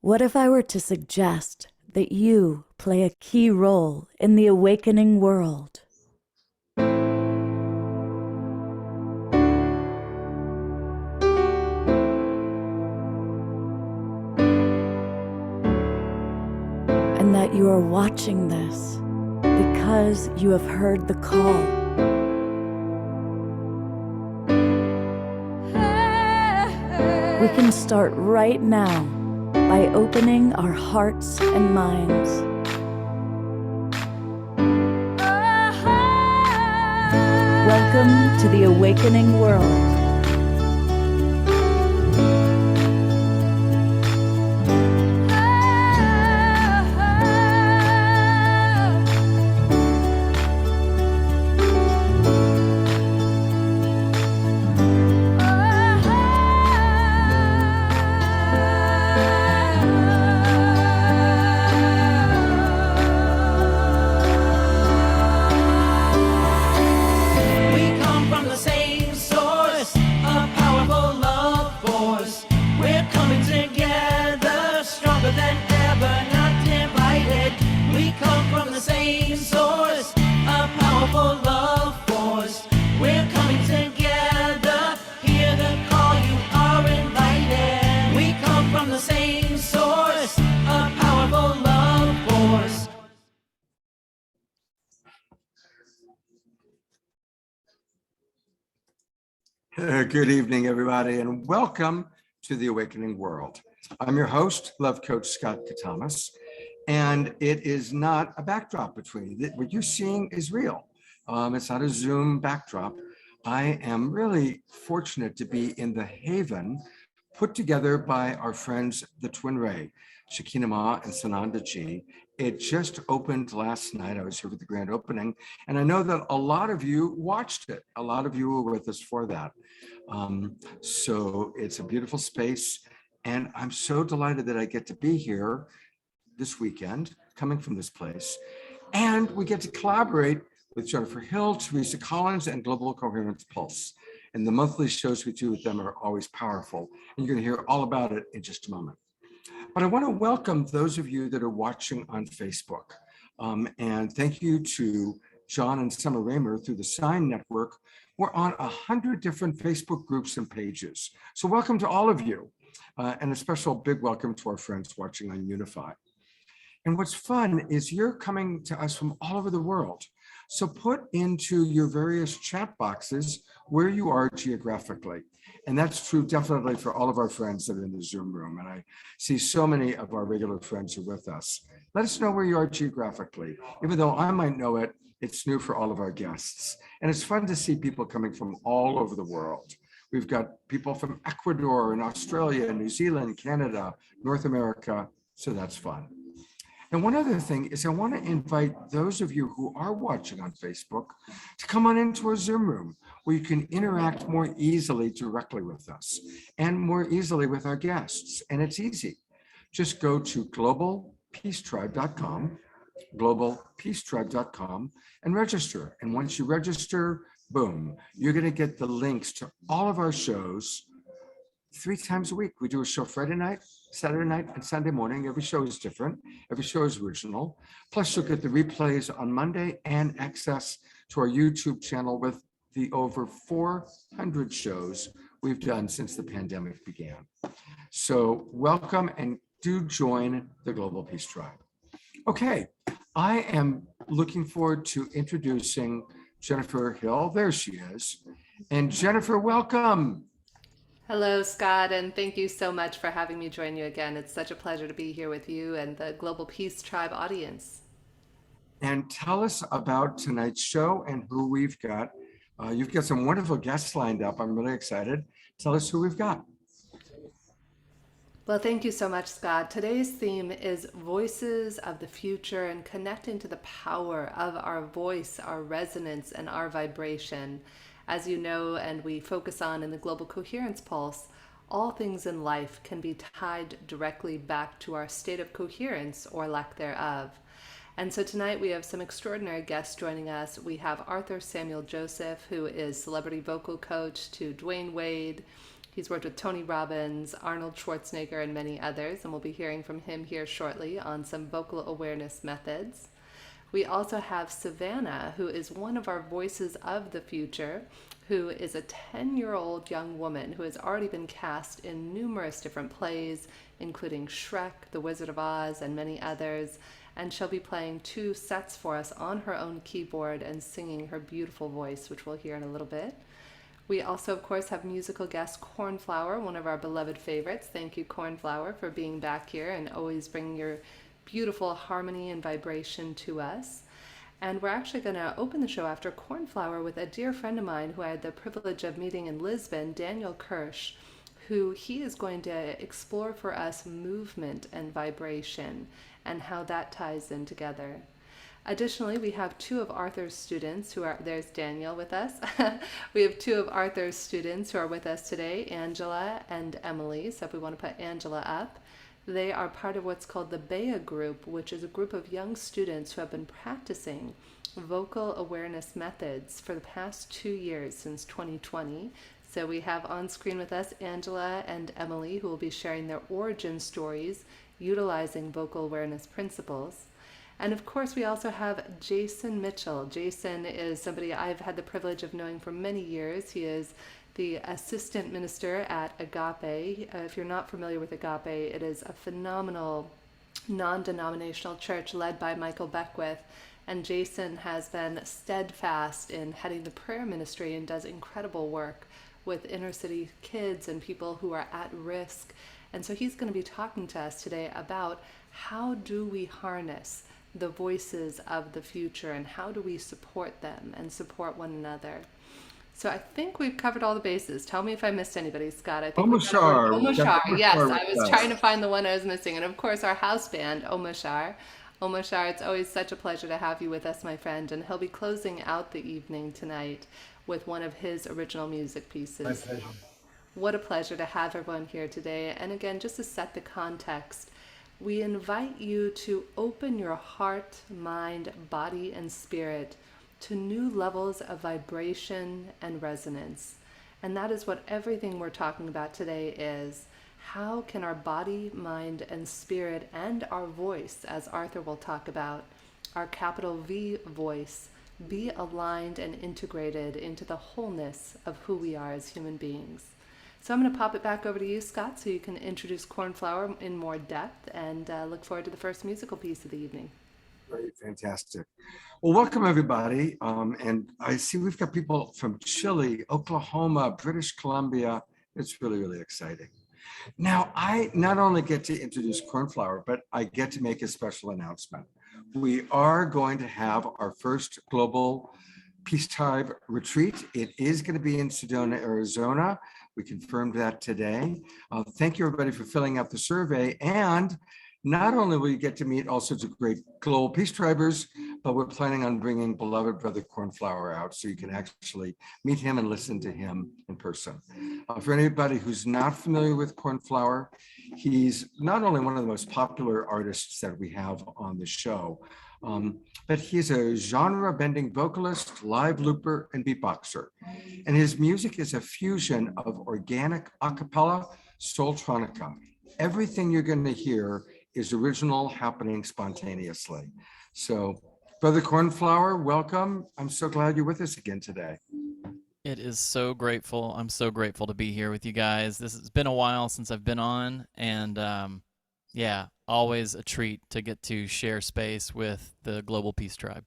What if I were to suggest that you play a key role in the awakening world? And that you are watching this because you have heard the call. We can start right now by opening our hearts and minds. Welcome to the awakening world. Good evening, everybody, and welcome to the Awakening World. I'm your host, Love Coach Scott Katamas, and it is not a backdrop between you. What you're seeing is real. It's not a Zoom backdrop. I am really fortunate to be in the haven put together by our friends, the Twin Ray, Shakina Ma and Sananda Ji. It just opened last night. I was here for the grand opening, and I know that a lot of you watched it. A lot of you were with us for that. So it's a beautiful space, and I'm so delighted that I get to be here this weekend, coming from this place, and we get to collaborate with Jennifer Hill, Teresa Collins, and Global Coherence Pulse. And the monthly shows we do with them are always powerful, and you're going to hear all about it in just a moment. But I want to welcome those of you that are watching on Facebook. And thank you to John and Summer Raymer through the Sign Network. We're on 100 different Facebook groups and pages. So welcome to all of you. And a special big welcome to our friends watching on Unify. And what's fun is you're coming to us from all over the world. So put into your various chat boxes where you are geographically. And that's true definitely for all of our friends that are in the Zoom room. And I see so many of our regular friends are with us. Let us know where you are geographically. Even though I might know it, it's new for all of our guests. And it's fun to see people coming from all over the world. We've got people from Ecuador and Australia, New Zealand, Canada, North America. So that's fun. And one other thing is I want to invite those of you who are watching on Facebook to come on into our Zoom room where you can interact more easily directly with us and more easily with our guests. And it's easy. Just go to globalpeacetribe.com, and register. And once you register, boom, you're going to get the links to all of our shows 3 times a week. We do a show Friday night, Saturday night, and Sunday morning. Every show is different. Every show is original. Plus, you'll get the replays on Monday and access to our YouTube channel with the over 400 shows we've done since the pandemic began. So welcome, and do join the Global Peace Tribe. Okay, I am looking forward to introducing Jennifer Hill. There she is. And Jennifer, welcome. Hello, Scott, and thank you so much for having me join you again. It's such a pleasure to be here with you and the Global Peace Tribe audience. And tell us about tonight's show and who we've got. You've got some wonderful guests lined up. I'm really excited. Tell us who we've got. Well, thank you so much, Scott. Today's theme is Voices of the Future and connecting to the power of our voice, our resonance, and our vibration. As you know, and we focus on in the Global Coherence Pulse, all things in life can be tied directly back to our state of coherence or lack thereof. And so tonight we have some extraordinary guests joining us. We have Arthur Samuel Joseph, who is celebrity vocal coach to Dwayne Wade, He's worked with Tony Robbins, Arnold Schwarzenegger, and many others, and we'll be hearing from him here shortly on some vocal awareness methods. We also have Savannah, who is one of our voices of the future, who is a 10-year-old young woman who has already been cast in numerous different plays, including Shrek, The Wizard of Oz, and many others, and she'll be playing 2 sets for us on her own keyboard and singing her beautiful voice, which we'll hear in a little bit. We also, of course, have musical guest Cornflower, one of our beloved favorites. Thank you, Cornflower, for being back here and always bringing your beautiful harmony and vibration to us. And we're actually going to open the show after Cornflower with a dear friend of mine who I had the privilege of meeting in Lisbon, Daniel Kirsch, who he is going to explore for us movement and vibration and how that ties in together. Additionally, we have 2 of Arthur's students who are, there's Daniel with us. We have 2 of Arthur's students who are with us today, Angela and Emily. So if we want to put Angela up, they are part of what's called the Bea Group, which is a group of young students who have been practicing vocal awareness methods for the past 2 years, since 2020. So we have on screen with us Angela and Emily, who will be sharing their origin stories utilizing vocal awareness principles. And of course, we also have Jason Mitchell. Jason is somebody I've had the privilege of knowing for many years. He is the assistant minister at Agape. If you're not familiar with Agape, it is a phenomenal non-denominational church led by Michael Beckwith. And Jason has been steadfast in heading the prayer ministry and does incredible work with inner city kids and people who are at risk. And so he's going to be talking to us today about how do we harness the voices of the future and how do we support them and support one another. So I think we've covered all the bases. Tell me if I missed anybody, Scott. I think Omashar. Yes, I was trying to find the one I was missing. And of course, our house band, Omashar. Omashar, it's always such a pleasure to have you with us, my friend. And he'll be closing out the evening tonight with one of his original music pieces. My pleasure. What a pleasure to have everyone here today. And again, just to set the context, we invite you to open your heart, mind, body, and spirit to new levels of vibration and resonance. And that is what everything we're talking about today is. How can our body, mind, and spirit and our voice, as Arthur will talk about, our capital V voice, be aligned and integrated into the wholeness of who we are as human beings? So I'm going to pop it back over to you, Scott, so you can introduce Cornflower in more depth, and look forward to the first musical piece of the evening. Great, fantastic. Well, welcome everybody. And I see we've got people from Chile, Oklahoma, British Columbia. It's really, really exciting. Now, I not only get to introduce Cornflower, but I get to make a special announcement. We are going to have our first global peacetime retreat. It is going to be in Sedona, Arizona. We confirmed that today. Thank you, everybody, for filling out the survey. And not only will you get to meet all sorts of great global peace tribers, but we're planning on bringing beloved brother Cornflower out so you can actually meet him and listen to him in person. For anybody who's not familiar with Cornflower, he's not only one of the most popular artists that we have on the show, but he's a genre-bending vocalist, live looper, and beatboxer. And his music is a fusion of organic a cappella, soul-tronica. Everything you're going to hear is original, happening spontaneously. So, Brother Cornflower, welcome. I'm so glad you're with us again today. It is so grateful. I'm so grateful to be here with you guys. This has been a while since I've been on, and yeah, always a treat to get to share space with the Global Peace Tribe.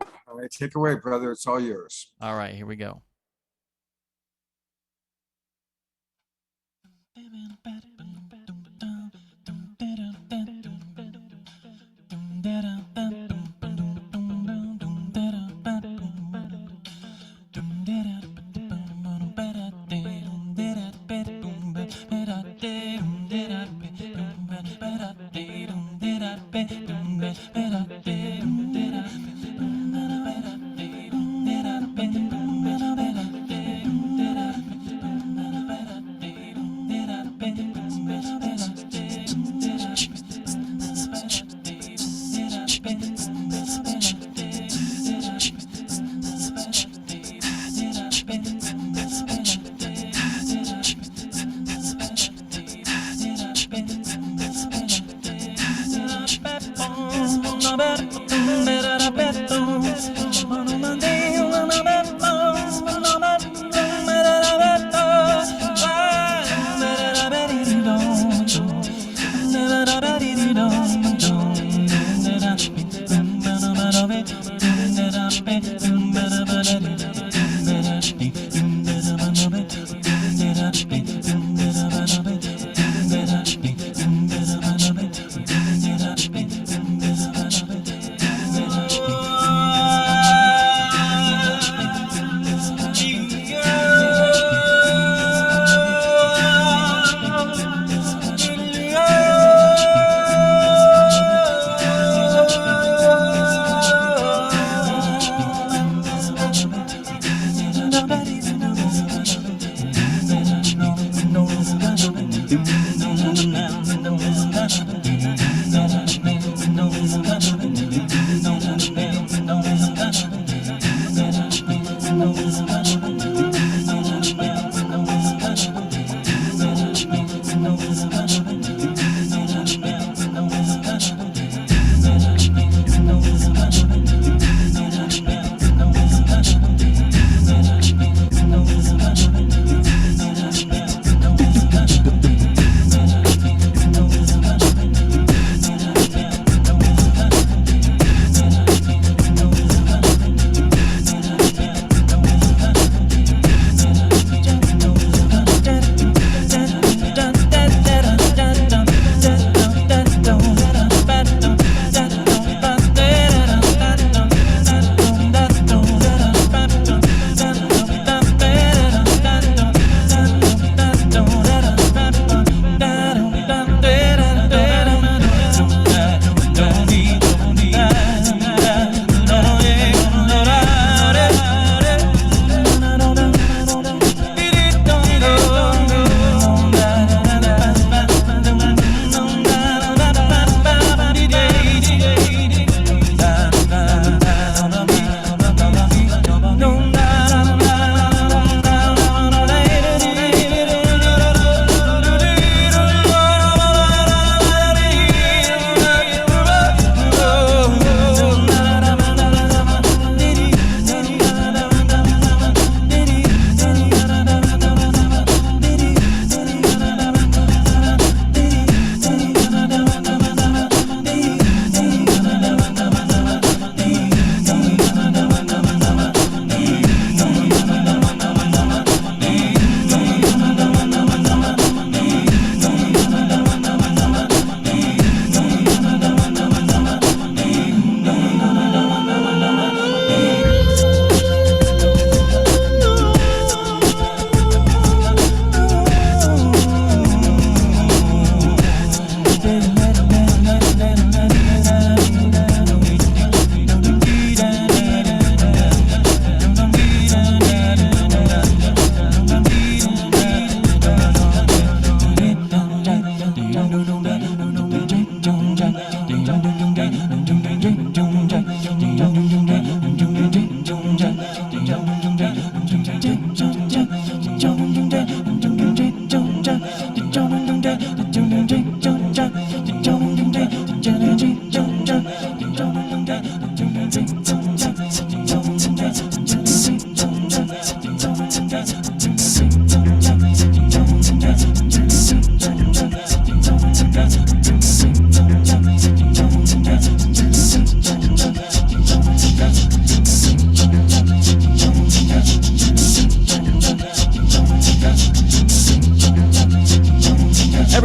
All right, take away, brother. It's all yours. All right, here we go.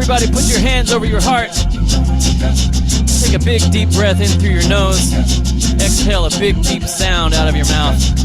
Everybody put your hands over your heart. Take a big deep breath in through your nose. Exhale a big deep sound out of your mouth.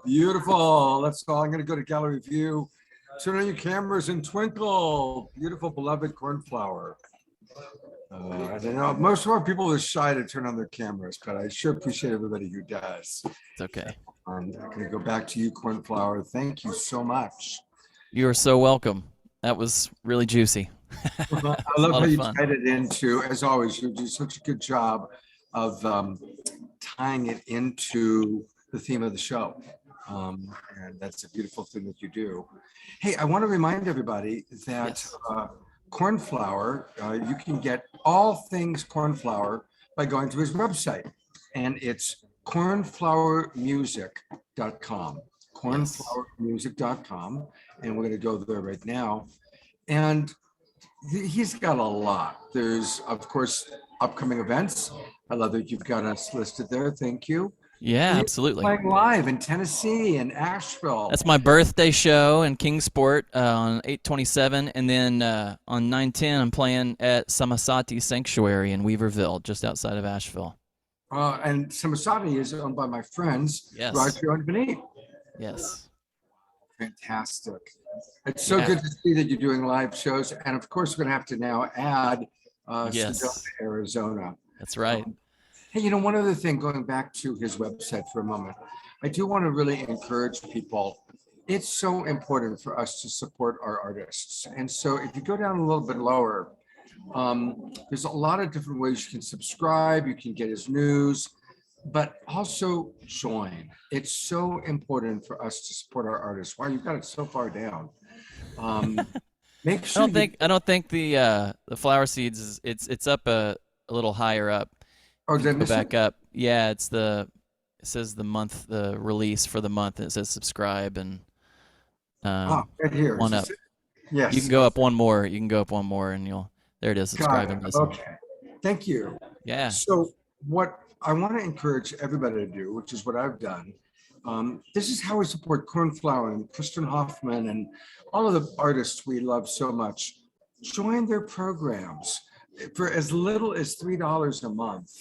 Beautiful. Let's go. I'm going to go to gallery view. Turn on your cameras and twinkle. Beautiful, beloved cornflower. I don't know. Most of our people are shy to turn on their cameras, but I sure appreciate everybody who does. It's okay. I'm going to go back to you, cornflower. Thank you so much. You are so welcome. That was really juicy. I love how you tied it into, as always, you do such a good job of tying it into the theme of the show. And that's a beautiful thing that you do. Hey, I want to remind everybody that Cornflower, you can get all things Cornflower by going to his website. And it's cornflowermusic.com. Cornflowermusic.com. And we're going to go there right now. And he's got a lot. There's, of course, upcoming events. I love that you've got us listed there. Thank you. Yeah, absolutely. Playing live in Tennessee and Asheville. That's my birthday show in Kingsport on 8/27, and then on 9/10 I'm playing at Samasati Sanctuary in Weaverville, just outside of Asheville. And Samasati is owned by my friends, Roger and Beneath. Yes. Fantastic. It's so good to see that you're doing live shows. And of course, we're going to have to now add Sedona, Arizona. That's right. Hey, you know, one other thing, going back to his website for a moment, I do want to really encourage people. It's so important for us to support our artists. And so if you go down a little bit lower, there's a lot of different ways you can subscribe. You can get his news, but also join. It's so important for us to support our artists. Wow, you've got it so far down. Make sure I don't think the flower seeds it's up a little higher up. Oh, did I go miss back it? up. Yeah, it says the month, the release for the month. It says subscribe and right here. One up. Yes. You can go up one more. You can go up one more, and there it is. Subscribe and listen. Okay. Thank you. Yeah. So what I want to encourage everybody to do, which is what I've done, this is how we support Cornflower and Kristen Hoffman and all of the artists we love so much. Join their programs for as little as $3 a month.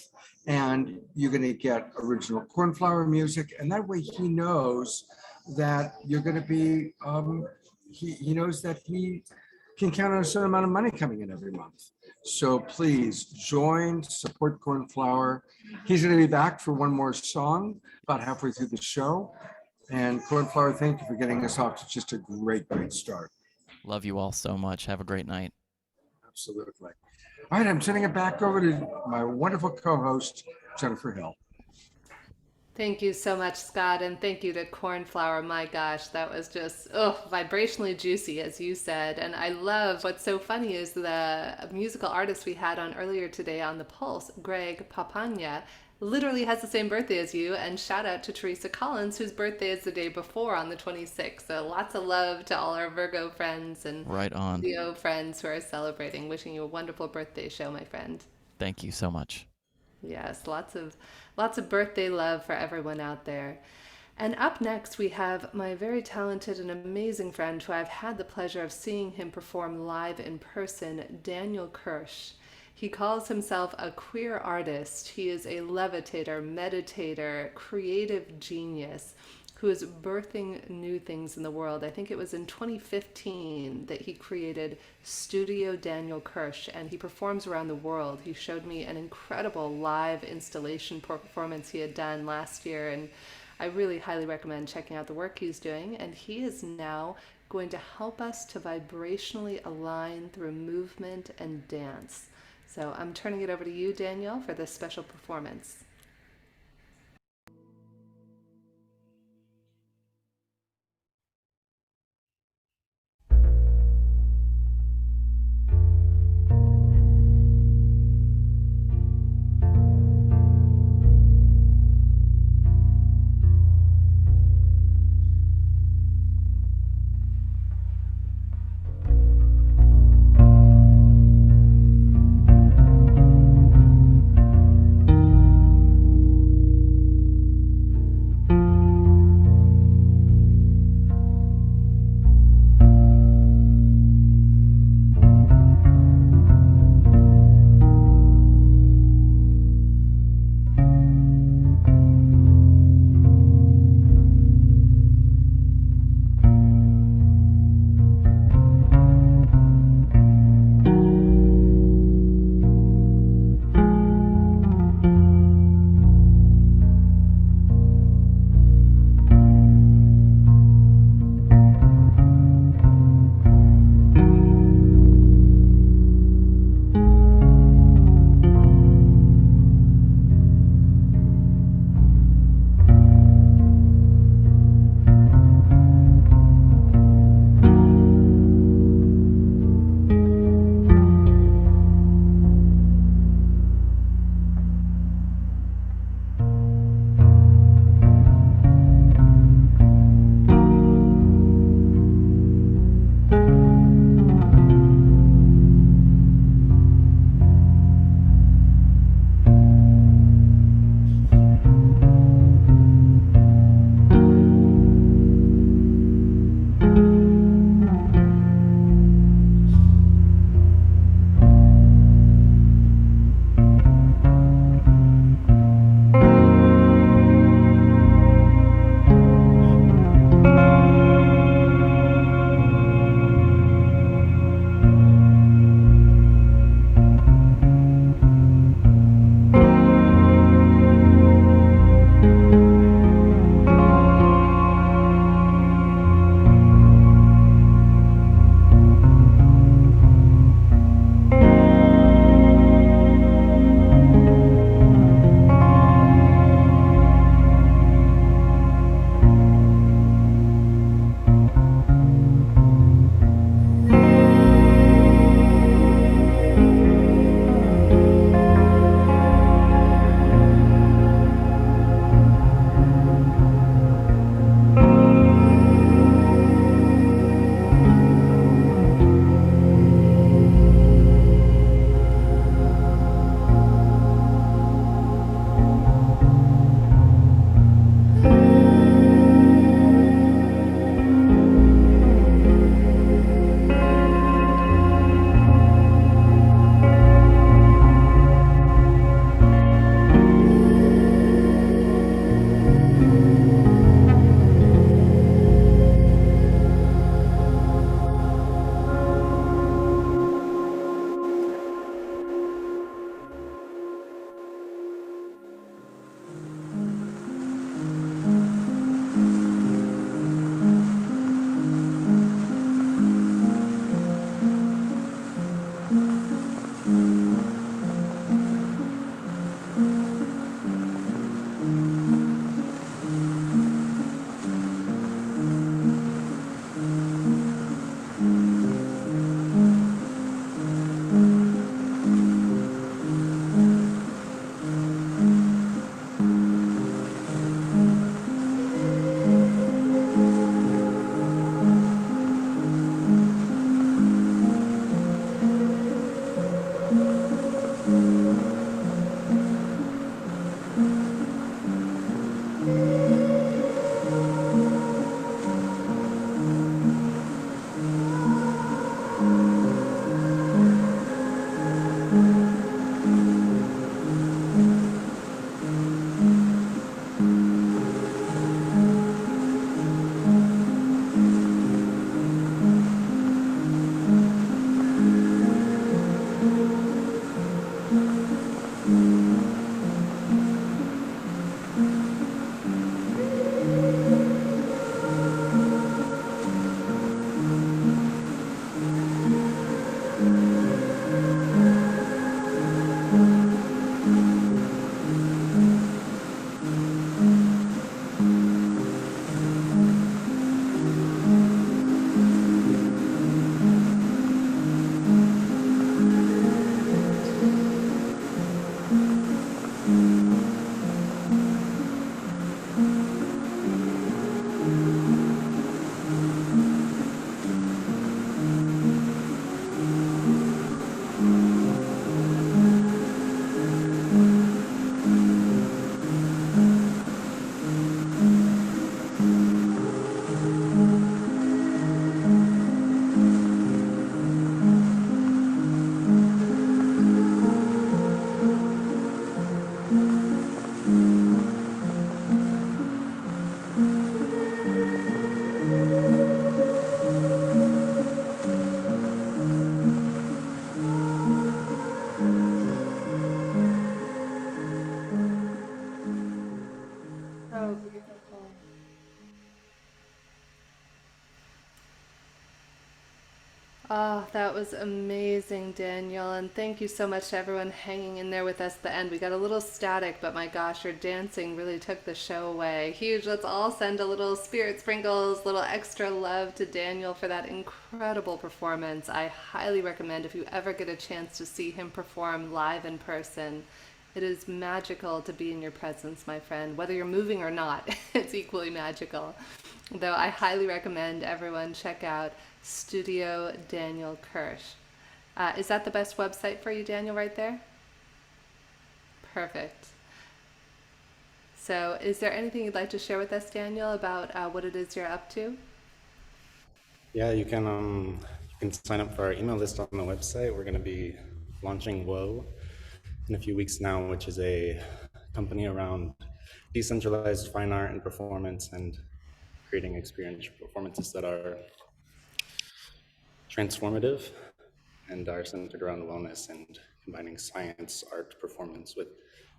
And you're going to get original Cornflower music. And that way he knows that you're going to be, he knows that he can count on a certain amount of money coming in every month. So please join, support Cornflower. He's going to be back for one more song about halfway through the show. And Cornflower, thank you for getting us off to just a great, great start. Love you all so much. Have a great night. Absolutely. All right, I'm sending it back over to my wonderful co-host, Jennifer Hill. Thank you so much, Scott, and thank you to Cornflower. My gosh, that was just vibrationally juicy, as you said. And I love what's so funny is the musical artist we had on earlier today on the Pulse, Greg Papania, literally has the same birthday as you. And shout out to Teresa Collins, whose birthday is the day before on the 26th. So lots of love to all our Virgo friends and Leo friends who are celebrating. Wishing you a wonderful birthday show, my friend. Thank you so much. Yes, lots of birthday love for everyone out there. And up next, we have my very talented and amazing friend who I've had the pleasure of seeing him perform live in person, Daniel Kirsch. He calls himself a queer artist. He is a levitator, meditator, creative genius who is birthing new things in the world. I think it was in 2015 that he created Studio Daniel Kirsch, and he performs around the world. He showed me an incredible live installation performance he had done last year, and I really highly recommend checking out the work he's doing. And he is now going to help us to vibrationally align through movement and dance. So I'm turning it over to you, Daniel, for this special performance. Oh, that was amazing, Daniel. And thank you so much to everyone hanging in there with us at the end. We got a little static, but my gosh, your dancing really took the show away. Huge. Let's all send a little spirit sprinkles, little extra love to Daniel for that incredible performance. I highly recommend if you ever get a chance to see him perform live in person. It is magical to be in your presence, my friend. Whether you're moving or not, it's equally magical. Though I highly recommend everyone check out Studio Daniel Kirsch. Is that the best website for you, Daniel, right there? Perfect. So is there anything you'd like to share with us, Daniel, about what it is you're up to? Yeah, you can sign up for our email list on the website. We're going to be launching Woe in a few weeks now, which is a company around decentralized fine art and performance and creating experiential performances that are transformative and are centered around wellness and combining science, art, performance with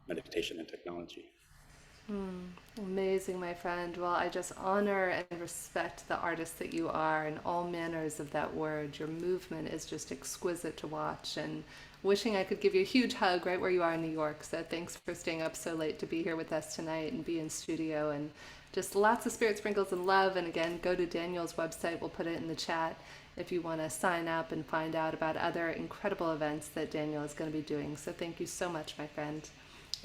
meditation and technology. Amazing, my friend. Well, I just honor and respect the artist that you are in all manners of that word. Your movement is just exquisite to watch, and wishing I could give you a huge hug right where you are in New York. So thanks for staying up so late to be here with us tonight and be in studio, and just lots of spirit sprinkles and love. And again, go to Daniel's website. We'll put it in the chat if you want to sign up and find out about other incredible events that Daniel is going to be doing. So thank you so much, my friend.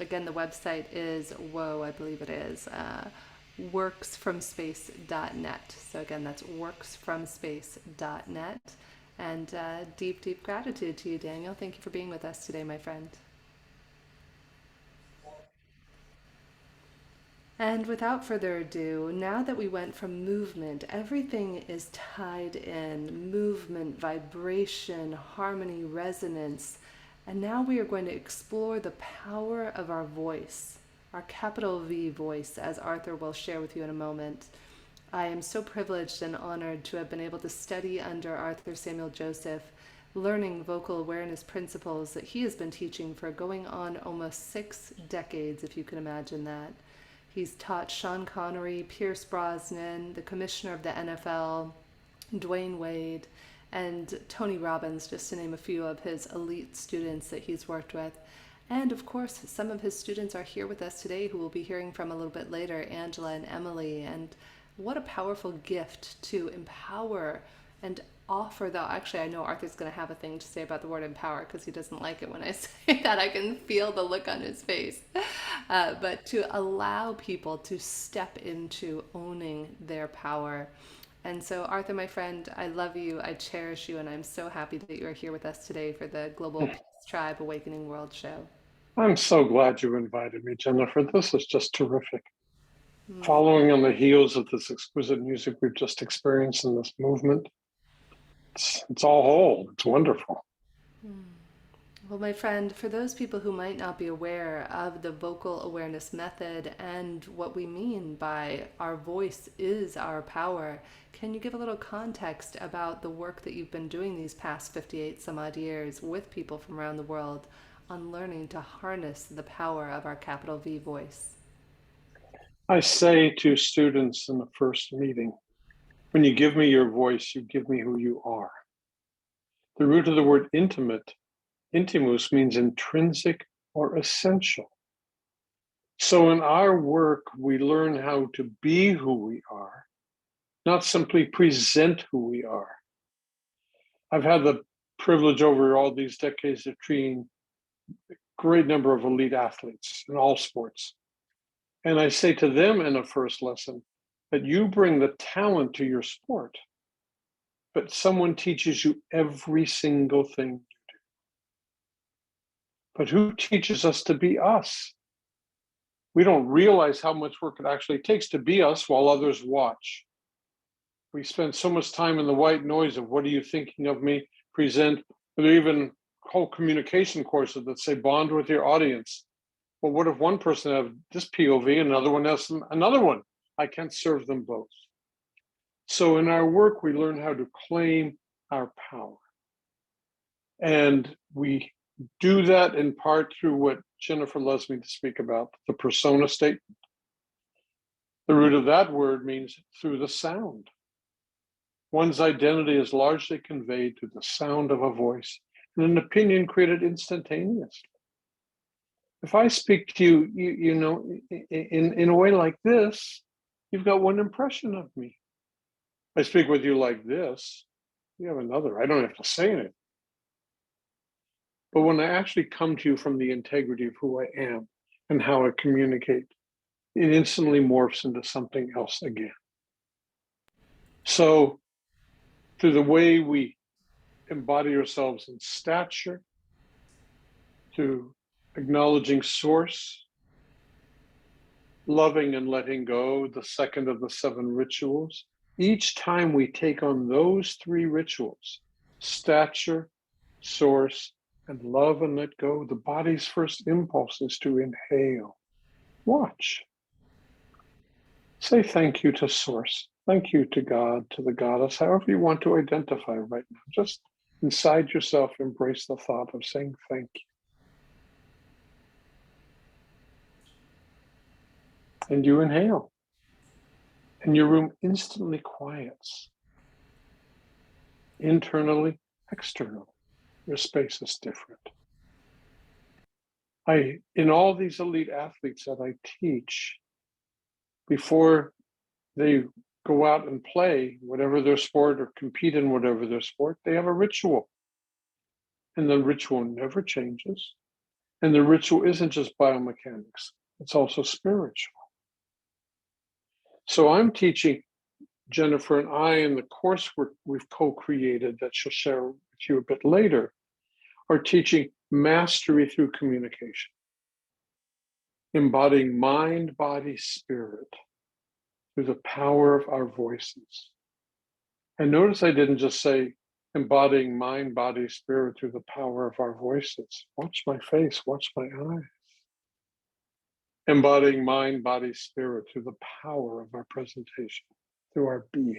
Again, the website is I believe it is, worksfromspace.net. So again, that's worksfromspace.net. And deep, deep gratitude to you, Daniel. Thank you for being with us today, my friend. And without further ado, now that we went from movement, everything is tied in: movement, vibration, harmony, resonance. And now we are going to explore the power of our voice, our capital V voice, as Arthur will share with you in a moment. I am so privileged and honored to have been able to study under Arthur Samuel Joseph, learning vocal awareness principles that he has been teaching for going on almost 6 decades, if you can imagine that. He's taught Sean Connery, Pierce Brosnan, the commissioner of the NFL, Dwayne Wade, and Tony Robbins, just to name a few of his elite students that he's worked with. And of course, some of his students are here with us today who we'll be hearing from a little bit later, Angela and Emily. And what a powerful gift to empower and offer, though. Actually, I know Arthur's going to have a thing to say about the word empower because he doesn't like it when I say that. I can feel the look on his face. But to allow people to step into owning their power. And so, Arthur, my friend, I love you, I cherish you, and I'm so happy that you are here with us today for the Global Peace Tribe Awakening World Show. I'm so glad you invited me, Jennifer. This is just terrific. Following on the heels of this exquisite music we've just experienced in this movement, it's all whole. It's wonderful. Well, my friend, for those people who might not be aware of the vocal awareness method and what we mean by our voice is our power, can you give a little context about the work that you've been doing these past 58 some odd years with people from around the world on learning to harness the power of our capital V voice? I say to students in the first meeting, when you give me your voice, you give me who you are. The root of the word intimus means intrinsic or essential. So in our work, we learn how to be who we are, not simply present who we are. I've had the privilege over all these decades of treating a great number of elite athletes in all sports. And I say to them in a first lesson that you bring the talent to your sport, but someone teaches you every single thing you do. But who teaches us to be us? We don't realize how much work it actually takes to be us while others watch. We spend so much time in the white noise of what are you thinking of me, present, or even whole communication courses that say bond with your audience. Well, what if one person has this POV and another one has another one? I can't serve them both. So in our work, we learn how to claim our power. And we do that in part through what Jennifer loves me to speak about, the persona statement. The root of that word means through the sound. One's identity is largely conveyed through the sound of a voice and an opinion created instantaneously. If I speak to you, you know, in a way like this, you've got one impression of me. I speak with you like this, you have another. I don't have to say anything. But when I actually come to you from the integrity of who I am and how I communicate, it instantly morphs into something else again. So through the way we embody ourselves in stature, to acknowledging source, loving and letting go, the second of the 7 rituals, each time we take on those 3 rituals, stature, source, and love and let go, the body's first impulse is to inhale. Watch. Say thank you to source. Thank you to God, to the goddess, however you want to identify right now. Just inside yourself, embrace the thought of saying thank you. And you inhale. And your room instantly quiets. Internally, externally, your space is different. In all these elite athletes that I teach, before they go out and play whatever their sport or compete in whatever their sport, they have a ritual. And the ritual never changes. And the ritual isn't just biomechanics, it's also spiritual. So I'm teaching Jennifer and I in the coursework we've co-created that she'll share with you a bit later, are teaching mastery through communication, embodying mind, body, spirit through the power of our voices. And notice I didn't just say embodying mind, body, spirit through the power of our voices. Watch my face, watch my eyes. Embodying mind, body, spirit through the power of our presentation, through our beings.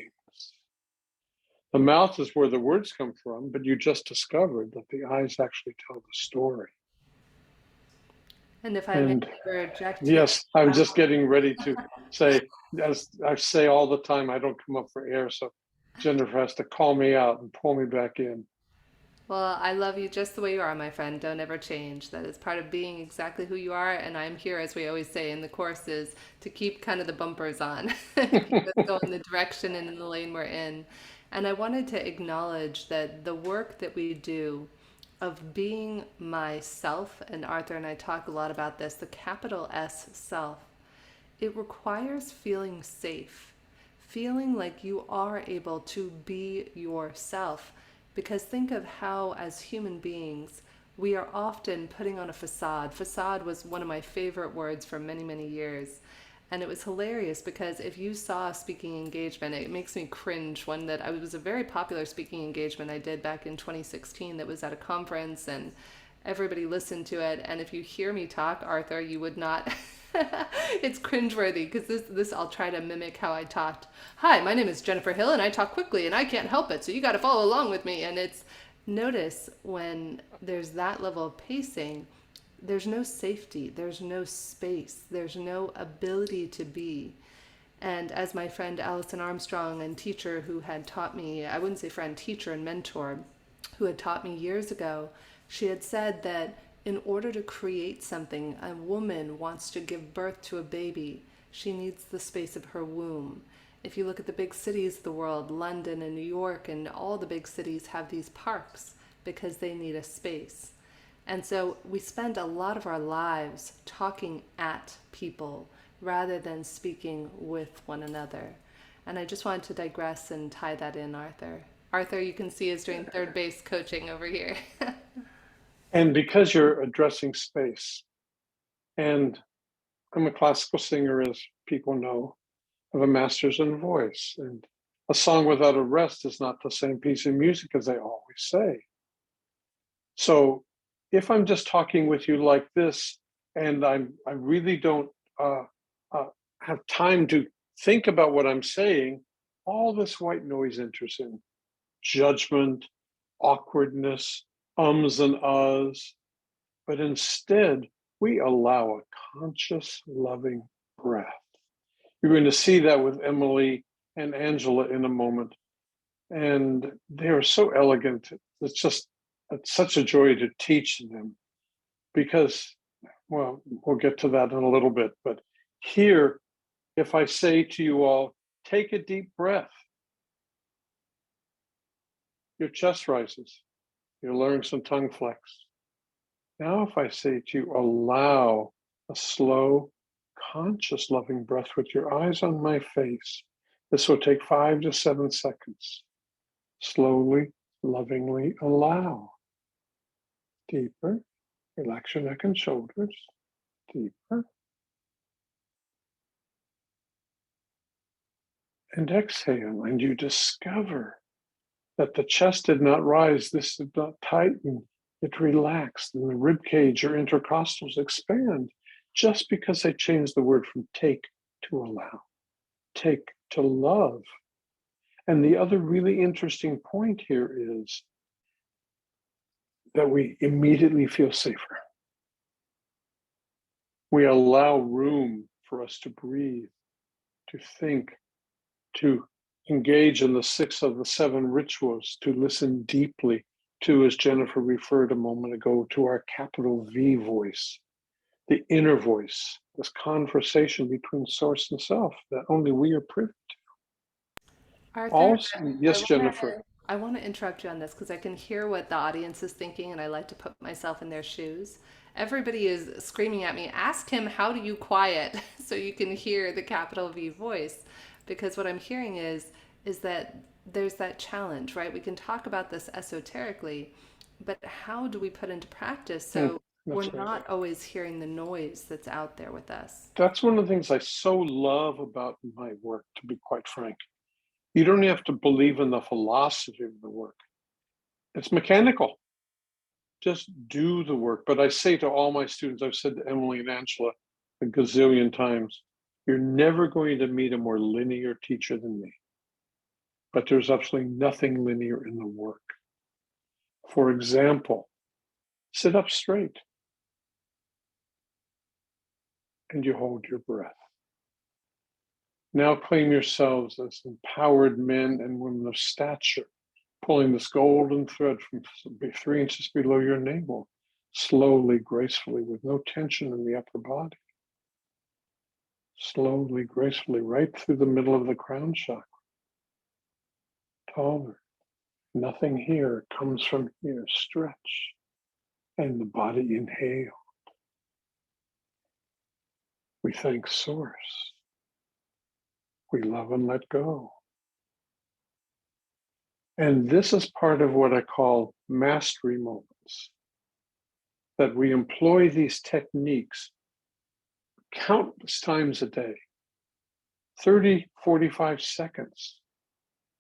The mouth is where the words come from, but you just discovered that the eyes actually tell the story. And if I may interject, yes, I'm just getting ready to say, as I say all the time, I don't come up for air, so Jennifer has to call me out and pull me back in. well, I love you just the way you are, my friend. Don't ever change. That is part of being exactly who you are. And I'm here, as we always say in the courses, to keep kind of the bumpers on, keep us going the direction and in the lane we're in. And I wanted to acknowledge that the work that we do of being myself, and Arthur and I talk a lot about this, the capital S self, it requires feeling safe, feeling like you are able to be yourself. Because think of how, as human beings, we are often putting on a facade. Facade was one of my favorite words for many, many years. And it was hilarious because if you saw a speaking engagement, it makes me cringe. One that it was a very popular speaking engagement I did back in 2016 that was at a conference and everybody listened to it. And if you hear me talk, Arthur, you would not. It's cringeworthy because this I'll try to mimic how I talked. Hi, my name is Jennifer Hill and I talk quickly and I can't help it. So you got to follow along with me. And it's notice when there's that level of pacing, there's no safety, there's no space, there's no ability to be. And as my friend Allison Armstrong, and teacher who had taught me, I wouldn't say friend, teacher and mentor, who had taught me years ago, she had said that in order to create something, a woman wants to give birth to a baby, she needs the space of her womb. If you look at the big cities of the world, London and New York and all the big cities have these parks because they need a space. And so we spend a lot of our lives talking at people rather than speaking with one another. And I just wanted to digress and tie that in, Arthur. Arthur, you can see, is doing third base coaching over here. And because you're addressing space, and I'm a classical singer, as people know, I have a master's in voice, and a song without a rest is not the same piece of music, as I always say. So if I'm just talking with you like this, and I really don't have time to think about what I'm saying, all this white noise enters in. Judgment, awkwardness, ums and ahs. But instead, we allow a conscious, loving breath. You're going to see that with Emily and Angela in a moment. And they are so elegant. It's such a joy to teach them because, well, we'll get to that in a little bit. But here, if I say to you all, take a deep breath, your chest rises. You're learning some tongue flex. Now, if I say to you, allow a slow, conscious, loving breath with your eyes on my face, this will take 5 to 7 seconds. Slowly, lovingly allow. Deeper. Relax your neck and shoulders. Deeper. And exhale, and you discover that the chest did not rise, this did not tighten, it relaxed, and the rib cage or intercostals expand just because I changed the word from take to allow, take to love. And the other really interesting point here is that we immediately feel safer. We allow room for us to breathe, to think, to engage in the 6 of the 7 rituals, to listen deeply to, as Jennifer referred a moment ago, to our capital V voice, the inner voice, this conversation between source and self that only we are privy to. Arthur, Also, yes, Jennifer. I want to interrupt you on this because I can hear what the audience is thinking, and I like to put myself in their shoes. Everybody is screaming at me, ask him, how do you quiet so you can hear the capital V voice? Because what I'm hearing is that there's that challenge, right? We can talk about this esoterically, but how do we put into practice so we're not always hearing the noise that's out there with us? That's one of the things I so love about my work, to be quite frank. You don't have to believe in the philosophy of the work. It's mechanical. Just do the work. But I say to all my students, I've said to Emily and Angela a gazillion times, you're never going to meet a more linear teacher than me. But there's absolutely nothing linear in the work. For example, sit up straight and you hold your breath. Now claim yourselves as empowered men and women of stature, pulling this golden thread from 3 inches below your navel, slowly, gracefully, with no tension in the upper body. Slowly, gracefully, right through the middle of the crown chakra. Taller. Nothing here comes from here. Stretch. And the body inhale. We thank Source. We love and let go. And this is part of what I call mastery moments. That we employ these techniques countless times a day. 30, 45 seconds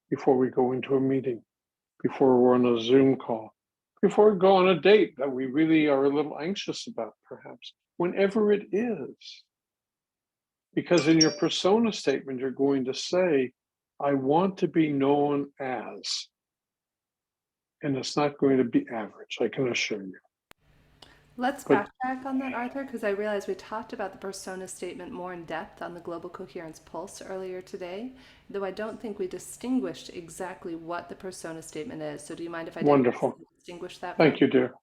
before we go into a meeting, before we're on a Zoom call, before we go on a date that we really are a little anxious about, perhaps, whenever it is. Because in your persona statement, you're going to say, I want to be known as, and it's not going to be average, I can assure you. Let's backtrack on that, Arthur, because I realized we talked about the persona statement more in depth on the Global Coherence Pulse earlier today, though I don't think we distinguished exactly what the persona statement is. So do you mind if I distinguish that? Thank you, dear.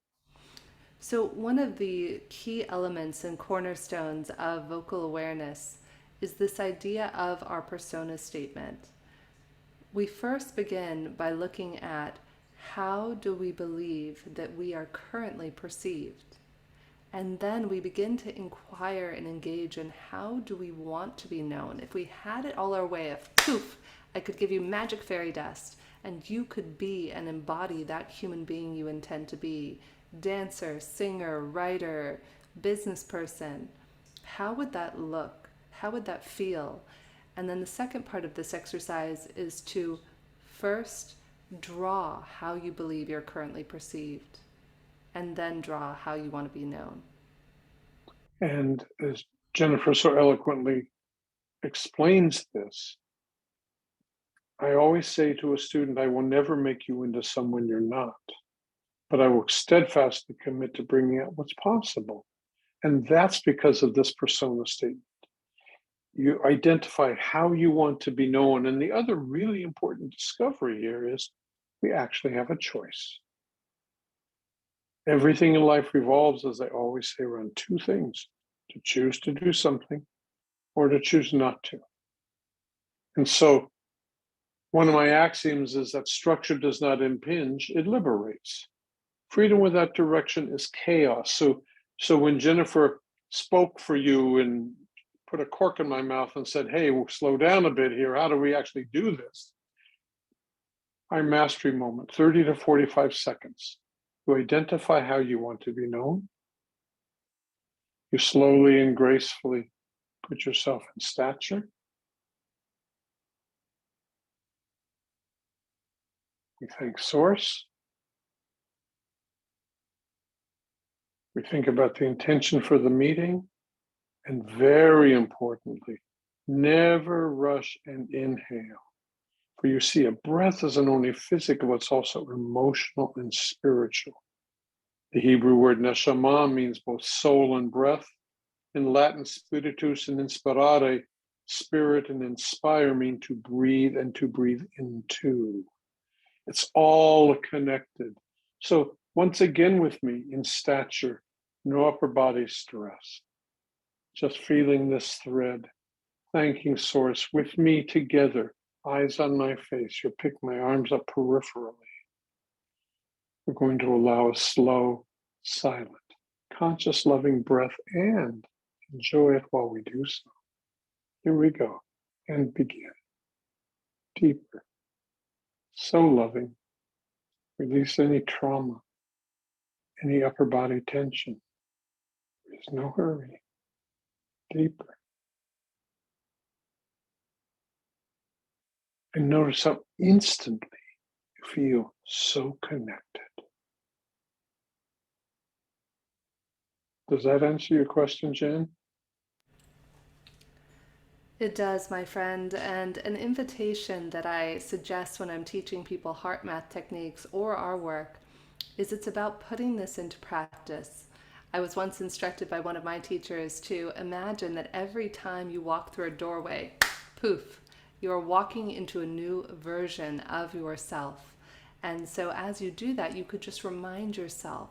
So one of the key elements and cornerstones of vocal awareness is this idea of our persona statement. We first begin by looking at how do we believe that we are currently perceived? And then we begin to inquire and engage in how do we want to be known? If we had it all our way, if poof, I could give you magic fairy dust and you could be and embody that human being you intend to be, dancer, singer, writer, business person, how would that look? How would that feel? And then the second part of this exercise is to first draw how you believe you're currently perceived, and then draw how you want to be known. And as Jennifer so eloquently explains this, I always say to a student, I will never make you into someone you're not, but I will steadfastly commit to bringing out what's possible. And that's because of this persona statement. You identify how you want to be known. And the other really important discovery here is we actually have a choice. Everything in life revolves, as I always say, around two things: to choose to do something or to choose not to. And so one of my axioms is that structure does not impinge, it liberates. Freedom without direction is chaos. So when Jennifer spoke for you and put a cork in my mouth and said, hey, we'll slow down a bit here, how do we actually do this? Our mastery moment, 30 to 45 seconds. You identify how you want to be known. You slowly and gracefully put yourself in stature. We thank Source. We think about the intention for the meeting. And very importantly, never rush and inhale. For you see, a breath isn't only physical, it's also emotional and spiritual. The Hebrew word neshama means both soul and breath. In Latin, spiritus and inspirare, spirit and inspire mean to breathe and to breathe into. It's all connected. So once again with me, in stature, no upper body stress. Just feeling this thread, thanking Source with me together, eyes on my face. You'll pick my arms up peripherally. We're going to allow a slow, silent, conscious, loving breath and enjoy it while we do so. Here we go and begin. Deeper, so loving. Release any trauma, any upper body tension. There's no hurry. Deeper. And notice how instantly you feel so connected. Does that answer your question, Jen? It does, my friend, and an invitation that I suggest when I'm teaching people heart math techniques or our work is it's about putting this into practice. I was once instructed by one of my teachers to imagine that every time you walk through a doorway, poof, you're walking into a new version of yourself. And so as you do that, you could just remind yourself,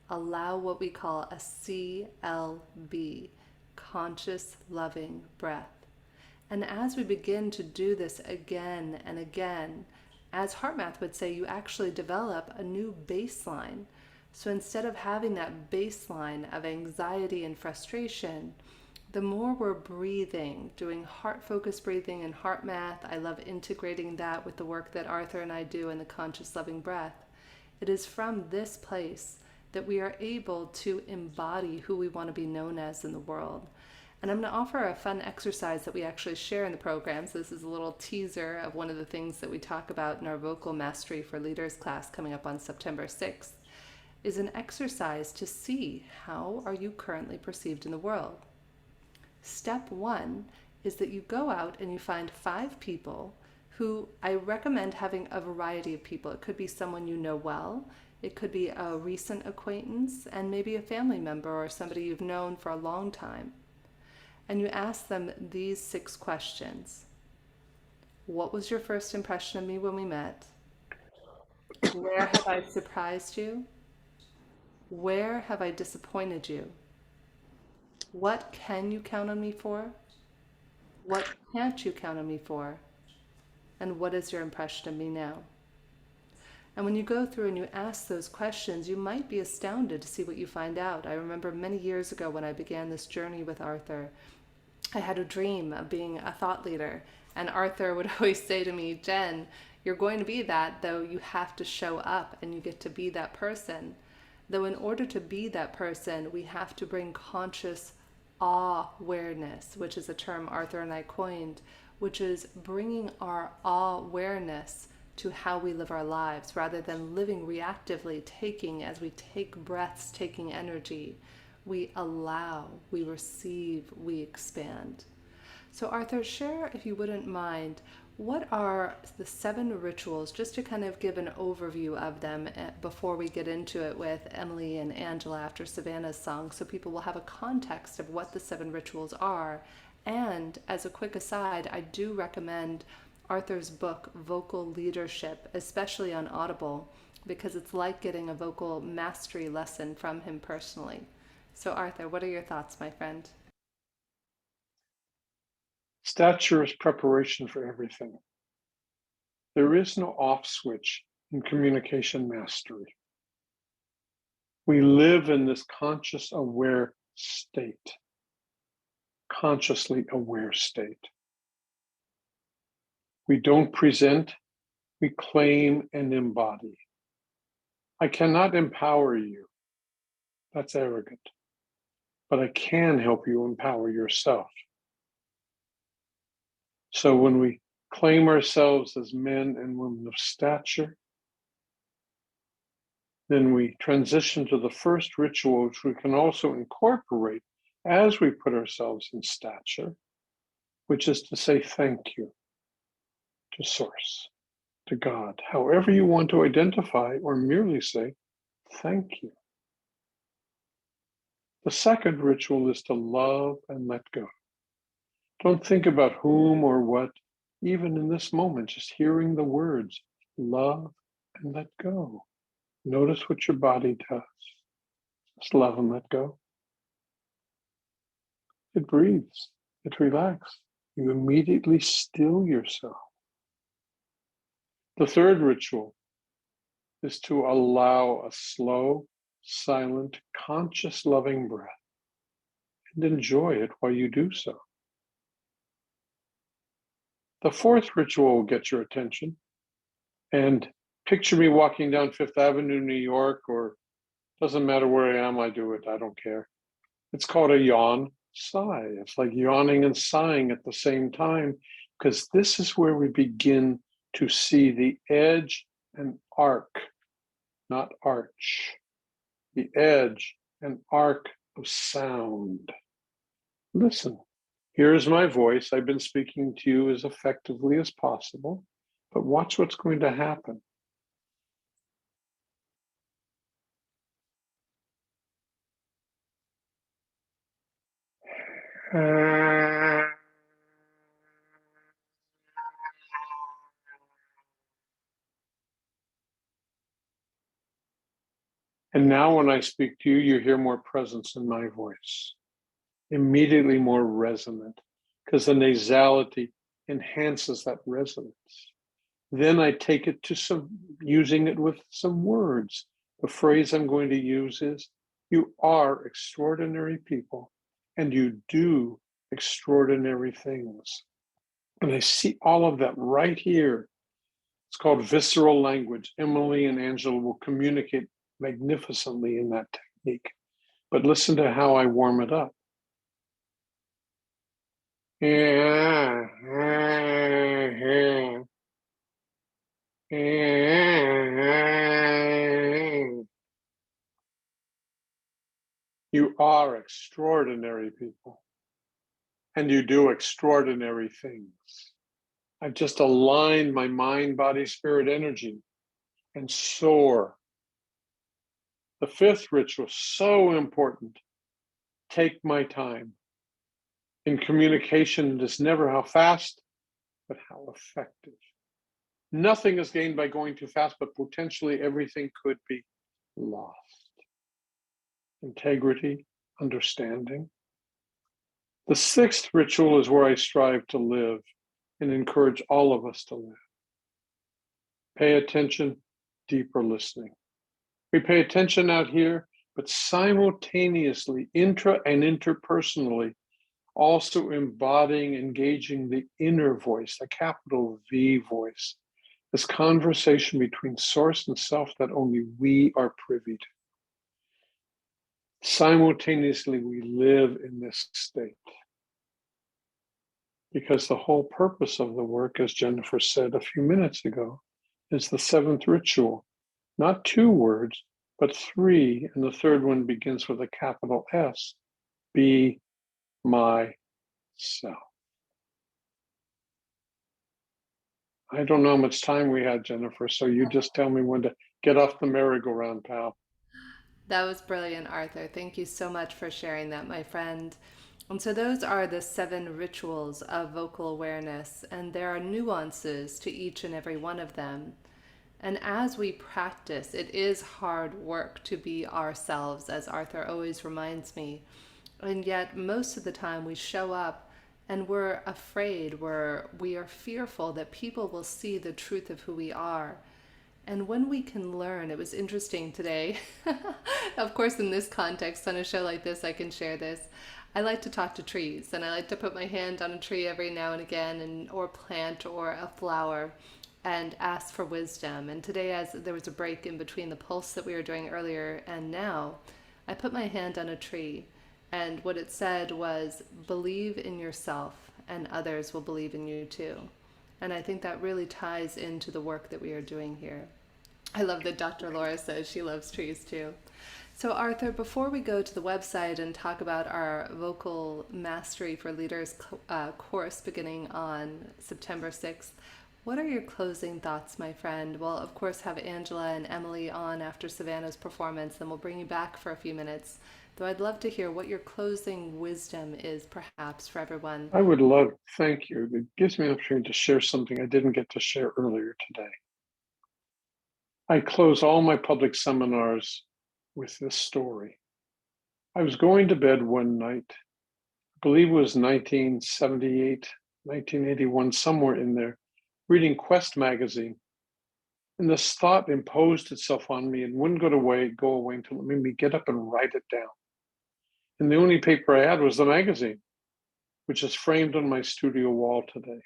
allow what we call a CLB, conscious loving breath. And as we begin to do this again and again, as HeartMath would say, you actually develop a new baseline. So instead of having that baseline of anxiety and frustration, the more we're breathing, doing heart-focused breathing and HeartMath, I love integrating that with the work that Arthur and I do in the conscious loving breath. It is from this place that we are able to embody who we want to be known as in the world. And I'm going to offer a fun exercise that we actually share in the programs. This is a little teaser of one of the things that we talk about in our Vocal Mastery for Leaders class coming up on September 6th, is an exercise to see how are you currently perceived in the world. Step one is that you go out and you find 5 people who I recommend having a variety of people. It could be someone you know well, it could be a recent acquaintance, and maybe a family member or somebody you've known for a long time. And you ask them these 6 questions. What was your first impression of me when we met? Where have I surprised you? Where have I disappointed you? What can you count on me for? What can't you count on me for? And what is your impression of me now? And when you go through and you ask those questions, you might be astounded to see what you find out. I remember many years ago when I began this journey with Arthur, I had a dream of being a thought leader. And Arthur would always say to me, Jen, you're going to be that, though you have to show up and you get to be that person. Though in order to be that person, we have to bring conscious awareness, which is a term Arthur and I coined, which is bringing our awareness to how we live our lives rather than living reactively, taking as we take breaths, taking energy. We allow, we receive, we expand. So Arthur, share, if you wouldn't mind, what are the 7 rituals, just to kind of give an overview of them before we get into it with Emily and Angela after Savannah's song, so people will have a context of what the 7 rituals are And as a quick aside, I do recommend Arthur's book, Vocal Leadership, especially on Audible, because it's like getting a vocal mastery lesson from him personally. So Arthur, what are your thoughts, my friend? Stature is preparation for everything. There is no off switch in communication mastery. We live in this conscious aware state, consciously aware state. We don't present, we claim and embody. I cannot empower you. That's arrogant. But I can help you empower yourself. So when we claim ourselves as men and women of stature, then we transition to the first ritual, which we can also incorporate as we put ourselves in stature, which is to say thank you to Source, to God, however you want to identify, or merely say thank you. The second ritual is to love and let go. Don't think about whom or what, even in this moment, just hearing the words, love and let go. Notice what your body does. Just love and let go. It breathes, it relaxes. You immediately still yourself. The third ritual is to allow a slow, silent, conscious, loving breath and enjoy it while you do so. The fourth ritual will get your attention. And picture me walking down Fifth Avenue, New York, or doesn't matter where I am, I do it, I don't care. It's called a yawn sigh. It's like yawning and sighing at the same time, because this is where we begin to see the edge and arc, not arch, the edge and arc of sound. Listen, here's my voice. I've been speaking to you as effectively as possible, but watch what's going to happen. And now when I speak to you, you hear more presence in my voice, immediately more resonant, because the nasality enhances that resonance. Then I take it to using it with some words. The phrase I'm going to use is, you are extraordinary people and you do extraordinary things. And I see all of that right here. It's called visceral language. Emily and Angela will communicate magnificently in that technique. But listen to how I warm it up. You are extraordinary people, and you do extraordinary things. I've just aligned my mind, body, spirit, energy, and soar. The fifth ritual, so important. Take my time. In communication, it is never how fast, but how effective. Nothing is gained by going too fast, but potentially everything could be lost. Integrity, understanding. The sixth ritual is where I strive to live and encourage all of us to live. Pay attention, deeper listening. We pay attention out here, but simultaneously, intra and interpersonally, also embodying, engaging the inner voice, the capital V voice, this conversation between source and self that only we are privy to. Simultaneously, we live in this state. Because the whole purpose of the work, as Jennifer said a few minutes ago, is the seventh ritual. Not 2 words, but 3, and the third one begins with a capital S. Be myself. I don't know how much time we had, Jennifer, so you just tell me when to get off the merry-go-round, pal. That was brilliant, Arthur. Thank you so much for sharing that, my friend. And so those are the 7 rituals of vocal awareness, and there are nuances to each and every one of them. And as we practice, it is hard work to be ourselves, as Arthur always reminds me. And yet most of the time we show up and we're afraid, we are fearful that people will see the truth of who we are. And when we can learn, it was interesting today, of course in this context, on a show like this, I can share this. I like to talk to trees, and I like to put my hand on a tree every now and again, or plant or a flower, and ask for wisdom. And today, as there was a break in between the pulse that we were doing earlier and now, I put my hand on a tree, and what it said was, believe in yourself and others will believe in you too. And I think that really ties into the work that we are doing here. I love that Dr. Laura says she loves trees too. So Arthur, before we go to the website and talk about our Vocal Mastery for Leaders course beginning on September 6th, what are your closing thoughts, my friend? We'll, of course, have Angela and Emily on after Savannah's performance, then we'll bring you back for a few minutes. Though I'd love to hear what your closing wisdom is, perhaps, for everyone. I would love, thank you. It gives me an opportunity to share something I didn't get to share earlier today. I close all my public seminars with this story. I was going to bed one night, I believe it was 1978, 1981, somewhere in there, reading Quest magazine. And this thought imposed itself on me and wouldn't go away until it made me get up and write it down. And the only paper I had was the magazine, which is framed on my studio wall today.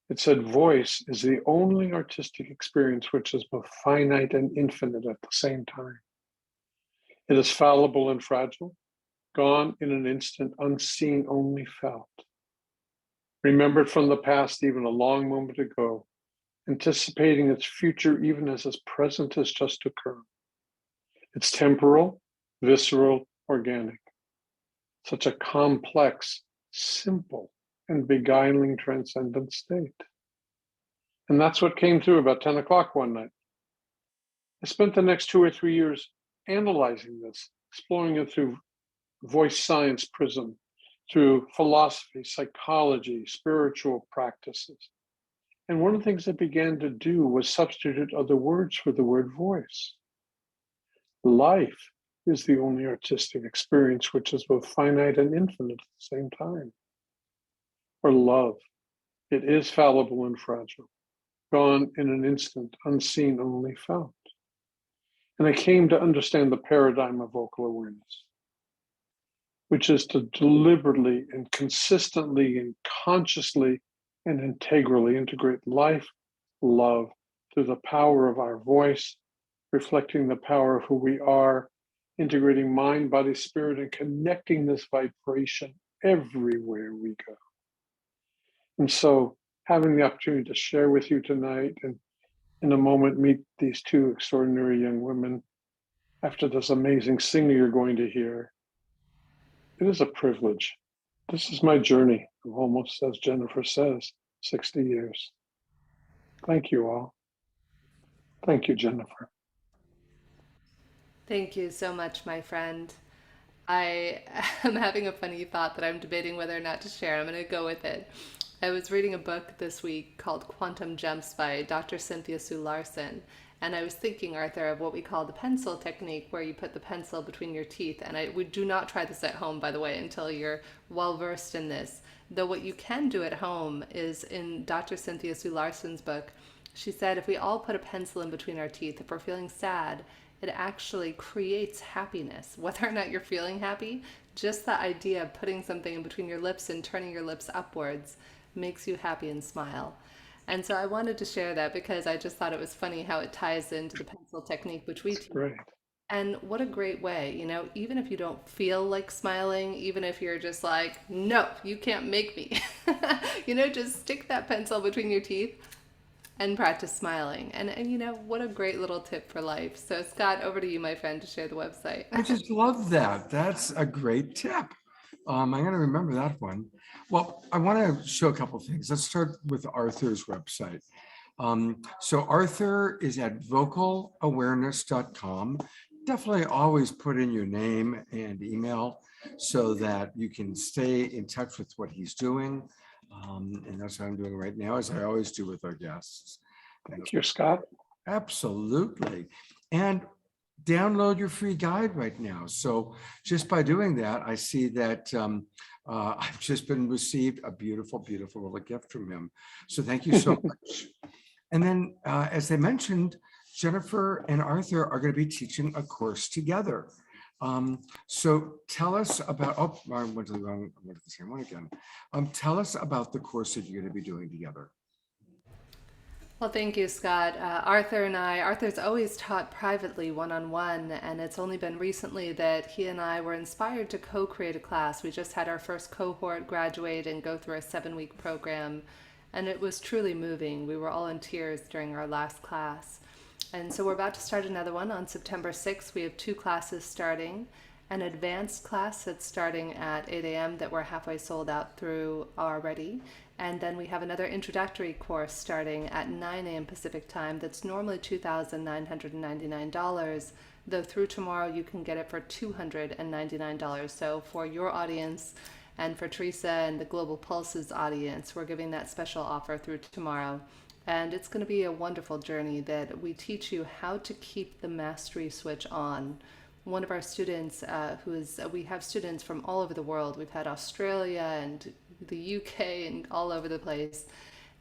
It said, voice is the only artistic experience which is both finite and infinite at the same time. It is fallible and fragile, gone in an instant, unseen, only felt. Remembered from the past even a long moment ago, anticipating its future even as its present has just occurred. It's temporal, visceral, organic. Such a complex, simple, and beguiling transcendent state. And that's what came through about 10 o'clock one night. I spent the next 2 or 3 years analyzing this, exploring it through voice science prism, through philosophy, psychology, spiritual practices. And one of the things I began to do was substitute other words for the word voice. Life is the only artistic experience which is both finite and infinite at the same time. Or love, it is fallible and fragile, gone in an instant, unseen, only felt. And I came to understand the paradigm of vocal awareness, which is to deliberately and consistently and consciously and integrally integrate life, love, through the power of our voice, reflecting the power of who we are, integrating mind, body, spirit, and connecting this vibration everywhere we go. And so having the opportunity to share with you tonight and in a moment meet these 2 extraordinary young women after this amazing singer you're going to hear, it is a privilege. This is my journey of almost, as Jennifer says, 60 years. Thank you all. Thank you, Jennifer. Thank you so much, my friend. I am having a funny thought that I'm debating whether or not to share. I'm going to go with it. I was reading a book this week called Quantum Jumps by Dr. Cynthia Sue Larson. And I was thinking, Arthur, of what we call the pencil technique, where you put the pencil between your teeth. And we do not try this at home, by the way, until you're well versed in this. Though what you can do at home is in Dr. Cynthia Sue Larson's book, she said if we all put a pencil in between our teeth, if we're feeling sad, it actually creates happiness. Whether or not you're feeling happy, just the idea of putting something in between your lips and turning your lips upwards makes you happy and smile. And so I wanted to share that because I just thought it was funny how it ties into the pencil technique, which we teach. Great. And what a great way, you know, even if you don't feel like smiling, even if you're just like, no, you can't make me, you know, just stick that pencil between your teeth and practice smiling. And you know, what a great little tip for life. So Scott, over to you, my friend, to share the website. I just love that. That's a great tip. I'm going to remember that one. Well, I want to show a couple of things. Let's start with Arthur's website. So Arthur is at vocalawareness.com. Definitely always put in your name and email. so that you can stay in touch with what he's doing. And that's what I'm doing right now, as I always do with our guests. Thank you, Scott. Absolutely. And download your free guide right now. So just by doing that, I see that I've just been received a beautiful, beautiful little gift from him. So thank you so much. And then, as I mentioned, Jennifer and Arthur are going to be teaching a course together. So tell us about, oh, I went to the same one again. Tell us about the course that you're going to be doing together. Well, thank you, Scott. Arthur's always taught privately one-on-one, and it's only been recently that he and I were inspired to co-create a class. We just had our first cohort graduate and go through a 7-week program, and it was truly moving. We were all in tears during our last class. And so we're about to start another one on September 6th. We have 2 classes starting, an advanced class that's starting at 8 a.m. that we're halfway sold out through already. And then we have another introductory course starting at 9 a.m. Pacific time that's normally $2,999, though through tomorrow you can get it for $299. So for your audience and for Teresa and the Global Pulse's audience, we're giving that special offer through tomorrow. And it's going to be a wonderful journey that we teach you how to keep the mastery switch on. One of our students we have students from all over the world. We've had Australia and the UK and all over the place.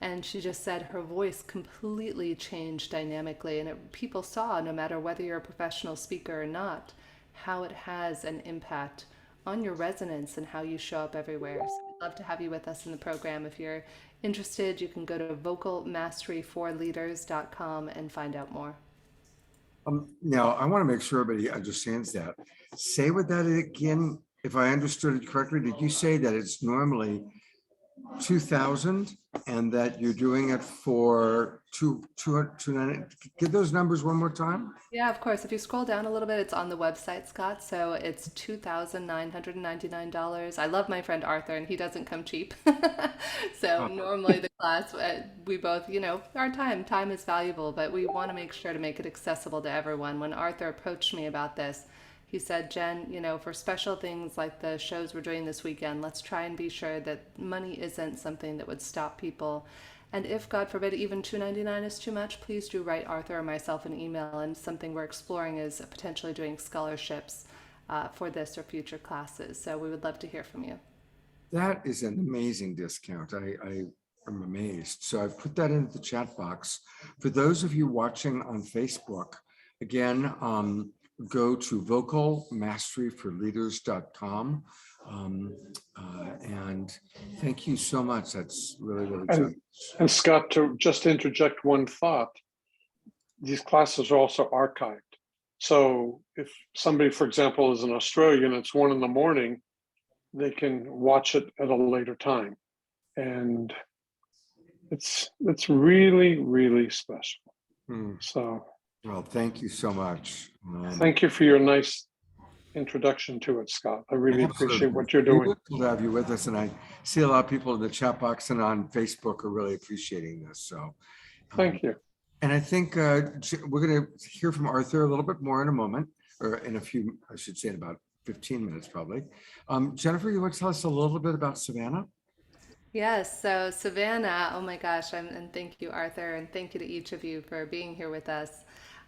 And she just said her voice completely changed dynamically. And people saw, no matter whether you're a professional speaker or not, how it has an impact on your resonance and how you show up everywhere. So we'd love to have you with us in the program. If you're interested, you can go to vocalmasteryforleaders.com and find out more. Now, I want to make sure everybody understands that. Say what that again. If I understood it correctly, did you say that it's normally 2,000 and that you're doing it for 200? Give those numbers one more time. Yeah, of course. If you scroll down a little bit, it's on the website, Scott. So it's $2,999. I love my friend Arthur, and he doesn't come cheap. So normally the class, we both, our time is valuable, but we want to make sure to make it accessible to everyone. When Arthur approached me about this, he said, Jen, for special things like the shows we're doing this weekend, let's try and be sure that money isn't something that would stop people. And if, God forbid, even $299 is too much, please do write Arthur or myself an email. And something we're exploring is potentially doing scholarships for this or future classes. So we would love to hear from you. That is an amazing discount. I am amazed. So I've put that into the chat box. For those of you watching on Facebook, again, go to vocalmasteryforleaders.com. And thank you so much. That's really, really good. And Scott, to just interject one thought, these classes are also archived. So if somebody, for example, is in Australia and it's 1 a.m, they can watch it at a later time. And it's really, really special. So. Well, thank you so much. Thank you for your nice introduction to it, Scott. I really appreciate what you're doing. We're to have you with us, and I see a lot of people in the chat box and on Facebook are really appreciating this. So, thank you. And I think we're going to hear from Arthur a little bit more in a moment, or in a few, I should say, in about 15 minutes, probably. Jennifer, you want to tell us a little bit about Savannah? Yes, so Savannah, oh my gosh, and thank you, Arthur, and thank you to each of you for being here with us.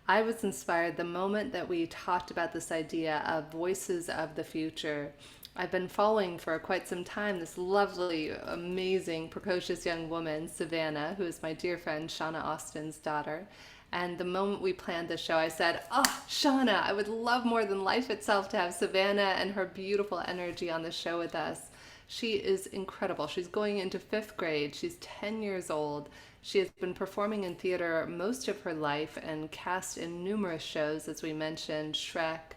I was inspired the moment that we talked about this idea of voices of the future. I've been following for quite some time this lovely, amazing, precocious young woman, Savannah, who is my dear friend Shauna Austin's daughter. And the moment we planned the show, I said, oh, Shauna, I would love more than life itself to have Savannah and her beautiful energy on the show with us. She is incredible. She's going into 5th grade. She's 10 years old. She has been performing in theater most of her life and cast in numerous shows, as we mentioned, Shrek,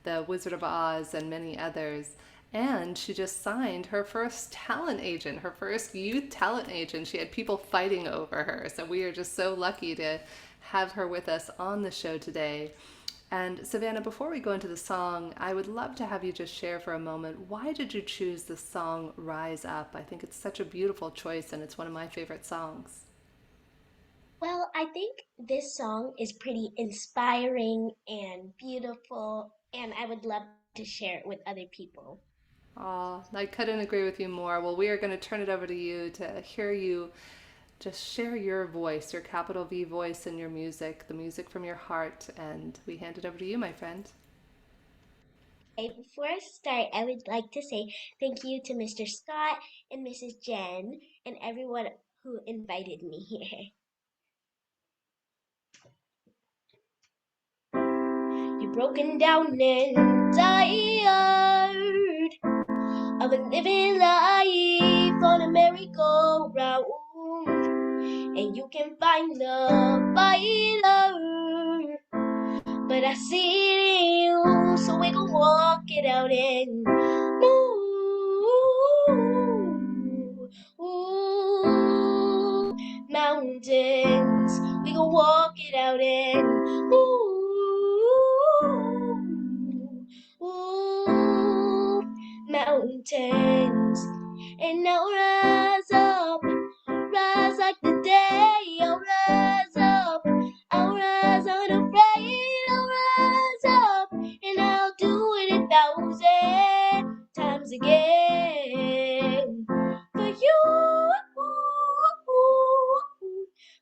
The Wizard of Oz, and many others. And she just signed her first talent agent, her first youth talent agent. She had people fighting over her. So we are just so lucky to have her with us on the show today. And Savannah, before we go into the song, I would love to have you just share for a moment, why did you choose the song Rise Up? I think it's such a beautiful choice, and it's one of my favorite songs. Well, I think this song is pretty inspiring and beautiful, and I would love to share it with other people. Oh, I couldn't agree with you more. Well, we are going to turn it over to you to hear you just share your voice, your capital V voice, and your music, the music from your heart. And we hand it over to you, my friend. Okay, before I start, I would like to say thank you to Mr. Scott and Mrs. Jen and everyone who invited me here. You're broken down and tired of a living life on a merry-go-round, and you can find the fighter, but I see it in you, so we gon' walk it out and move mountains. We gon' walk it out and move mountains. And now rise like the day. I'll rise up, I'll rise unafraid. I'll rise up, and I'll do it 1,000 times again. For you,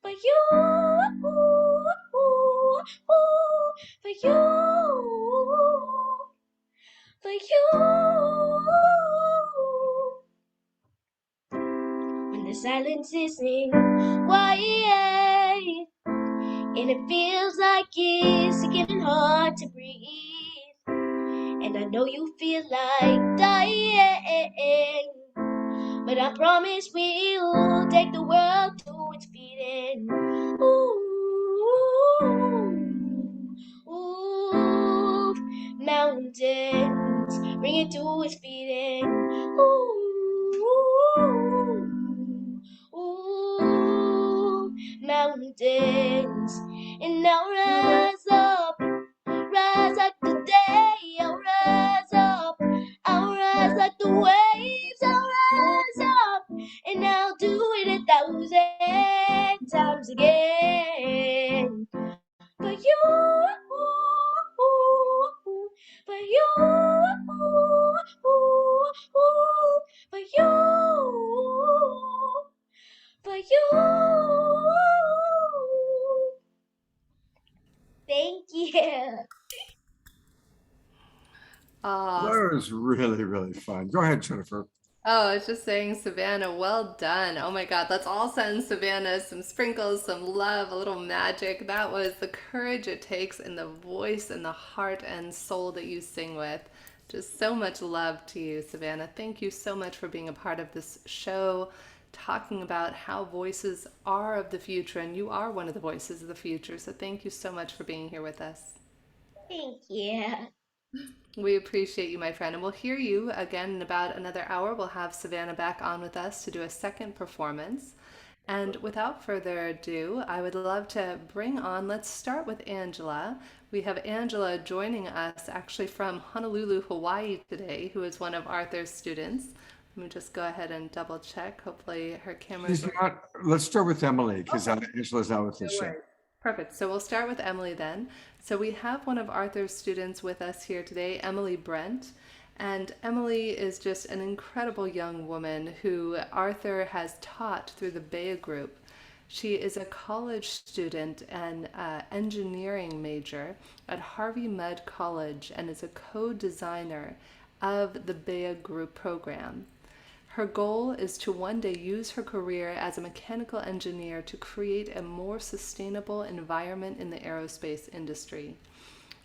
for you, for you, for you. When the silence isn't quiet and it feels like it's getting hard to breathe, and I know you feel like dying, but I promise we'll take the world to its feet and move mountains, bring it to its feet and mountains. And now rise like the day. I'll rise up, I'll rise like the waves. I'll rise up, and I'll do it 1,000 times again. For you, for you, for you, for you. Thank you. That was really, really fun. Go ahead, Jennifer. Oh, I was just saying, Savannah, well done. Oh my God, let's all send Savannah some sprinkles, some love, a little magic. That was the courage it takes in the voice and the heart and soul that you sing with. Just so much love to you, Savannah. Thank you so much for being a part of this show, talking about how voices are of the future, and you are one of the voices of the future. So thank you so much for being here with us. Thank you. We appreciate you, my friend, and we'll hear you again in about another hour. We'll have Savannah back on with us to do a second performance. And without further ado, I would love to bring on, let's start with Angela. We have Angela joining us actually from Honolulu, Hawaii today, who is one of Arthur's students. Let me just go ahead and double check. Hopefully her camera's She's not, let's start with Emily because Angela's not with the show. Perfect. So we'll start with Emily then. So we have one of Arthur's students with us here today, Emily Brent. And Emily is just an incredible young woman who Arthur has taught through the Bea Group. She is a college student and engineering major at Harvey Mudd College and is a co-designer of the Bea Group program. Her goal is to one day use her career as a mechanical engineer to create a more sustainable environment in the aerospace industry.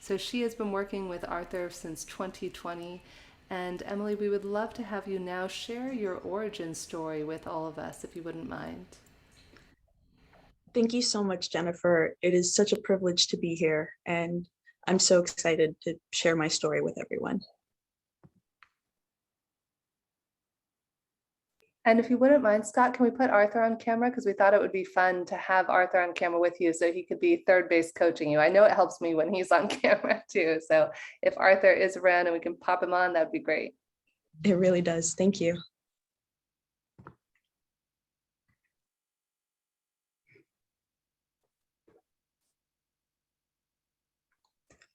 So she has been working with Arthur since 2020. And Emily, we would love to have you now share your origin story with all of us, if you wouldn't mind. Thank you so much, Jennifer. It is such a privilege to be here, and I'm so excited to share my story with everyone. And if you wouldn't mind, Scott, can we put Arthur on camera? Because we thought it would be fun to have Arthur on camera with you so he could be third base coaching you. I know it helps me when he's on camera too. So if Arthur is around and we can pop him on, that'd be great. It really does. Thank you.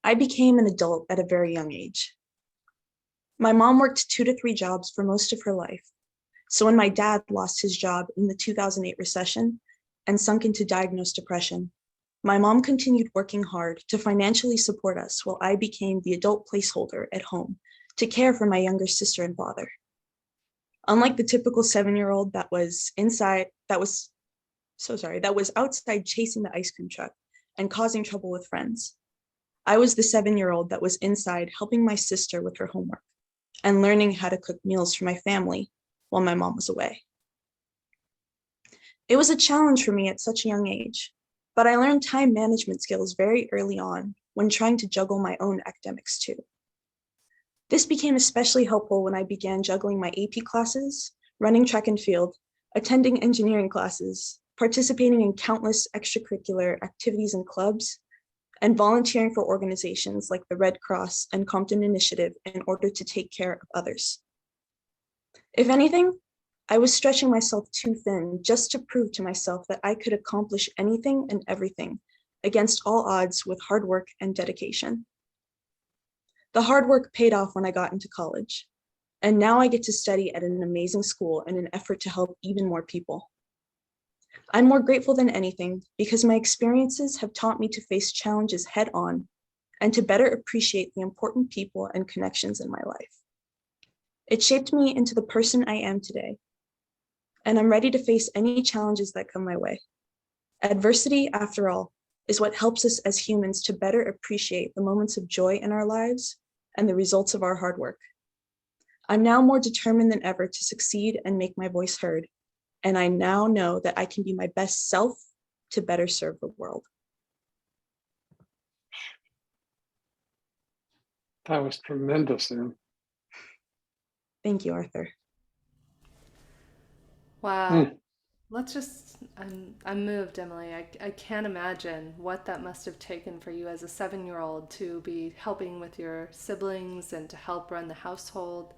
I became an adult at a very young age. My mom worked 2 to 3 jobs for most of her life. So when my dad lost his job in the 2008 recession and sunk into diagnosed depression, my mom continued working hard to financially support us while I became the adult placeholder at home to care for my younger sister and father. Unlike the typical 7-year-old that was outside chasing the ice cream truck and causing trouble with friends, I was the 7-year-old that was inside helping my sister with her homework and learning how to cook meals for my family while my mom was away. It was a challenge for me at such a young age, but I learned time management skills very early on when trying to juggle my own academics too. This became especially helpful when I began juggling my AP classes, running track and field, attending engineering classes, participating in countless extracurricular activities and clubs, and volunteering for organizations like the Red Cross and Compton Initiative in order to take care of others. If anything, I was stretching myself too thin just to prove to myself that I could accomplish anything and everything against all odds with hard work and dedication. The hard work paid off when I got into college, and now I get to study at an amazing school in an effort to help even more people. I'm more grateful than anything because my experiences have taught me to face challenges head on and to better appreciate the important people and connections in my life. It shaped me into the person I am today, and I'm ready to face any challenges that come my way. Adversity, after all, is what helps us as humans to better appreciate the moments of joy in our lives and the results of our hard work. I'm now more determined than ever to succeed and make my voice heard, and I now know that I can be my best self to better serve the world. That was tremendous, Em. Thank you, Arthur. Wow. I'm moved, Emily. I can't imagine what that must have taken for you as a 7-year-old to be helping with your siblings and to help run the household.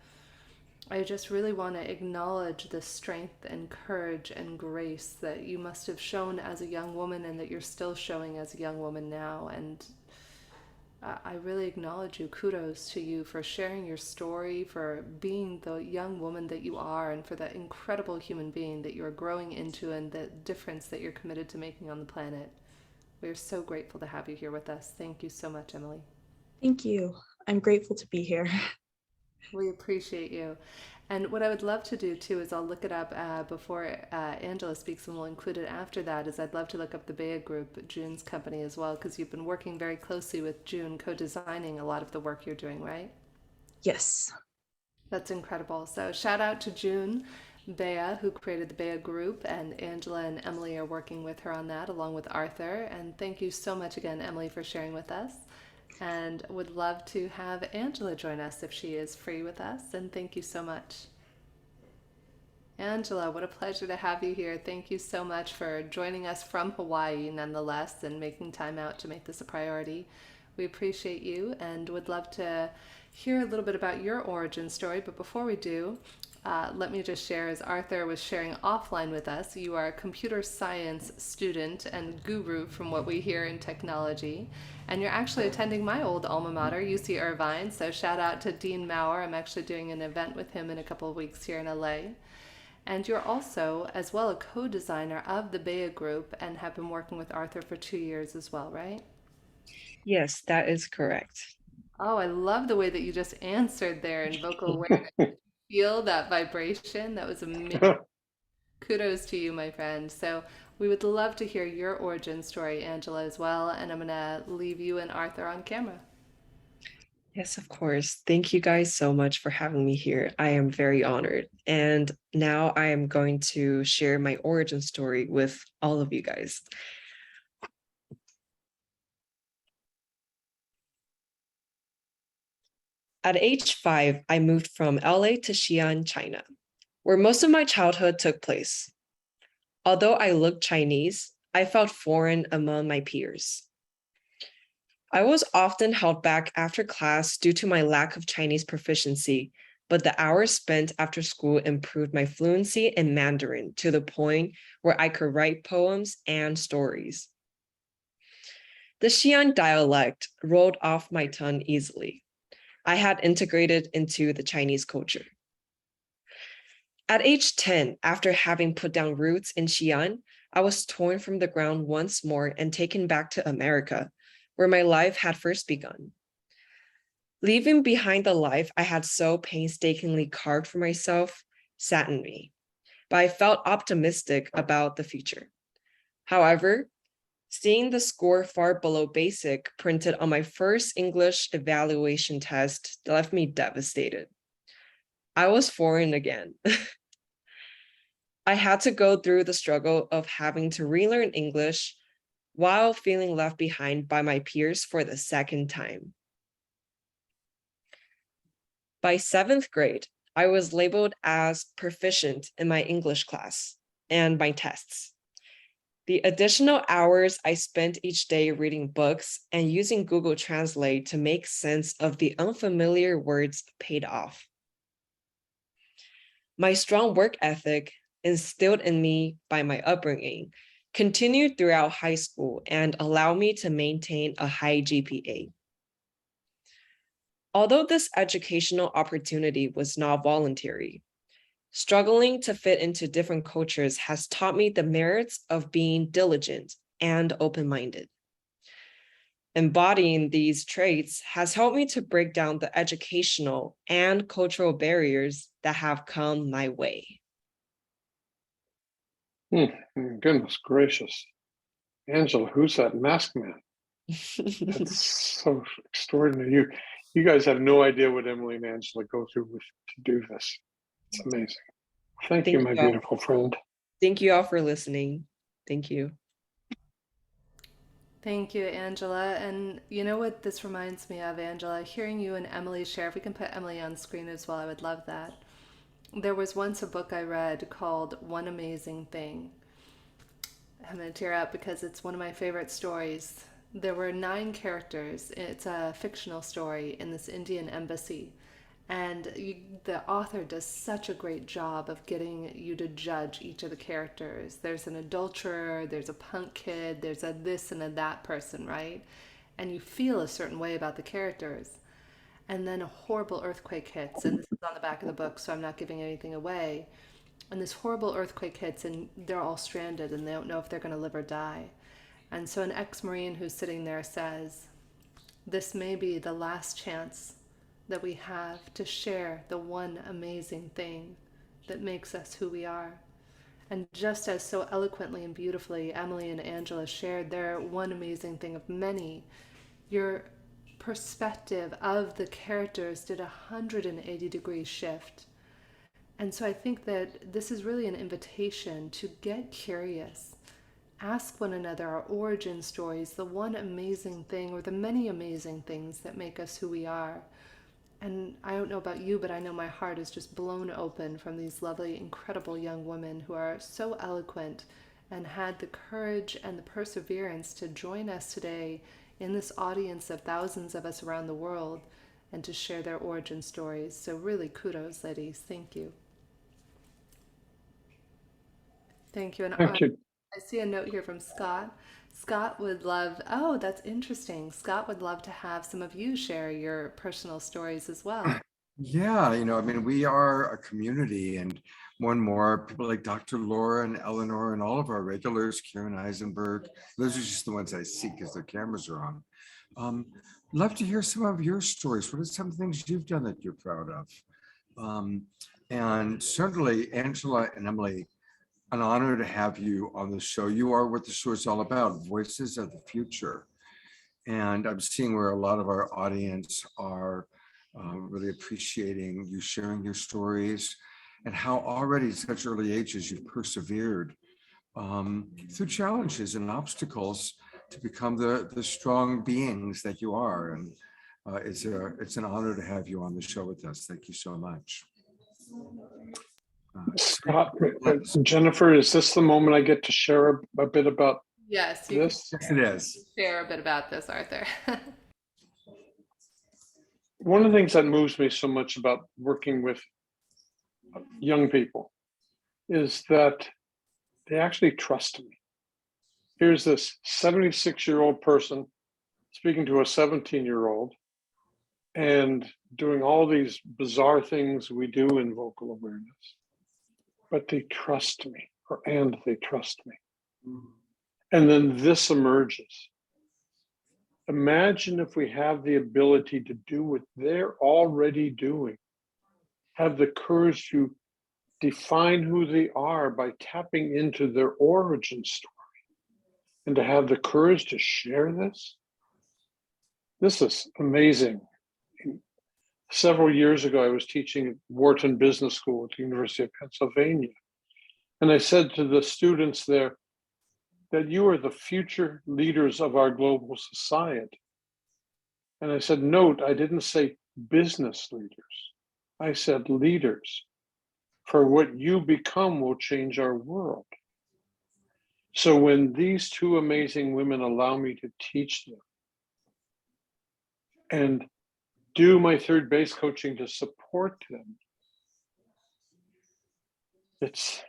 I just really want to acknowledge the strength and courage and grace that you must have shown as a young woman and that you're still showing as a young woman now. And I really acknowledge you. Kudos to you for sharing your story, for being the young woman that you are, and for the incredible human being that you're growing into and the difference that you're committed to making on the planet. We're so grateful to have you here with us. Thank you so much, Emily. Thank you. I'm grateful to be here. We appreciate you. And what I would love to do too is I'll look it up before Angela speaks, and we'll include it after that, is I'd love to look up the Bea Group, June's company as well, because you've been working very closely with June, co-designing a lot of the work you're doing, right? Yes. That's incredible. So shout out to June Bea, who created the Bea Group, and Angela and Emily are working with her on that, along with Arthur. And thank you so much again, Emily, for sharing with us. And would love to have Angela join us if she is free with us. And thank you so much. Angela, what a pleasure to have you here. Thank you so much for joining us from Hawaii, nonetheless, and making time out to make this a priority. We appreciate you and would love to hear a little bit about your origin story. But before we do, let me just share, as Arthur was sharing offline with us, you are a computer science student and guru from what we hear in technology. And you're actually attending my old alma mater, UC Irvine. So shout out to Dean Maurer. I'm actually doing an event with him in a couple of weeks here in LA. And you're also, as well, a co-designer of the Bea Group and have been working with Arthur for 2 years as well, right? Yes, that is correct. Oh, I love the way that you just answered there in vocal awareness. Feel that vibration. That was amazing. Kudos to you, my friend. So we would love to hear your origin story, Angela, as well. And I'm going to leave you and Arthur on camera. Yes, of course. Thank you guys so much for having me here. I am very honored. And now I am going to share my origin story with all of you guys. At age 5, I moved from LA to Xi'an, China, where most of my childhood took place. Although I looked Chinese, I felt foreign among my peers. I was often held back after class due to my lack of Chinese proficiency, but the hours spent after school improved my fluency in Mandarin to the point where I could write poems and stories. The Xi'an dialect rolled off my tongue easily. I had integrated into the Chinese culture. At age 10, after having put down roots in Xi'an, I was torn from the ground once more and taken back to America, where my life had first begun. Leaving behind the life I had so painstakingly carved for myself saddened me, but I felt optimistic about the future. However, seeing the score far below basic printed on my first English evaluation test left me devastated. I was foreign again. I had to go through the struggle of having to relearn English while feeling left behind by my peers for the second time. By 7th grade, I was labeled as proficient in my English class and my tests. The additional hours I spent each day reading books and using Google Translate to make sense of the unfamiliar words paid off. My strong work ethic, instilled in me by my upbringing, continued throughout high school and allowed me to maintain a high GPA. Although this educational opportunity was not voluntary, struggling to fit into different cultures has taught me the merits of being diligent and open-minded. Embodying these traits has helped me to break down the educational and cultural barriers that have come my way. Goodness gracious. Angela, who's that masked man? That's so extraordinary. You guys have no idea what Emily and Angela go through to do this. It's amazing. Thank you, my beautiful friend. Thank you all for listening. Thank you. Thank you, Angela. And you know what this reminds me of, Angela? Hearing you and Emily share, if we can put Emily on screen as well, I would love that. There was once a book I read called One Amazing Thing. I'm going to tear up because it's one of my favorite stories. There were 9 characters. It's a fictional story in this Indian embassy. And the author does such a great job of getting you to judge each of the characters. There's an adulterer, there's a punk kid, there's a this and a that person, right? And you feel a certain way about the characters. And then a horrible earthquake hits, and this is on the back of the book, so I'm not giving anything away. And this horrible earthquake hits, and they're all stranded, and they don't know if they're going to live or die. And so an ex-Marine who's sitting there says, "This may be the last chance that we have to share the one amazing thing that makes us who we are." And just as so eloquently and beautifully Emily and Angela shared their one amazing thing of many, your perspective of the characters did a 180-degree shift. And so I think that this is really an invitation to get curious. Ask one another our origin stories, the one amazing thing or the many amazing things that make us who we are. And I don't know about you, but I know my heart is just blown open from these lovely, incredible young women who are so eloquent and had the courage and the perseverance to join us today in this audience of thousands of us around the world and to share their origin stories. So really kudos, ladies. Thank you. Thank you. And Thank you. I see a note here from Scott. Scott would love, oh, that's interesting. Scott would love to have some of you share your personal stories as well. Yeah, I mean, we are a community, and more and more people like Dr. Laura and Eleanor and all of our regulars, Karen Eisenberg, those are just the ones I see because their cameras are on. Love to hear some of your stories. What are some things you've done that you're proud of? And certainly, Angela and Emily, an honor to have you on the show. You are what the show is all about, voices of the future. And I'm seeing where a lot of our audience are really appreciating you sharing your stories and how already at such early ages you've persevered through challenges and obstacles to become the strong beings that you are. And it's an honor to have you on the show with us. Thank you so much. Scott, Jennifer, is this the moment I get to share a bit about Yes, this? Yes, it is. Share a bit about this, Arthur. One of the things that moves me so much about working with young people is that they actually trust me. Here's this 76-year-old person speaking to a 17-year-old and doing all these bizarre things we do in vocal awareness. But they trust me, and they trust me. And then this emerges. Imagine if we have the ability to do what they're already doing, have the courage to define who they are by tapping into their origin story, and to have the courage to share this. This is amazing. Several years ago, I was teaching at Wharton Business School at the University of Pennsylvania. And I said to the students there that you are the future leaders of our global society. And I said, note, I didn't say business leaders. I said leaders. For what you become will change our world. So when these two amazing women allow me to teach them and do my third base coaching to support them, it's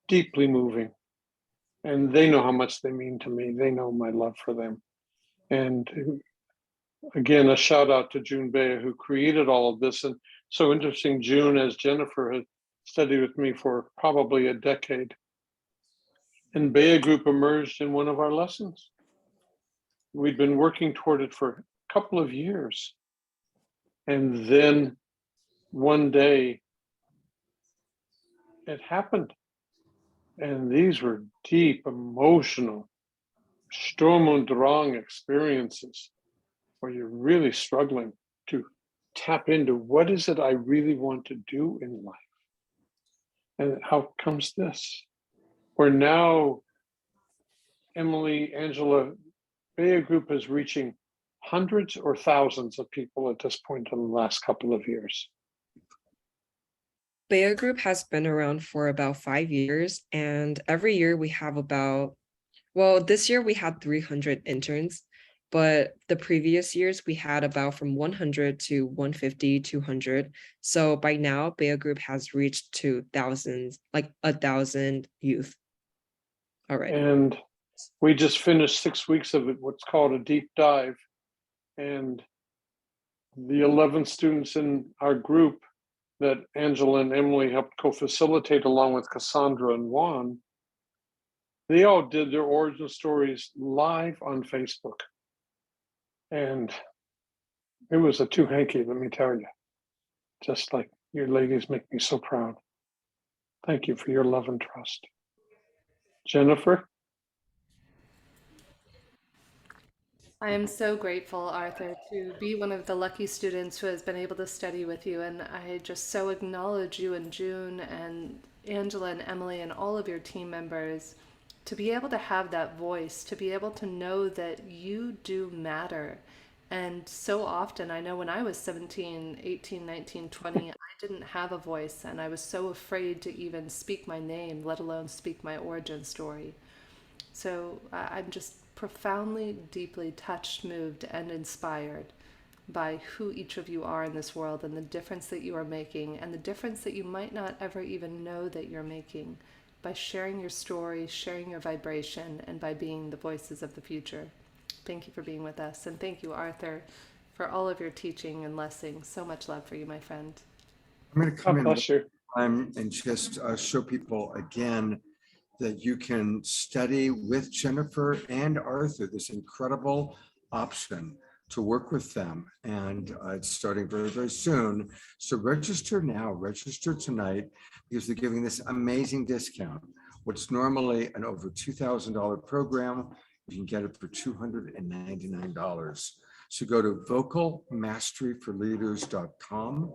deeply moving. And they know how much they mean to me. They know my love for them. And again, a shout out to June Bea, who created all of this. And so interesting, June, as Jennifer had studied with me for probably a decade. And Bea Group emerged in one of our lessons. We'd been working toward it for a couple of years. And then one day, it happened. And these were deep, emotional, Sturm und Drang experiences where you're really struggling to tap into what is it I really want to do in life. And how comes this? Where now Emily, Angela, Bea Group is reaching hundreds or thousands of people at this point in the last couple of years. Bea Group has been around for about 5 years, and every year we have about, well, this year we had 300 interns, but the previous years we had about from 100 to 150, 200. So by now, Bea Group has reached to thousands, like 1,000 youth already. And we just finished 6 weeks of it, what's called a deep dive. And the 11 students in our group that Angela and Emily helped co-facilitate along with Cassandra and Juan, they all did their origin stories live on Facebook. And it was a two-hanky, let me tell you. Just like you ladies make me so proud. Thank you for your love and trust. Jennifer? I am so grateful, Arthur, to be one of the lucky students who has been able to study with you. And I just so acknowledge you and June and Angela and Emily and all of your team members to be able to have that voice, to be able to know that you do matter. And so often, I know when I was 17, 18, 19, 20, I didn't have a voice, and I was so afraid to even speak my name, let alone speak my origin story. So I'm just profoundly, deeply touched, moved, and inspired by who each of you are in this world and the difference that you are making, and the difference that you might not ever even know that you're making by sharing your story, sharing your vibration, and by being the voices of the future. Thank you for being with us. And thank you, Arthur, for all of your teaching and lessons. So much love for you, my friend. I'm going to come God in bless you. and just show people again that you can study with Jennifer and Arthur, this incredible option to work with them. And it's starting very, very soon. So register now, register tonight, because they're giving this amazing discount. What's normally an over $2,000 program, you can get it for $299. So go to vocalmasteryforleaders.com.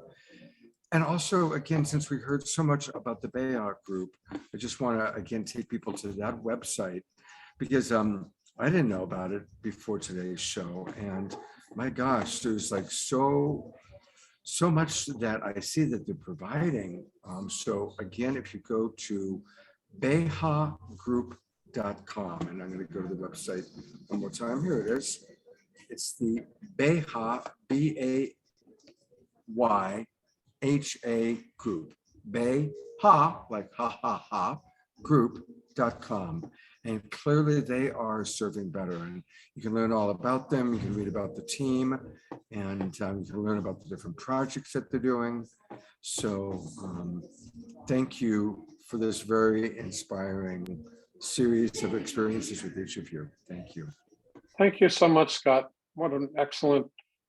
And also, again, since we heard so much about the Bea Group, I just want to, again, take people to that website, because I didn't know about it before today's show. And my gosh, there's like so much that I see that they're providing. So again, if you go to BehaGroup.com, and I'm going to go to the website one more time. Here it is. It's the Beha, BAYHA Group, Beha, like ha ha ha, group.com. And clearly they are serving better. And you can learn all about them. You can read about the team, and you can learn about the different projects that they're doing. So thank you for this very inspiring series of experiences with each of you. Thank you. Thank you so much, Scott. What an excellent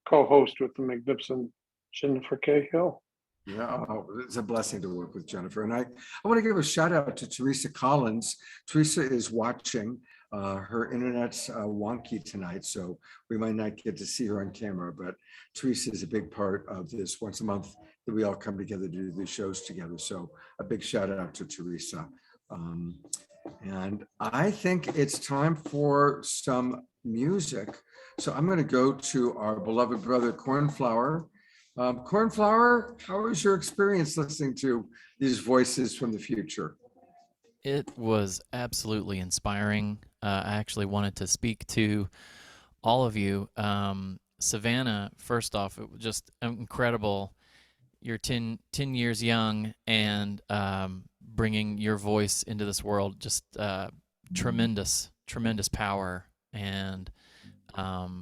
co-host with the magnificent Jennifer Cahill. Yeah, it's a blessing to work with Jennifer. And I want to give a shout out to Teresa Collins. Teresa is watching. Her internet's wonky tonight, so we might not get to see her on camera, but Teresa is a big part of this once a month that we all come together to do these shows together. So a big shout out to Teresa. And I think it's time for some music. So I'm going to go to our beloved brother, Cornflower. Cornflower, how was your experience listening to these voices from the future? It was absolutely inspiring. I actually wanted to speak to all of you. Savannah, first off, it was just incredible. You're 10 years young and bringing your voice into this world, just tremendous power and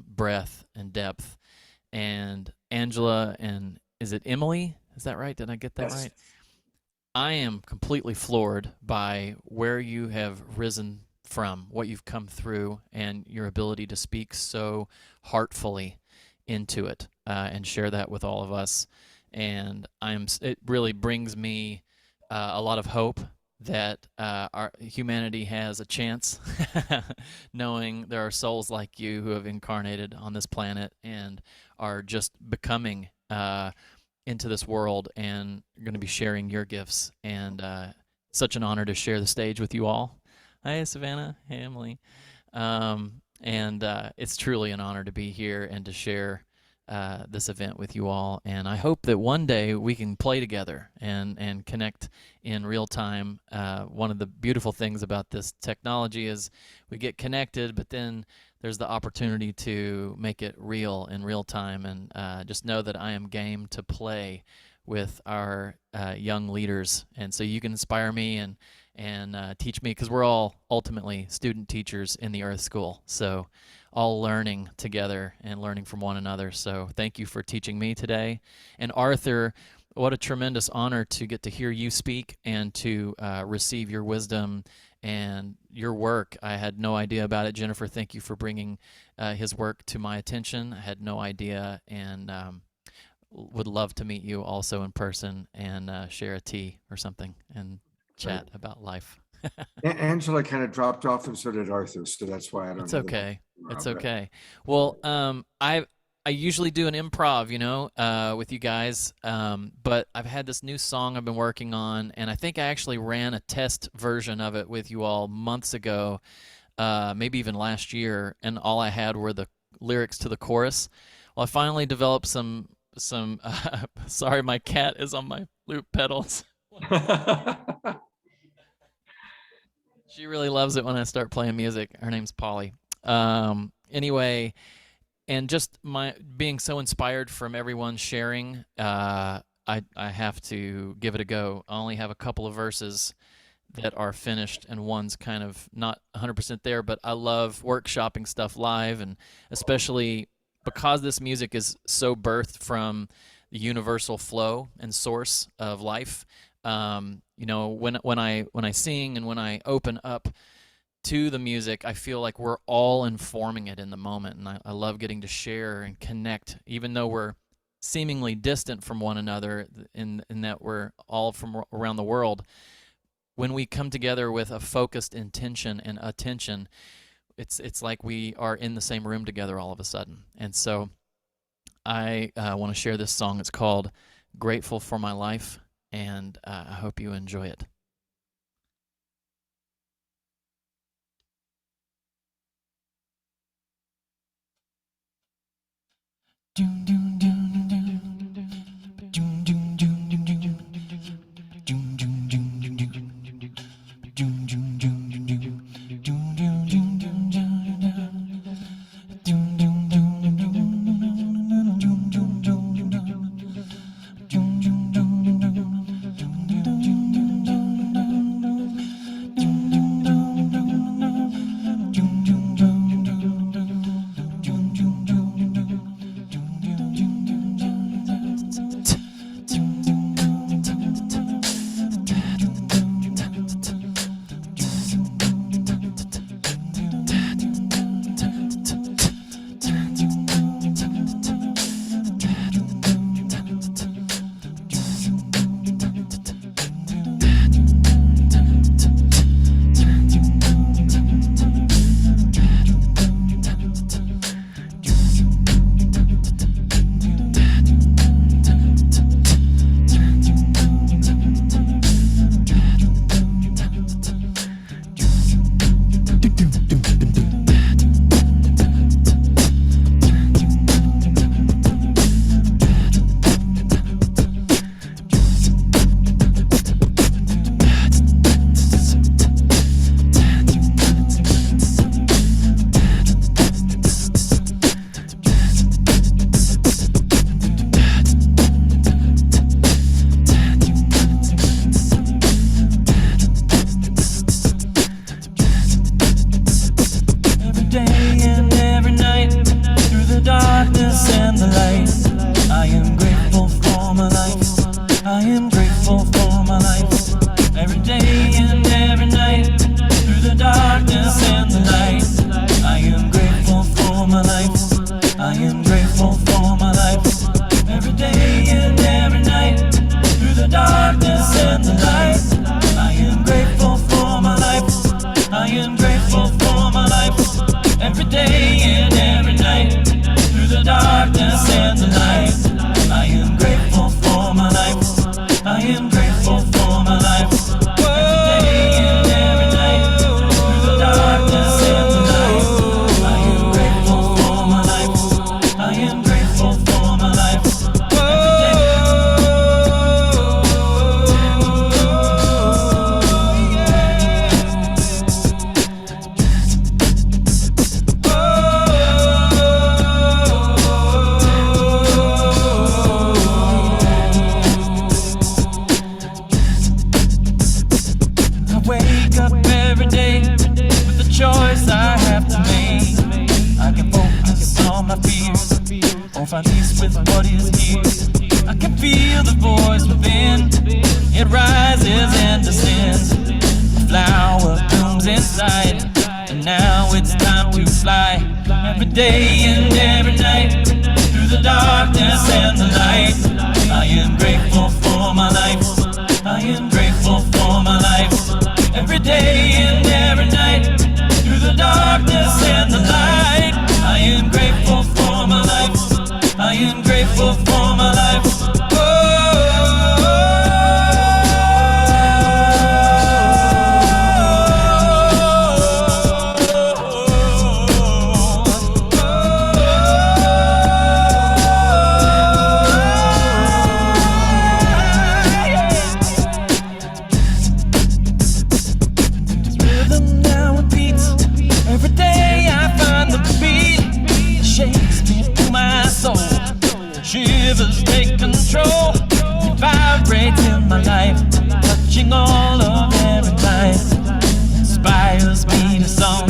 breadth and depth. And Angela, and is it Emily? Is that right? Did I get that Yes. right? I am completely floored by where you have risen from, what you've come through, and your ability to speak so heartfully into it and share that with all of us. And it really brings me a lot of hope that our humanity has a chance, knowing there are souls like you who have incarnated on this planet and are just becoming into this world, and you're going to be sharing your gifts. And such an honor to share the stage with you all. Hi, Savannah. Hey, Emily. And it's truly an honor to be here and to share this event with you all. And I hope that one day we can play together and connect in real time. One of the beautiful things about this technology is we get connected, but then there's the opportunity to make it real in real time. And just know that I am game to play with our young leaders. And so you can inspire me and teach me, because we're all ultimately student teachers in the Earth School. So all learning together and learning from one another. So thank you for teaching me today. And Arthur, what a tremendous honor to get to hear you speak and to receive your wisdom and your work. I had no idea about it. Jennifer, thank you for bringing his work to my attention. I had no idea, and would love to meet you also in person and share a tea or something and chat about life. Angela kind of dropped off, and so did Arthur, so that's why I don't know. It's okay. It's okay. Well, I usually do an improv, with you guys, but I've had this new song I've been working on, and I think I actually ran a test version of it with you all months ago, maybe even last year, and all I had were the lyrics to the chorus. Well, I finally developed some sorry, my cat is on my loop pedals. She really loves it when I start playing music. Her name's Polly. Anyway, and just my being so inspired from everyone sharing, I have to give it a go. I only have a couple of verses that are finished, and one's kind of not 100% there, but I love workshopping stuff live, and especially because this music is so birthed from the universal flow and source of life. When I sing and when I open up to the music, I feel like we're all informing it in the moment, and I love getting to share and connect, even though we're seemingly distant from one another in that we're all from around the world. When we come together with a focused intention and attention, it's like we are in the same room together all of a sudden. And so I want to share this song. It's called Grateful for My Life, and I hope you enjoy it. find peace with what is here. I can feel the voice within. It rises and descends. The flower blooms inside, and now it's time to fly. Every day and every night, through the darkness and the light. I am grateful for my life. I am grateful for my life. Every day and every night, through the darkness and the light. I am grateful for my life. I am grateful for my life. Shivers take control, it vibrates in my life, touching all of every time, inspires me to song,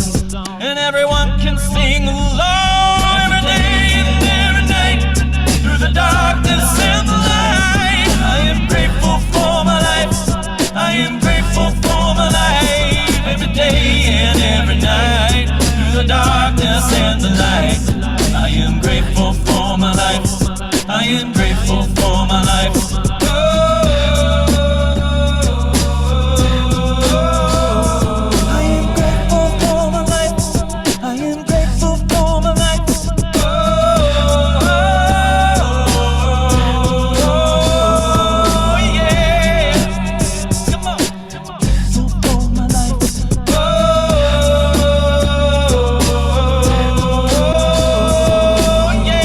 and everyone can sing along. Every day and every night, through the darkness and the light. I am grateful for my life. I am grateful for my life. Every day and every night, through the darkness and the light. I am grateful for my life. I am grateful for my life. I am grateful for my life. I am grateful for my life. Yeah. Come on. Grateful for my life. Yeah.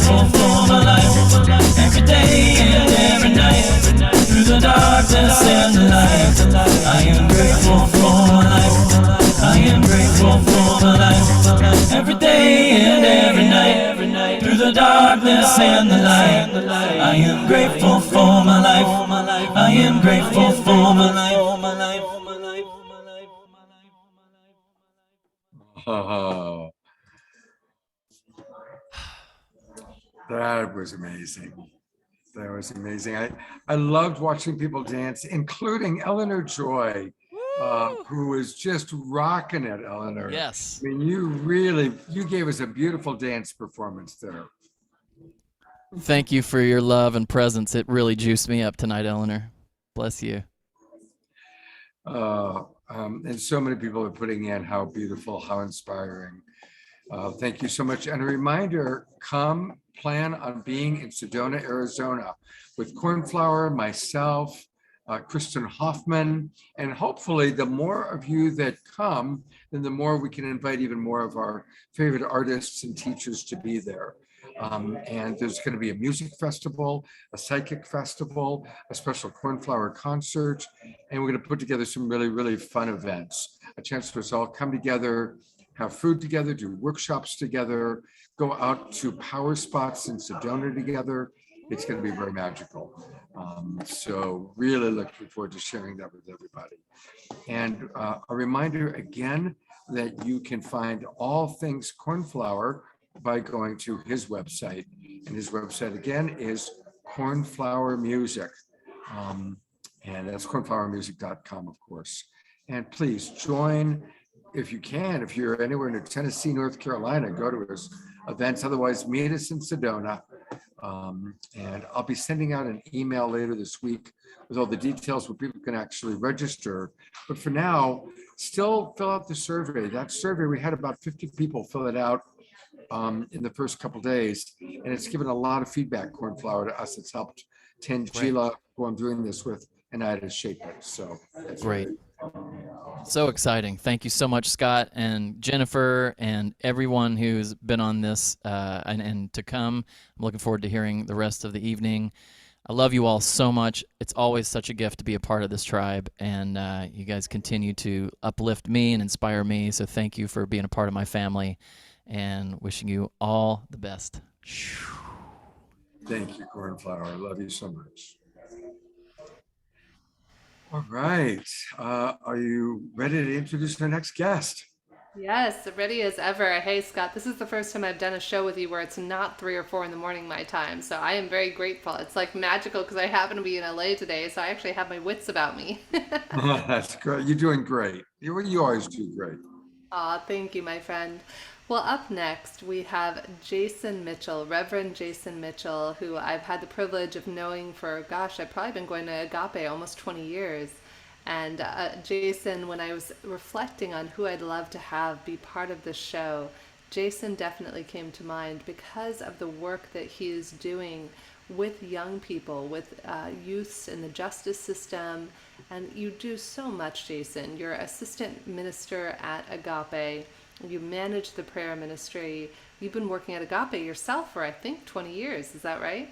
grateful for my life. Every day and every night, through the darkness and the light, I am grateful for my life. I am grateful for my life. Every day and every night, through the darkness and the light, I am grateful for my life. I am grateful for my life. Oh, that was amazing. That was amazing. I loved watching people dance, including Eleanor Joy, who was just rocking it, Eleanor. Yes. I mean, you gave us a beautiful dance performance there. Thank you for your love and presence. It really juiced me up tonight, Eleanor. Bless you. And so many people are putting in how beautiful, how inspiring. Thank you so much. And a reminder, come plan on being in Sedona, Arizona with Cornflower, myself, Kristen Hoffman, and hopefully the more of you that come, then the more we can invite even more of our favorite artists and teachers to be there. And there's going to be a music festival, a psychic festival, a special Cornflower concert, and we're going to put together some really, really fun events. A chance for us all come together, have food together, do workshops together, go out to power spots in Sedona together. It's going to be very magical. So really looking forward to sharing that with everybody. And a reminder again that you can find all things Cornflower by going to his website. And his website again is Cornflower Music. And that's cornflowermusic.com, of course. And please join if you can. If you're anywhere in Tennessee, North Carolina, go to his events. Otherwise, meet us in Sedona. And I'll be sending out an email later this week with all the details where people can actually register. But for now, still fill out the survey. That survey, we had about 50 people fill it out in the first couple days, and it's given a lot of feedback, Cornflower, to us. It's helped Tangela, who I'm doing this with, and I to shape it. So that's great. So exciting. Thank you so much, Scott and Jennifer and everyone who's been on this and to come. I'm looking forward to hearing the rest of the evening. I love you all so much. It's always such a gift to be a part of this tribe, and you guys continue to uplift me and inspire me. So thank you for being a part of my family, and wishing you all the best. Thank you, Cornflower. I love you so much. All right. Are you ready to introduce our next guest? Yes, ready as ever. Hey, Scott, this is the first time I've done a show with you where it's not 3 or 4 in the morning my time. So I am very grateful. It's like magical because I happen to be in LA today. So I actually have my wits about me. That's great. You're doing great. You always do great. Aw, thank you, my friend. Well, up next, we have Jason Mitchell, Reverend Jason Mitchell, who I've had the privilege of knowing for, gosh, I've probably been going to Agape almost 20 years. And Jason, when I was reflecting on who I'd love to have be part of this show, Jason definitely came to mind because of the work that he is doing with young people, with youths in the justice system. And you do so much, Jason. You're assistant minister at Agape. You manage the prayer ministry. You've been working at Agape yourself for, I think, 20 years. Is that right?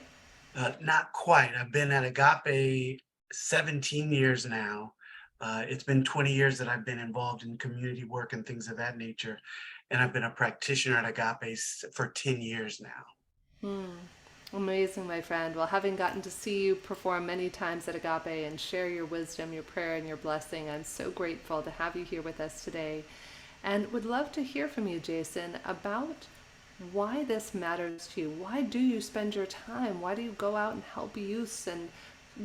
Not quite. I've been at Agape 17 years now. It's been 20 years that I've been involved in community work and things of that nature. And I've been a practitioner at Agape for 10 years now. Amazing, my friend. Well, having gotten to see you perform many times at Agape and share your wisdom, your prayer, and your blessing, I'm so grateful to have you here with us today. And would love to hear from you, Jason, about why this matters to you. Why do you spend your time? Why do you go out and help youths and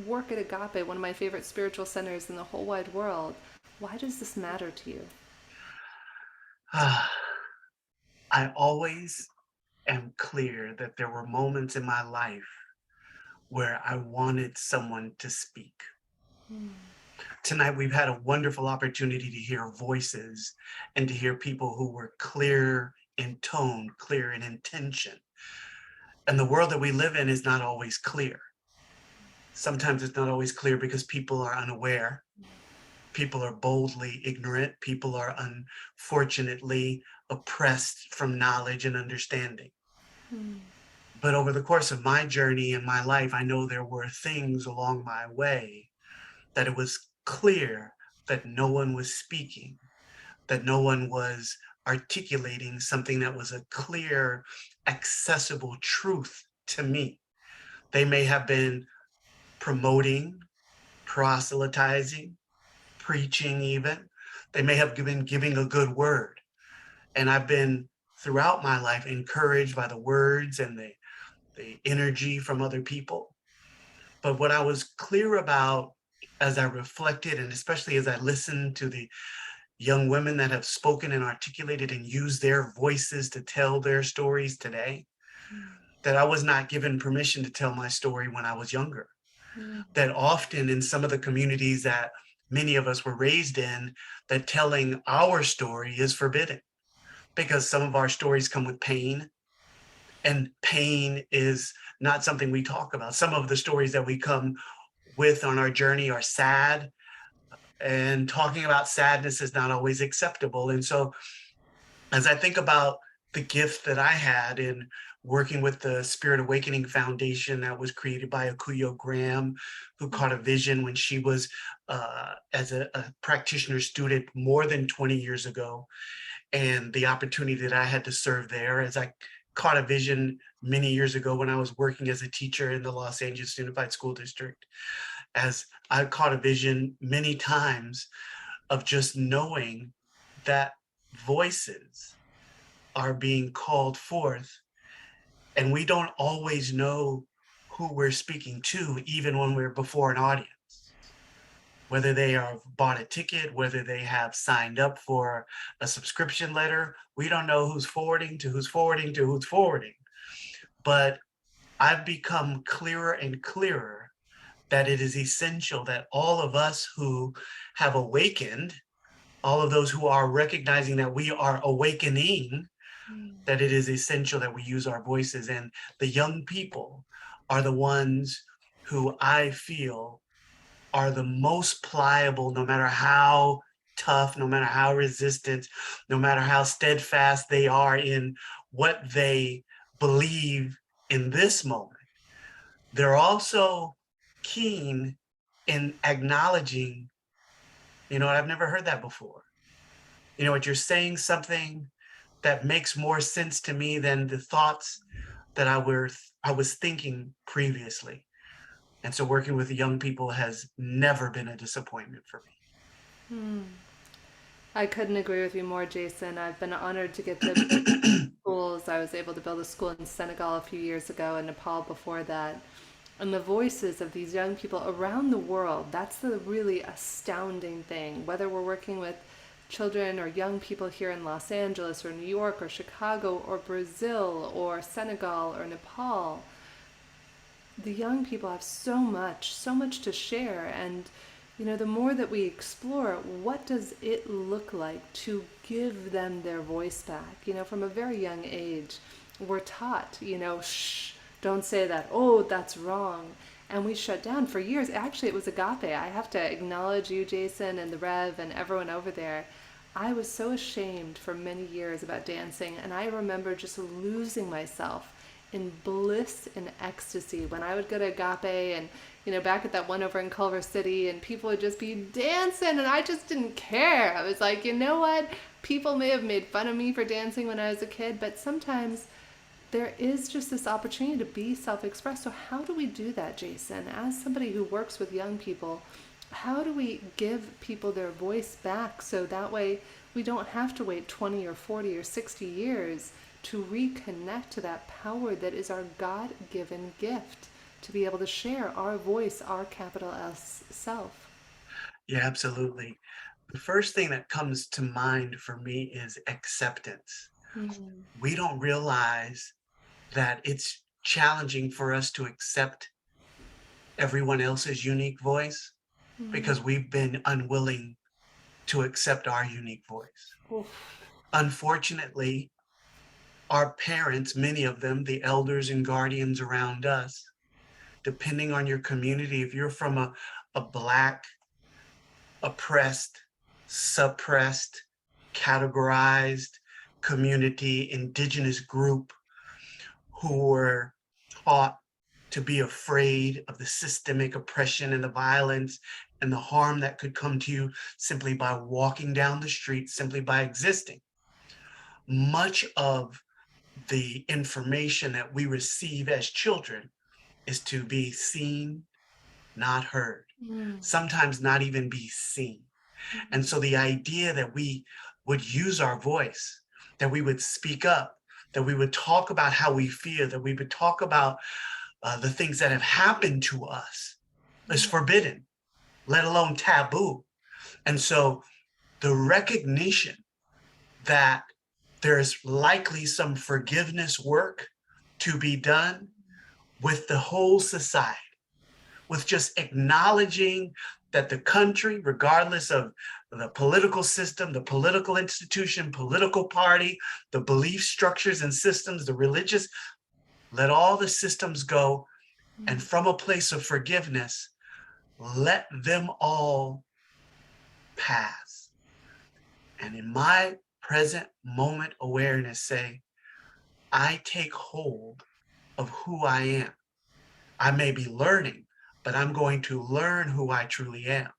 work at Agape, one of my favorite spiritual centers in the whole wide world? Why does this matter to you? I always am clear that there were moments in my life where I wanted someone to speak. Tonight, we've had a wonderful opportunity to hear voices and to hear people who were clear in tone, clear in intention. And the world that we live in is not always clear. Sometimes it's not always clear because people are unaware. People are boldly ignorant. People are unfortunately oppressed from knowledge and understanding. But over the course of my journey in my life, I know there were things along my way that it was clear that no one was speaking, that no one was articulating something that was a clear, accessible truth to me. They may have been promoting, proselytizing, preaching even. They may have been giving a good word. And I've been throughout my life encouraged by the words and the energy from other people. But what I was clear about as I reflected, and especially as I listened to the young women that have spoken and articulated and used their voices to tell their stories today, that I was not given permission to tell my story when I was younger. That often in some of the communities that many of us were raised in, that telling our story is forbidden because some of our stories come with pain, and pain is not something we talk about. Some of the stories that we come with on our journey are sad, and talking about sadness is not always acceptable. And so as I think about the gift that I had in working with the Spirit Awakening Foundation that was created by Akuyo Graham, who caught a vision when she was as a practitioner student more than 20 years ago, and the opportunity that I had to serve there, as I caught a vision many years ago when I was working as a teacher in the Los Angeles Unified School District, as I caught a vision many times of just knowing that voices are being called forth, and we don't always know who we're speaking to, even when we're before an audience. Whether they have bought a ticket, whether they have signed up for a subscription letter, we don't know who's forwarding to who's forwarding to who's forwarding. But I've become clearer and clearer that it is essential that all of us who have awakened, all of those who are recognizing that we are awakening, that it is essential that we use our voices. And the young people are the ones who I feel are the most pliable, no matter how tough, no matter how resistant, no matter how steadfast they are in what they believe in this moment. They're also keen in acknowledging, I've never heard that before. What you're saying, something that makes more sense to me than the thoughts that I was thinking previously. And so working with the young people has never been a disappointment for me. I couldn't agree with you more, Jason. I've been honored to get to build schools. I was able to build a school in Senegal a few years ago and Nepal before that. And the voices of these young people around the world, that's the really astounding thing. Whether we're working with children or young people here in Los Angeles or New York or Chicago or Brazil or Senegal or Nepal, the young people have so much to share. And the more that we explore, what does it look like to give them their voice back? From a very young age, we're taught, shh, don't say that, oh, that's wrong. And we shut down for years. Actually, it was Agape. I have to acknowledge you, Jason, and the Rev and everyone over there. I was so ashamed for many years about dancing, and I remember just losing myself in bliss and ecstasy when I would go to Agape and back at that one over in Culver City, and people would just be dancing and I just didn't care. I was like, what? People may have made fun of me for dancing when I was a kid, but sometimes there is just this opportunity to be self-expressed. So how do we do that, Jason? As somebody who works with young people, how do we give people their voice back so that way we don't have to wait 20 or 40 or 60 years to reconnect to that power that is our God-given gift, to be able to share our voice, our capital S self? Yeah, absolutely. The first thing that comes to mind for me is acceptance. We don't realize that it's challenging for us to accept everyone else's unique voice because we've been unwilling to accept our unique voice. Unfortunately, our parents, many of them, the elders and guardians around us, depending on your community, if you're from a Black, oppressed, suppressed, categorized community, indigenous group who were taught to be afraid of the systemic oppression and the violence and the harm that could come to you simply by walking down the street, simply by existing. Much of the information that we receive as children is to be seen, not heard, sometimes not even be seen. And so the idea that we would use our voice, that we would speak up, that we would talk about how we feel, that we would talk about the things that have happened to us is forbidden, let alone taboo. And so the recognition that there's likely some forgiveness work to be done with the whole society, with just acknowledging that the country, regardless of the political system, the political institution, political party, the belief structures and systems, the religious, let all the systems go. And from a place of forgiveness, let them all pass. And in my present moment awareness, say, I take hold of who I am. I may be learning, but I'm going to learn who I truly am.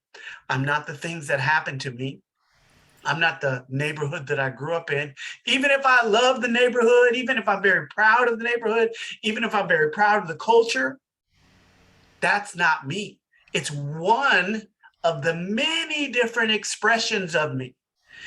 I'm not the things that happened to me. I'm not the neighborhood that I grew up in. Even if I love the neighborhood, even if I'm very proud of the neighborhood, even if I'm very proud of the culture, that's not me. It's one of the many different expressions of me.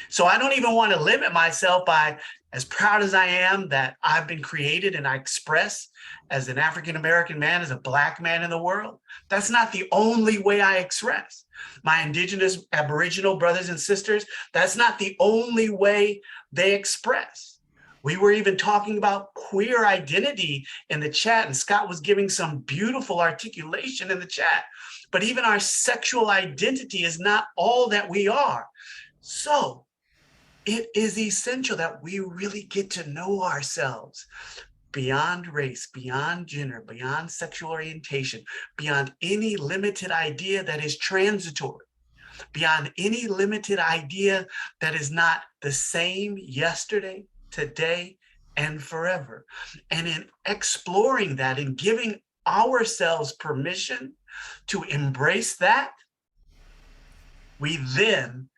So I don't even want to limit myself by, as proud as I am that I've been created and I express as an African-American man, as a Black man in the world. That's not the only way I express. My Indigenous Aboriginal brothers and sisters, that's not the only way they express. We were even talking about queer identity in the chat, and Scott was giving some beautiful articulation in the chat. But even our sexual identity is not all that we are. So it is essential that we really get to know ourselves beyond race, beyond gender, beyond sexual orientation, beyond any limited idea that is transitory, beyond any limited idea that is not the same yesterday, today, and forever. And in exploring that and giving ourselves permission to embrace that, we then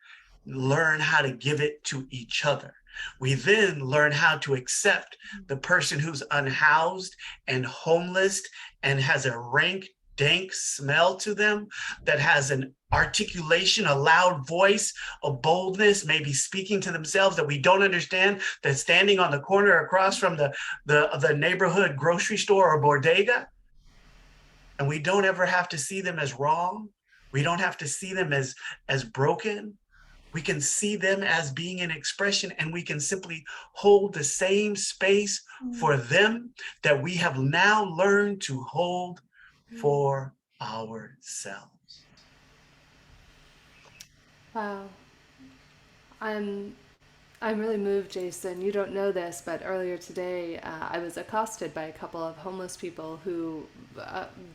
learn how to give it to each other. We then learn how to accept the person who's unhoused and homeless and has a rank, dank smell to them, that has an articulation, a loud voice, a boldness, maybe speaking to themselves that we don't understand, that's standing on the corner across from the neighborhood grocery store or bodega. And we don't ever have to see them as wrong. We don't have to see them as broken. We can see them as being an expression, and we can simply hold the same space for them that we have now learned to hold for ourselves. Wow. I'm really moved, Jason. You don't know this, but earlier today, I was accosted by a couple of homeless people who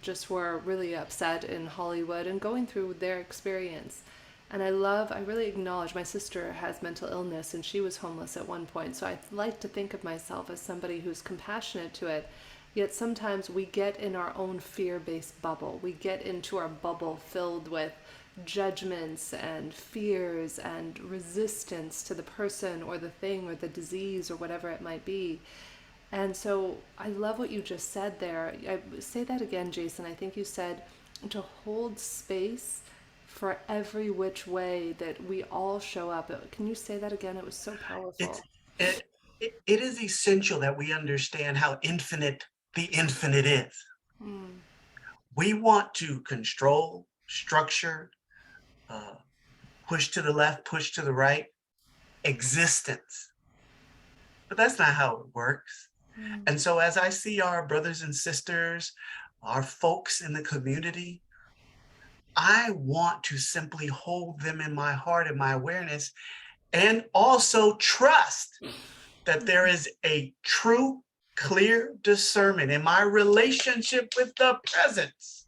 just were really upset in Hollywood and going through their experience. And I really acknowledge my sister has mental illness and she was homeless at one point. So I like to think of myself as somebody who's compassionate to it. Yet sometimes we get in our own fear-based bubble. We get into our bubble filled with judgments and fears and resistance to the person or the thing or the disease or whatever it might be. And so I love what you just said there. Say that again, Jason. I think you said to hold space for every which way that we all show up. Can you say that again? It was so powerful. It is essential that we understand how infinite the infinite is. We want to control, structure, push to the left, push to the right, existence. But that's not how it works. And so as I see our brothers and sisters, our folks in the community, I want to simply hold them in my heart and my awareness, and also trust that there is a true, clear discernment in my relationship with the presence,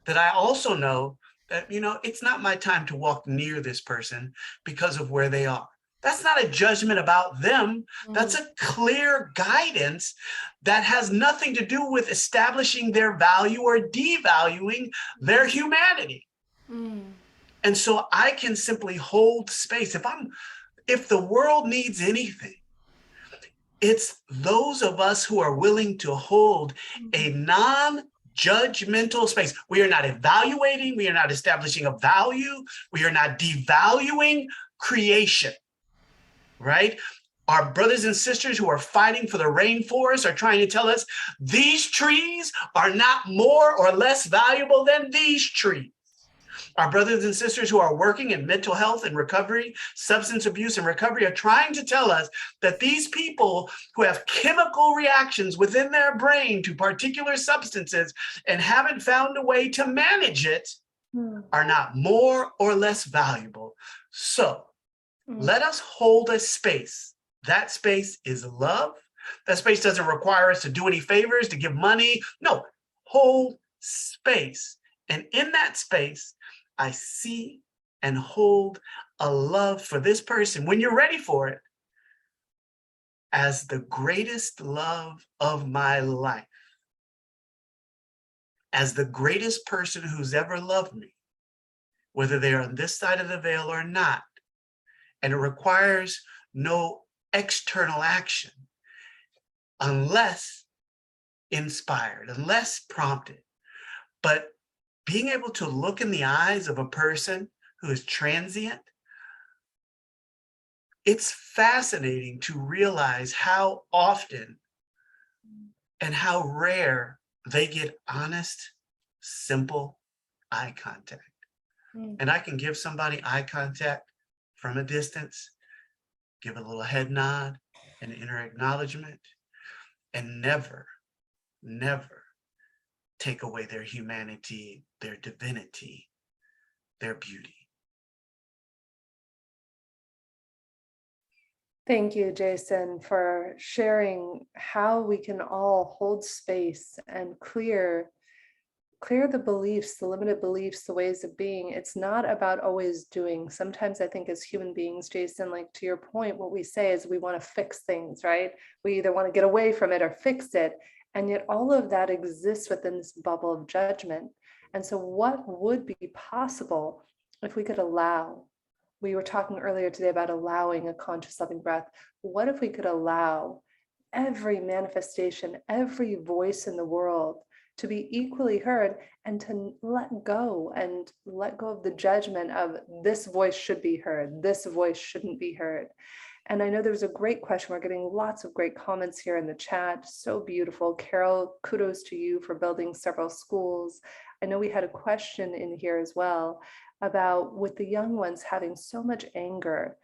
that I also know that, it's not my time to walk near this person because of where they are. That's not a judgment about them. That's a clear guidance that has nothing to do with establishing their value or devaluing their humanity. And so I can simply hold space. If the world needs anything, it's those of us who are willing to hold a non-judgmental space. We are not evaluating. We are not establishing a value. We are not devaluing creation, right? Our brothers and sisters who are fighting for the rainforest are trying to tell us these trees are not more or less valuable than these trees. Our brothers and sisters who are working in mental health and recovery, substance abuse and recovery are trying to tell us that these people who have chemical reactions within their brain to particular substances and haven't found a way to manage it are not more or less valuable. So let us hold a space. That space is love. That space doesn't require us to do any favors, to give money. No, hold space. And in that space, I see and hold a love for this person, when you're ready for it, as the greatest love of my life, as the greatest person who's ever loved me, whether they're on this side of the veil or not. And it requires no external action unless inspired, unless prompted. But being able to look in the eyes of a person who is transient, it's fascinating to realize how often and how rare they get honest, simple eye contact. And I can give somebody eye contact from a distance, give a little head nod, an inner acknowledgement, and never, never take away their humanity, their divinity, their beauty. Thank you, Jason, for sharing how we can all hold space and clear the beliefs, the limited beliefs, the ways of being. It's not about always doing. Sometimes I think as human beings, Jason, like to your point, what we say is we want to fix things, right? We either want to get away from it or fix it. And yet all of that exists within this bubble of judgment. And so what would be possible if we could allow? We were talking earlier today about allowing a conscious loving breath. What if we could allow every manifestation, every voice in the world to be equally heard, and to let go of the judgment of this voice should be heard, this voice shouldn't be heard. And I know there's a great question. We're getting lots of great comments here in the chat. So beautiful. Carol, kudos to you for building several schools. I know we had a question in here as well about, with the young ones having so much anger,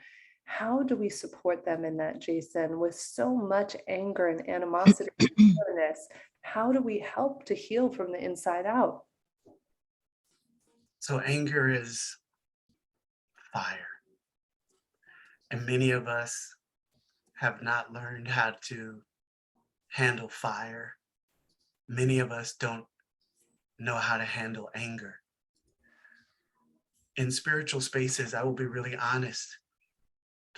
how do we support them in that, Jason? With so much anger and animosity and bitterness, how do we help to heal from the inside out? So anger is fire. And many of us have not learned how to handle fire. Many of us don't know how to handle anger. In spiritual spaces, I will be really honest,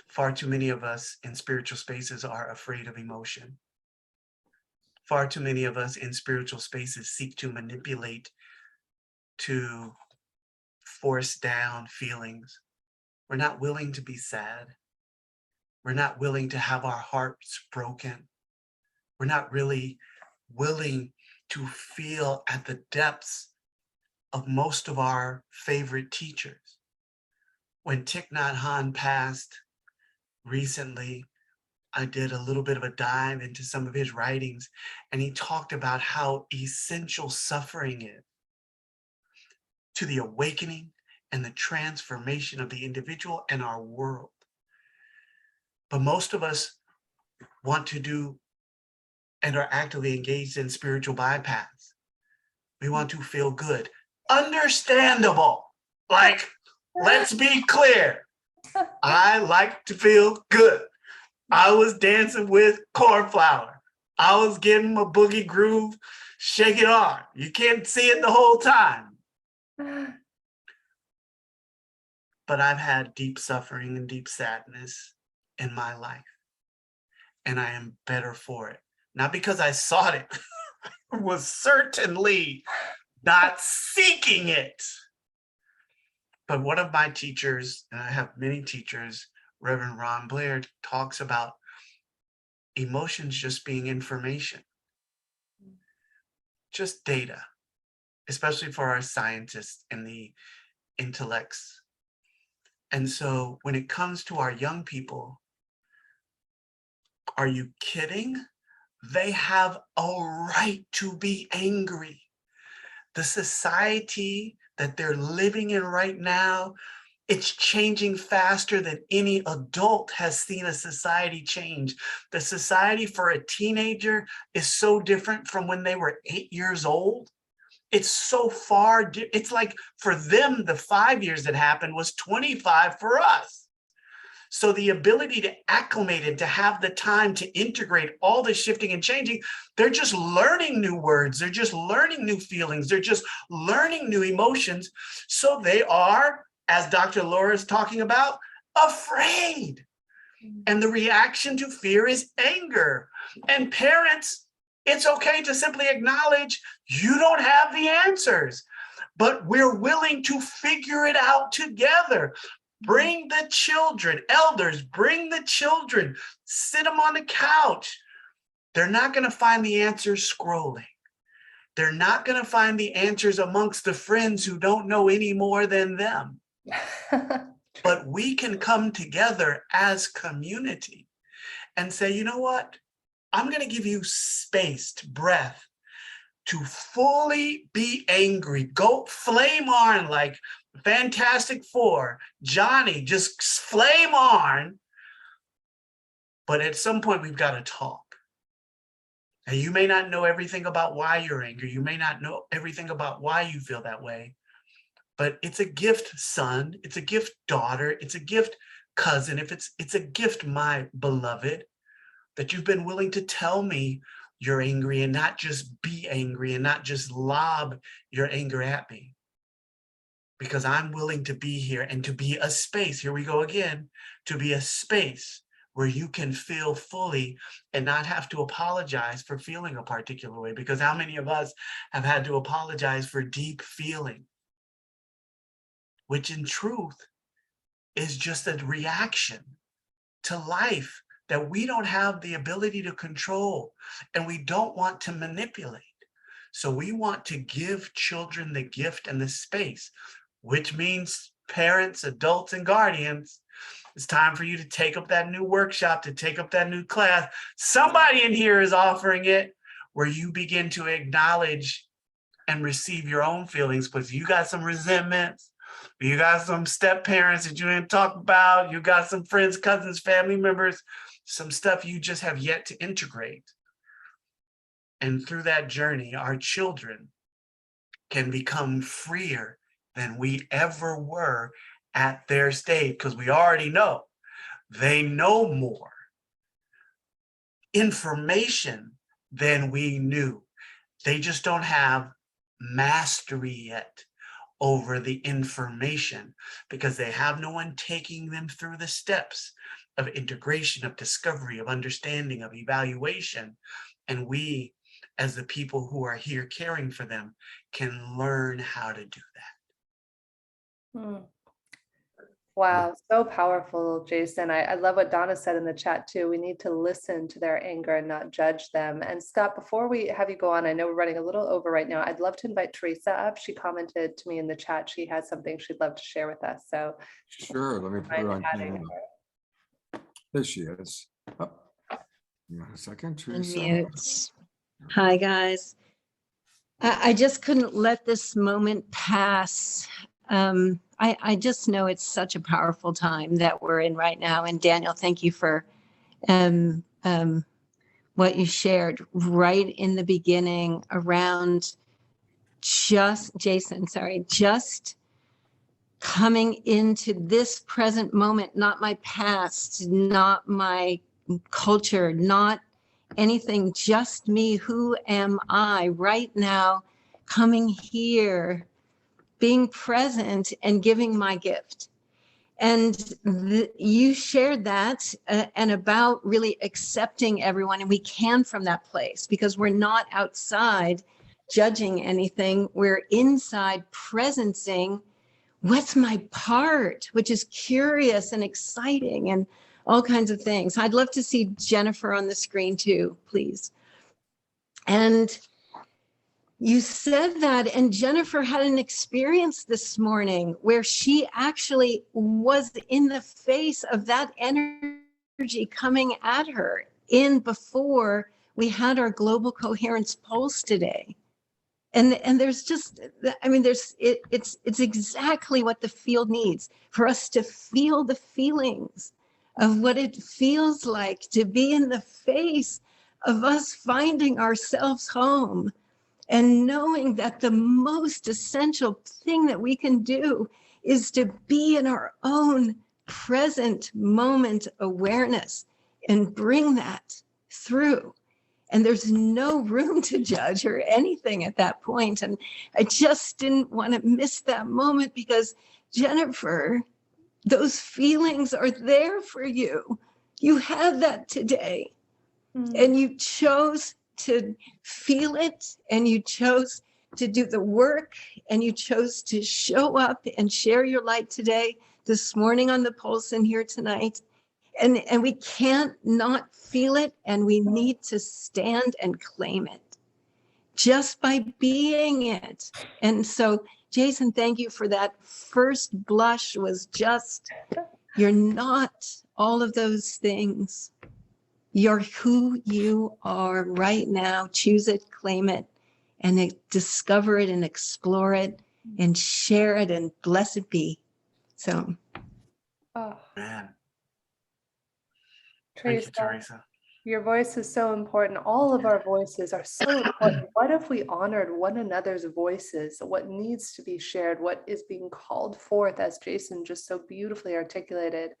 far too many of us in spiritual spaces are afraid of emotion. Far too many of us in spiritual spaces seek to manipulate, to force down feelings. We're not willing to be sad. We're not willing to have our hearts broken. We're not really willing to feel at the depths of most of our favorite teachers. When Thich Nhat Hanh passed recently, I did a little bit of a dive into some of his writings, and he talked about how essential suffering is to the awakening and the transformation of the individual and our world. But most of us want to do and are actively engaged in spiritual bypass. We want to feel good. Understandable. Like, let's be clear. I like to feel good. I was dancing with Cornflower. I was getting my boogie groove, shake it on. You can't see it the whole time. But I've had deep suffering and deep sadness in my life. And I am better for it. Not because I sought it, was certainly not seeking it. But one of my teachers, and I have many teachers, Reverend Ron Blair, talks about emotions just being information, just data, especially for our scientists and the intellects. And so when it comes to our young people, are you kidding? They have a right to be angry. The society that they're living in right now, it's changing faster than any adult has seen a society change. The society for a teenager is so different from when they were 8 years old. It's so far, it's like for them, the 5 years that happened was 25 for us. So the ability to acclimate and to have the time to integrate all the shifting and changing, they're just learning new words. They're just learning new feelings. They're just learning new emotions. So they are, as Dr. Laura is talking about, afraid. And the reaction to fear is anger. And parents, it's okay to simply acknowledge you don't have the answers, but we're willing to figure it out together. Bring the children, elders, bring the children, sit them on the couch. They're not going to find the answers scrolling. They're not going to find the answers amongst the friends who don't know any more than them. But we can come together as community and say, you know what? I'm going to give you spaced breath to fully be angry. Go flame on like Fantastic Four, Johnny, just flame on. But at some point, we've got to talk. And you may not know everything about why you're angry. You may not know everything about why you feel that way. But it's a gift, son. It's a gift, daughter. It's a gift, cousin. If it's a gift, my beloved, that you've been willing to tell me you're angry and not just be angry and not just lob your anger at me. Because I'm willing to be here and to be a space, here we go again, to be a space where you can feel fully and not have to apologize for feeling a particular way. Because how many of us have had to apologize for deep feeling, which in truth is just a reaction to life that we don't have the ability to control and we don't want to manipulate. So we want to give children the gift and the space, which means parents, adults, and guardians, it's time for you to take up that new workshop, to take up that new class. Somebody in here is offering it, where you begin to acknowledge and receive your own feelings, because you got some resentments, you got some step parents that you didn't talk about, you got some friends, cousins, family members, some stuff you just have yet to integrate. And through that journey, our children can become freer than we ever were at their stage, because we already know they know more information than we knew. They just don't have mastery yet over the information because they have no one taking them through the steps of integration, of discovery, of understanding, of evaluation. And we, as the people who are here caring for them, can learn how to do that. Wow, so powerful, Jason. I love what Donna said in the chat too. We need to listen to their anger and not judge them. And Scott, before we have you go on, I know we're running a little over right now. I'd love to invite Teresa up. She commented to me in the chat. She has something she'd love to share with us. So sure, let me put her on camera. There she is. Oh, you want a second, Teresa? Unmute. Hi, guys. I just couldn't let this moment pass. I just know it's such a powerful time that we're in right now. And Daniel, thank you for what you shared right in the beginning around just coming into this present moment, not my past, not my culture, not anything, just me. Who am I right now, coming here, being present and giving my gift. And you shared that and about really accepting everyone. And we can from that place because we're not outside judging anything. We're inside presencing what's my part, which is curious and exciting and all kinds of things. I'd love to see Jennifer on the screen too, please. And you said that, and Jennifer had an experience this morning where she actually was in the face of that energy coming at her in before we had our Global Coherence Pulse today. And there's just, I mean, it's exactly what the field needs, for us to feel the feelings of what it feels like to be in the face of us finding ourselves home. And knowing that the most essential thing that we can do is to be in our own present moment awareness and bring that through. And there's no room to judge or anything at that point. And I just didn't want to miss that moment because, Jennifer, those feelings are there for you. You had that today. And you chose to feel it, and you chose to do the work, and you chose to show up and share your light today, this morning on the Pulse and here tonight. And we can't not feel it, and we need to stand and claim it just by being it. And so, Jason, thank you for that. First blush was just, you're not all of those things. You're who you are right now. Choose it, claim it, and discover it and explore it and share it and blessed be. So. Oh, Man. Teresa, Thank you, Teresa. Your voice is so important. All of our voices are so important. What if we honored one another's voices, what needs to be shared, what is being called forth, as Jason just so beautifully articulated,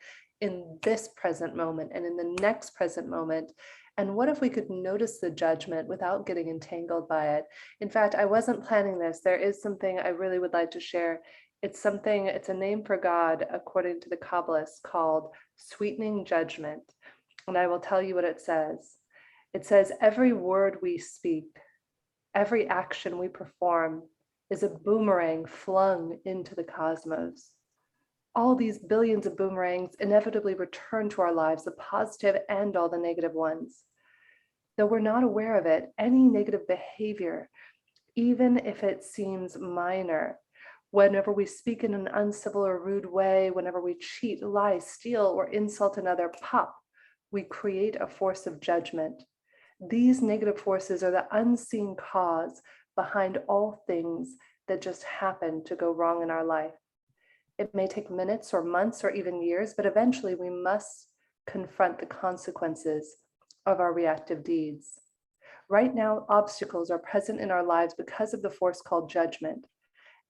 in this present moment and in the next present moment? And what if we could notice the judgment without getting entangled by it? In fact, I wasn't planning this. There is something I really would like to share. It's a name for God, according to the Kabbalists, called sweetening judgment. And I will tell you what it says. It says, every word we speak, every action we perform is a boomerang flung into the cosmos. All these billions of boomerangs inevitably return to our lives, the positive and all the negative ones. Though we're not aware of it, any negative behavior, even if it seems minor, whenever we speak in an uncivil or rude way, whenever we cheat, lie, steal, or insult another, we create a force of judgment. These negative forces are the unseen cause behind all things that just happen to go wrong in our life. It may take minutes or months or even years, but eventually we must confront the consequences of our reactive deeds. Right now, obstacles are present in our lives because of the force called judgment,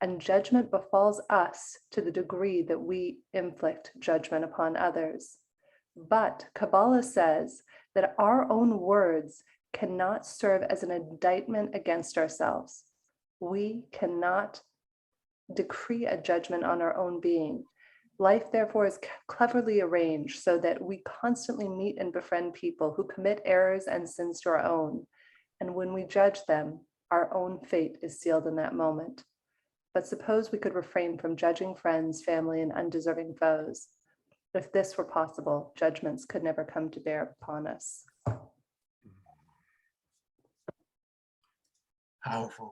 and judgment befalls us to the degree that we inflict judgment upon others. But Kabbalah says that our own words cannot serve as an indictment against ourselves. We cannot decree a judgment on our own being. Life, therefore, is cleverly arranged so that we constantly meet and befriend people who commit errors and sins to our own. And when we judge them, our own fate is sealed in that moment. But suppose we could refrain from judging friends, family, and undeserving foes. If this were possible, judgments could never come to bear upon us. Powerful.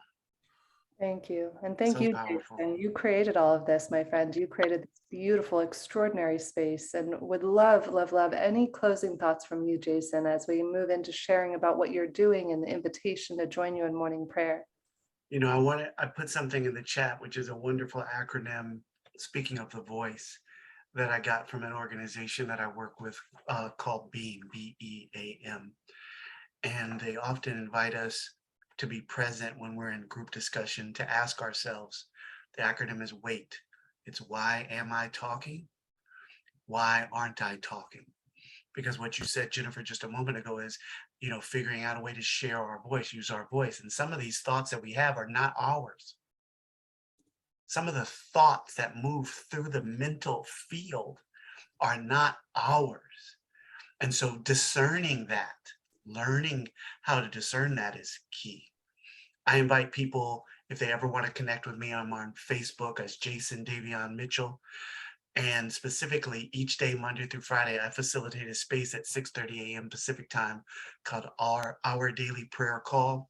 Thank you. And thank So you, powerful. Jason. You created all of this, my friend. You created this beautiful, extraordinary space, and would love, love, love any closing thoughts from you, Jason, as we move into sharing about what you're doing and the invitation to join you in morning prayer. You know, I put something in the chat, which is a wonderful acronym, speaking of the voice, that I got from an organization that I work with called BEAM, B-E-A-M. And they often invite us to be present when we're in group discussion, to ask ourselves, the acronym is WAIT. It's why am I talking? Why aren't I talking? Because what you said, Jennifer, just a moment ago is, you know, figuring out a way to share our voice, use our voice. And some of these thoughts that we have are not ours. Some of the thoughts that move through the mental field are not ours. And so discerning that, learning how to discern that is key. I invite people, if they ever want to connect with me, I'm on Facebook as Jason Davion Mitchell. And specifically, each day, Monday through Friday, I facilitate a space at 6:30 a.m. Pacific time called our Daily Prayer Call.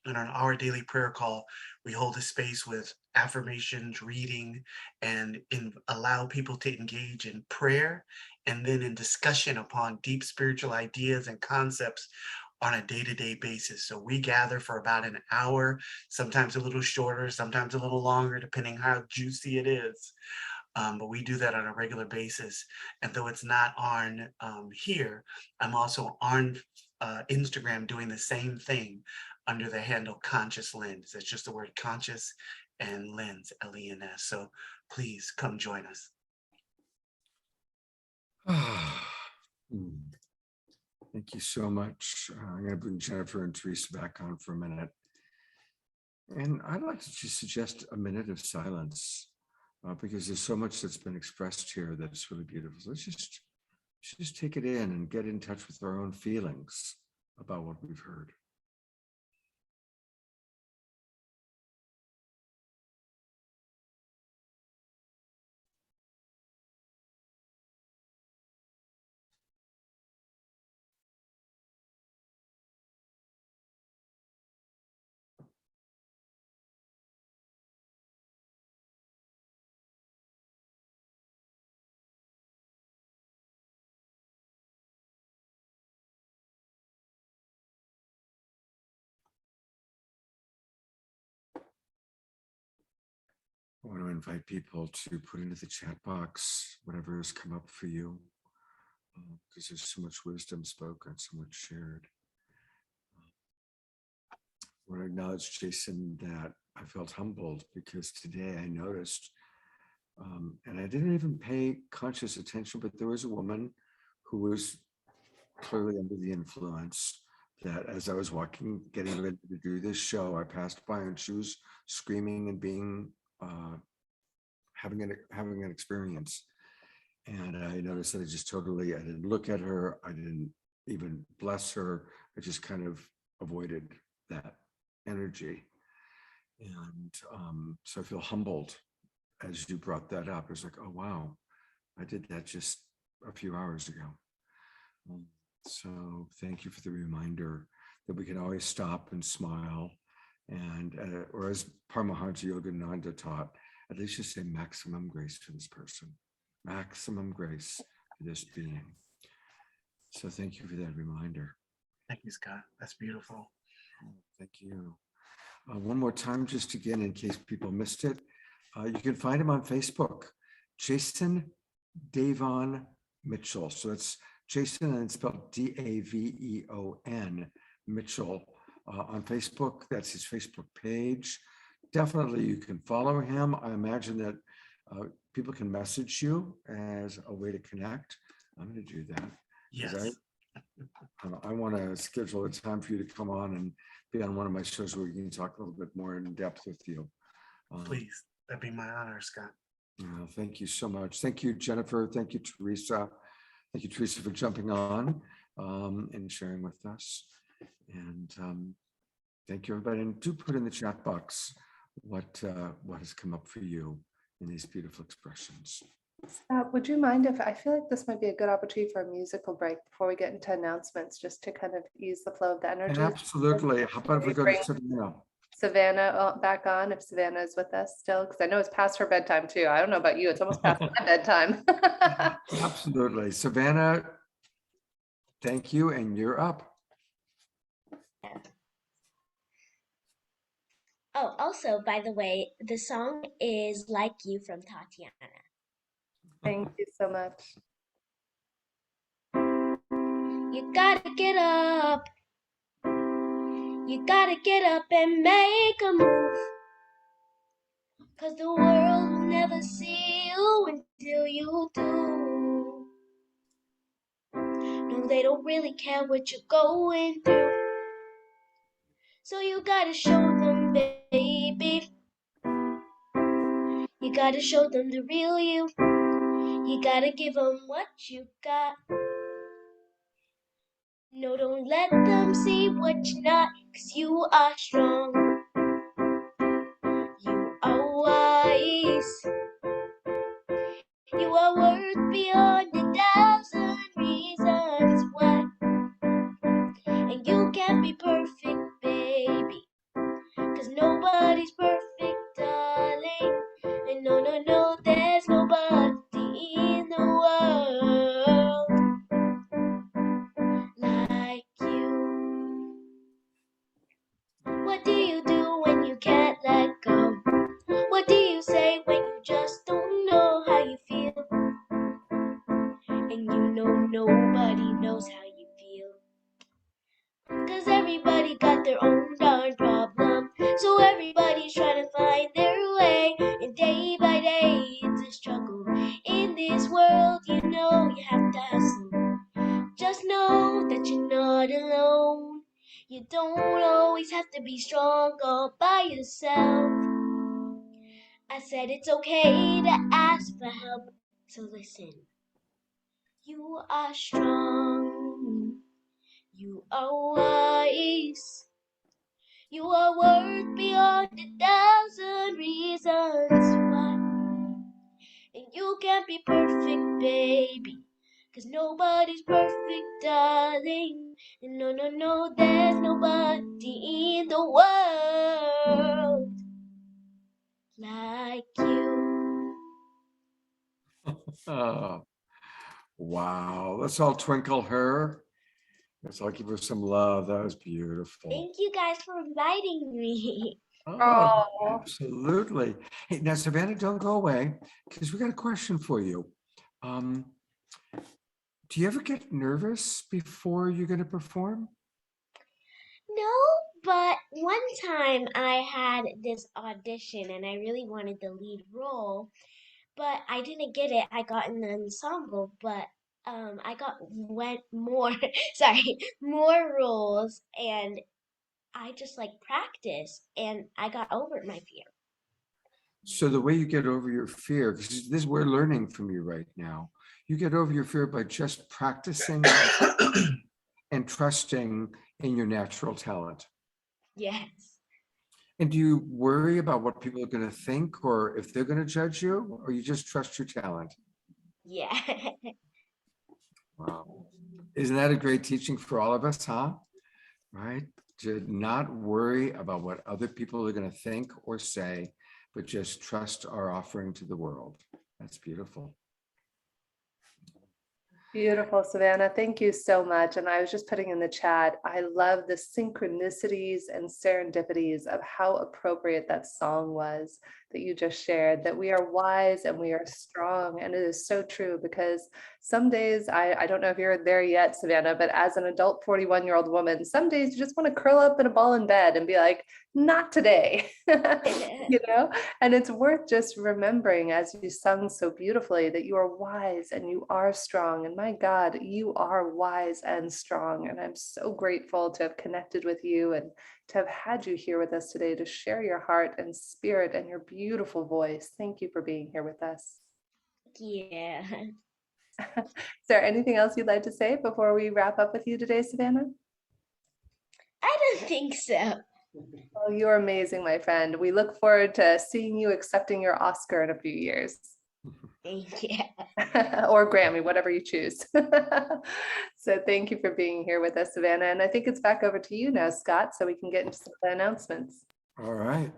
And on our daily prayer call, we hold a space with affirmations, reading, and allow people to engage in prayer and then in discussion upon deep spiritual ideas and concepts on a day-to-day basis. So we gather for about an hour, sometimes a little shorter, sometimes a little longer, depending how juicy it is. But we do that on a regular basis. And though it's not on here, I'm also on Instagram doing the same thing under the handle Conscious Lens. It's just the word conscious and lens, L-E-N-S. So please come join us. Thank you so much. I'm going to bring Jennifer and Teresa back on for a minute. And I'd like to just suggest a minute of silence because there's so much that's been expressed here that's really beautiful. So let's just take it in and get in touch with our own feelings about what we've heard. I want to invite people to put into the chat box whatever has come up for you, because there's so much wisdom spoken, so much shared. I want to acknowledge, Jason, that I felt humbled because today I noticed, and I didn't even pay conscious attention, but there was a woman who was clearly under the influence that as I was walking, getting ready to do this show, I passed by and she was screaming and being having an experience, and I noticed that I didn't look at her, I didn't even bless her, I just kind of avoided that energy, and so I feel humbled as you brought that up. It's like, oh wow, I did that just a few hours ago. So thank you for the reminder that we can always stop and smile. And, or as Paramahansa Yogananda taught, at least just say maximum grace to this person, maximum grace to this being. So thank you for that reminder. Thank you, Scott. That's beautiful. Thank you. One more time, just again, in case people missed it, you can find him on Facebook, Jason Davion Mitchell. So it's Jason and it's spelled D-A-V-E-O-N Mitchell. On Facebook, that's his Facebook page. Definitely you can follow him. I imagine that people can message you as a way to connect. I'm going to do that. Yes. I want to schedule a time for you to come on and be on one of my shows where we can talk a little bit more in depth with you. Please, that'd be my honor, Scott. Thank you so much. Thank you, Jennifer. Thank you, Teresa. Thank you, Teresa, for jumping on and sharing with us. And thank you, everybody. And do put in the chat box what has come up for you in these beautiful expressions. Would you mind if I feel like this might be a good opportunity for a musical break before we get into announcements, just to kind of ease the flow of the energy? Absolutely. How about if we go to Savannah back on, if Savannah is with us still, because I know it's past her bedtime too. I don't know about you, it's almost past my bedtime. Absolutely. Savannah, thank you, and you're up. Oh, also, by the way, the song is Like You from Tatiana. Thank you so much. You gotta get up. You gotta get up and make a move. 'Cause the world will never see you until you do. No, they don't really care what you're going through. So you gotta show them, baby. You gotta show them the real you. You gotta give them what you got. No, don't let them see what you're not, 'cause you are strong. You are wise. You are worth beyond 1,000 reasons why. And you can't be perfect, baby, 'cause nobody's perfect, darling. And no, no, no, there's nobody in the world like you. What do you do when you can't let go? What do you say when you just don't know how you feel? And you know nobody knows how you feel, 'cause everybody got their own darn problem. So everybody's trying to find their way, and day by day it's a struggle. In this world, you know you have to hustle. Just know that you're not alone. You don't always have to be strong all by yourself. I said it's okay to ask for help, so listen. You are strong. You are wise. You are worth beyond 1,000 reasons why. And you can't be perfect, baby, 'cause nobody's perfect, darling. And no, no, no, there's nobody in the world like you. Oh, wow. Let's all twinkle her. Let's all give her some love. That was beautiful. Thank you guys for inviting me. Oh, absolutely. Hey, now, Savannah, don't go away, because we got a question for you. Do you ever get nervous before you're going to perform? No, but one time I had this audition and I really wanted the lead role, but I didn't get it. I got an ensemble, but I went more more roles, and I just like practiced and I got over my fear. So the way you get over your fear, because this we're learning from you right now, you get over your fear by just practicing and trusting in your natural talent. Yes. And do you worry about what people are going to think, or if they're going to judge you, or you just trust your talent? Yeah. Wow. Isn't that a great teaching for all of us, huh? Right? To not worry about what other people are going to think or say, but just trust our offering to the world. That's beautiful. Beautiful, Savannah. Thank you so much. And I was just putting in the chat, I love the synchronicities and serendipities of how appropriate that song was that you just shared, that we are wise and we are strong. And it is so true, because some days, I don't know if you're there yet, Savannah, but as an adult 41-year-old woman, some days you just want to curl up in a ball in bed and be like, not today, you know? And it's worth just remembering, as you sung so beautifully, that you are wise and you are strong. And my God, you are wise and strong. And I'm so grateful to have connected with you and to have had you here with us today to share your heart and spirit and your beautiful voice. Thank you for being here with us. Yeah. Is there anything else you'd like to say before we wrap up with you today, Savannah? I don't think so. Well, you're amazing, my friend. We look forward to seeing you accepting your Oscar in a few years. Thank you. Or Grammy, whatever you choose. So thank you for being here with us, Savannah. And I think it's back over to you now, Scott, so we can get into some of the announcements. All right.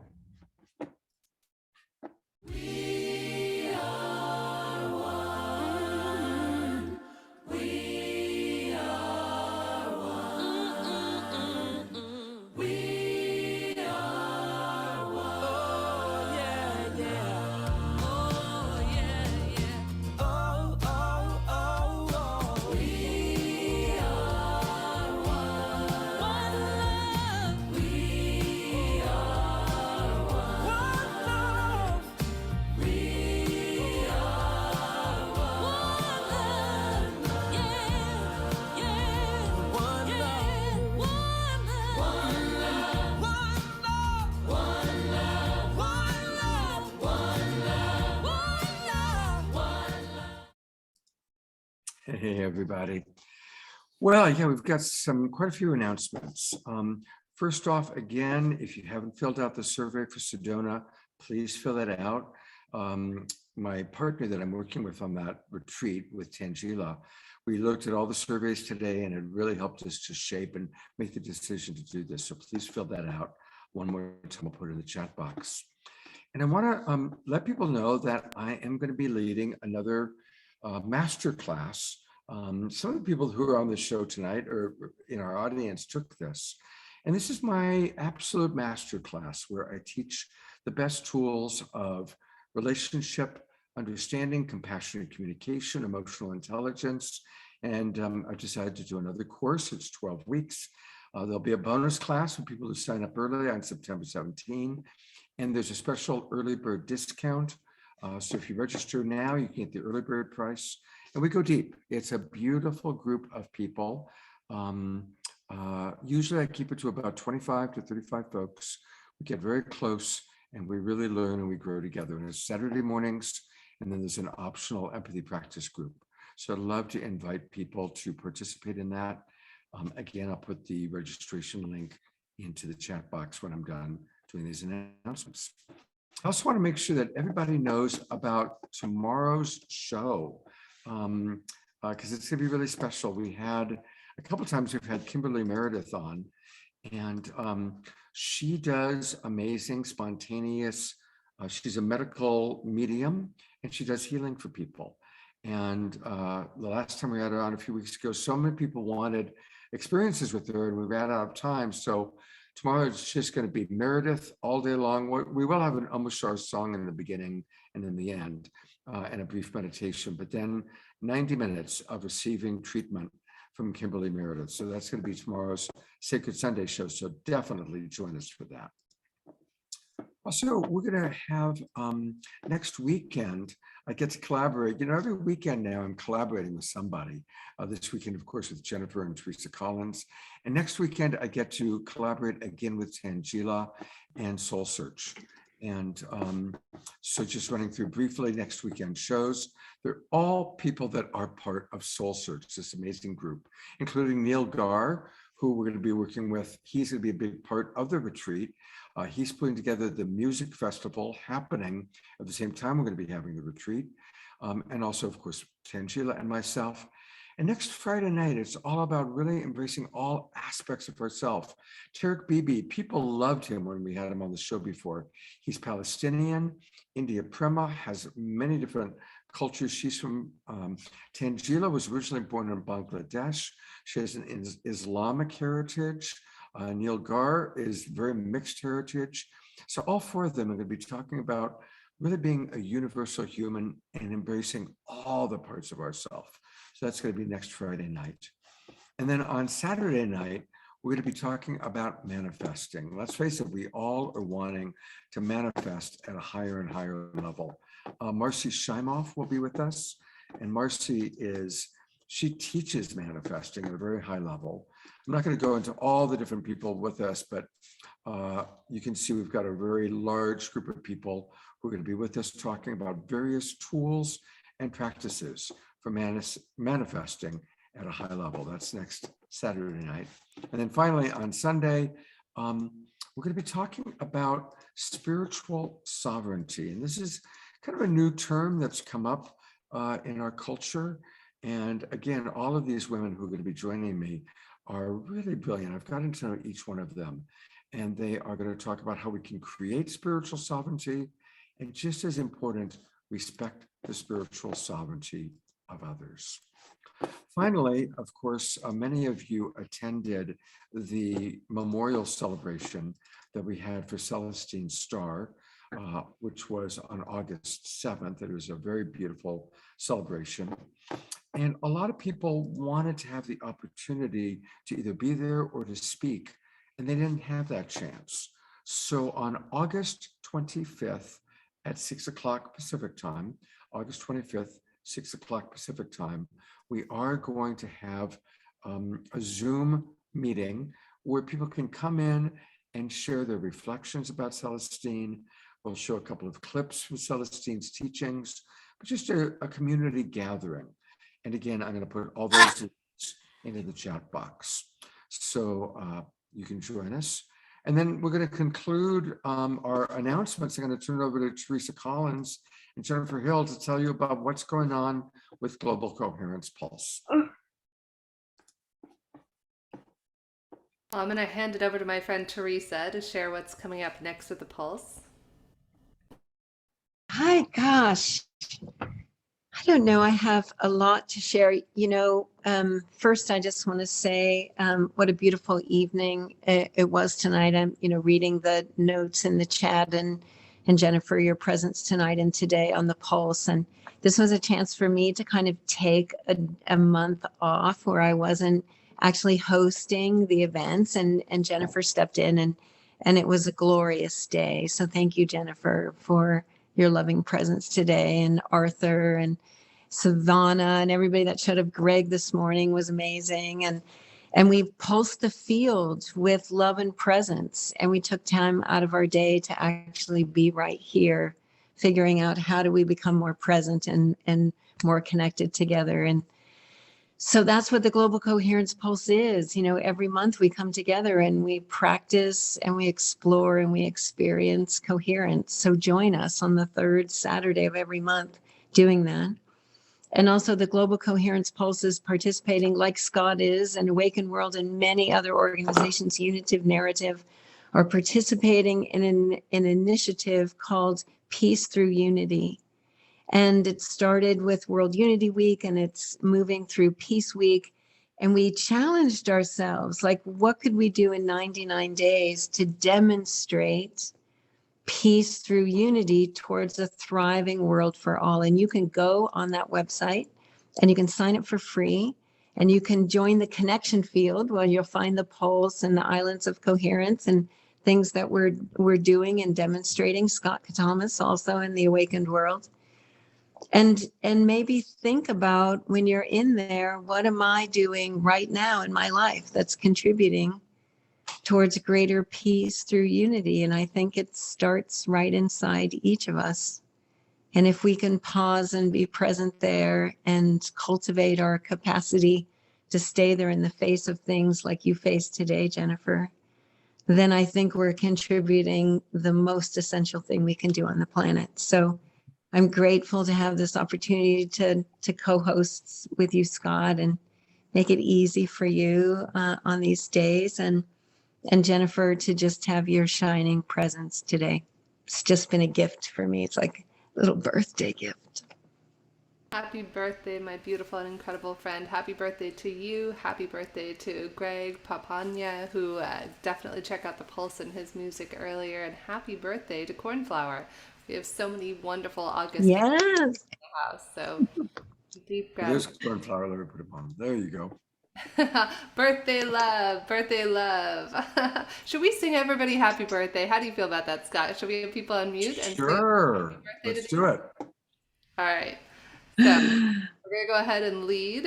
Hey, everybody. Well, yeah, we've got quite a few announcements. First off, again, if you haven't filled out the survey for Sedona, please fill it out. My partner that I'm working with on that retreat with Tangela, we looked at all the surveys today and it really helped us to shape and make the decision to do this. So please fill that out. One more time, I'll put it in the chat box. And I want to let people know that I am going to be leading another master class. Some of the people who are on the show tonight or in our audience took this. And this is my absolute master class where I teach the best tools of relationship, understanding, compassionate communication, emotional intelligence. And I've decided to do another course. It's 12 weeks. There'll be a bonus class for people who sign up early on September 17. And there's a special early bird discount. So if you register now, you can get the early bird price. And we go deep. It's a beautiful group of people. Usually I keep it to about 25 to 35 folks. We get very close and we really learn and we grow together. And it's Saturday mornings, and then there's an optional empathy practice group. So I'd love to invite people to participate in that. Again, I'll put the registration link into the chat box when I'm done doing these announcements. I also want to make sure that everybody knows about tomorrow's show, because it's going to be really special. We had a couple of times we've had Kimberly Meredith on, and she does amazing, spontaneous, she's a medical medium, and she does healing for people. And the last time we had her on a few weeks ago, so many people wanted experiences with her, and we ran out of time. So tomorrow it's just going to be Meredith all day long. We will have an Omushar song in the beginning and in the end, and a brief meditation, but then 90 minutes of receiving treatment from Kimberly Meredith. So that's going to be tomorrow's Sacred Sunday show. So definitely join us for that. Also, we're going to have next weekend, I get to collaborate. You know, every weekend now I'm collaborating with somebody. This weekend, of course, with Jennifer and Teresa Collins. And next weekend, I get to collaborate again with Tangela and Soul Search. And so just running through briefly next weekend shows. They're all people that are part of Soul Search, this amazing group, including Neil Gar, who we're going to be working with. He's going to be a big part of the retreat. He's putting together the music festival happening at the same time we're going to be having the retreat. And also, of course, Tangela and myself. And next Friday night, it's all about really embracing all aspects of ourselves. Tarek Bibi, people loved him when we had him on the show before. He's Palestinian. India Prema has many different cultures. She's from, Tangela was originally born in Bangladesh. She has an Islamic heritage. Neil Gar is very mixed heritage. So all four of them are going to be talking about really being a universal human and embracing all the parts of ourselves. So that's going to be next Friday night. And then on Saturday night, we're going to be talking about manifesting. Let's face it, we all are wanting to manifest at a higher and higher level. Marcy Shimoff will be with us. And Marcy she teaches manifesting at a very high level. I'm not going to go into all the different people with us, but you can see we've got a very large group of people who are going to be with us talking about various tools and practices for manifesting at a high level. That's next Saturday night. And then finally on Sunday, we're going to be talking about spiritual sovereignty. And this is kind of a new term that's come up in our culture. And again, all of these women who are going to be joining me are really brilliant. I've gotten to know each one of them, and they are going to talk about how we can create spiritual sovereignty, and just as important, respect the spiritual sovereignty of others. Finally, of course, many of you attended the memorial celebration that we had for Celestine Starr, which was on August 7th. It was a very beautiful celebration. And a lot of people wanted to have the opportunity to either be there or to speak, and they didn't have that chance. So on August 25th at 6 o'clock Pacific time, August 25th, 6 o'clock Pacific time, we are going to have a Zoom meeting where people can come in and share their reflections about Celestine. We'll show a couple of clips from Celestine's teachings, but just a community gathering. And again, I'm going to put all those links into the chat box. So you can join us. And then we're going to conclude our announcements. I'm going to turn it over to Teresa Collins and Jennifer Hill to tell you about what's going on with Global Coherence Pulse. I'm going to hand it over to my friend Teresa to share what's coming up next with the Pulse. Hi, gosh. I don't know. I have a lot to share. First, I just want to say what a beautiful evening it was tonight. I'm, reading the notes in the chat, and Jennifer, your presence tonight and today on the Pulse. And this was a chance for me to kind of take a month off where I wasn't actually hosting the events, and Jennifer stepped in, and it was a glorious day. So thank you, Jennifer, for your loving presence today, and Arthur and Savannah and everybody that showed up. Greg this morning was amazing. And we pulsed the field with love and presence. And we took time out of our day to actually be right here, figuring out how do we become more present and more connected together. And so that's what the Global Coherence Pulse is. Every month we come together and we practice and we explore and we experience coherence. So join us on the third Saturday of every month doing that. And also the Global Coherence Pulse is participating, like Scott is, and Awaken World and many other organizations, Unitive Narrative, are participating in an initiative called Peace Through Unity. And it started with World Unity Week, and it's moving through Peace Week. And we challenged ourselves, like, what could we do in 99 days to demonstrate peace through unity towards a thriving world for all? And you can go on that website and you can sign up for free, and you can join the connection field where you'll find the Pulse and the Islands of Coherence and things that we're doing and demonstrating. Scott Katamas also in the Awakened World. And maybe think about, when you're in there, what am I doing right now in my life that's contributing towards greater peace through unity? And I think it starts right inside each of us. And if we can pause and be present there and cultivate our capacity to stay there in the face of things like you faced today, Jennifer, then I think we're contributing the most essential thing we can do on the planet. So I'm grateful to have this opportunity to co-host with you, Scott, and make it easy for you on these days. And Jennifer, to just have your shining presence today. It's just been a gift for me. It's like a little birthday gift. Happy birthday, my beautiful and incredible friend. Happy birthday to you. Happy birthday to Greg Papanya, who definitely checked out the Pulse and his music earlier. And happy birthday to Cornflower. We have so many wonderful August Yes. in the house. So deep There's gratitude. Cornflower. Let me put it on. There you go. Birthday love, birthday love. Should we sing everybody happy birthday? How do you feel about that, Scott? Should we have people on mute and Sure. sing Let's do it. All right. So we're gonna go ahead and lead.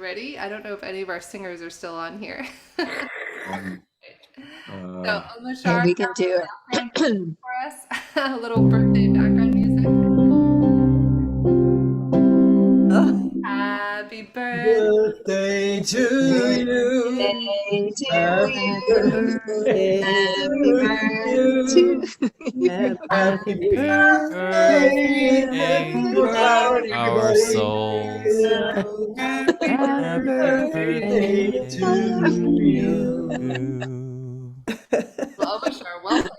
Ready? I don't know if any of our singers are still on here. So Yeah, we can do it. for us, a little birthday background music. Happy birthday to you. Happy birthday to you. Happy birthday, our souls. Happy birthday to you. Well, welcome.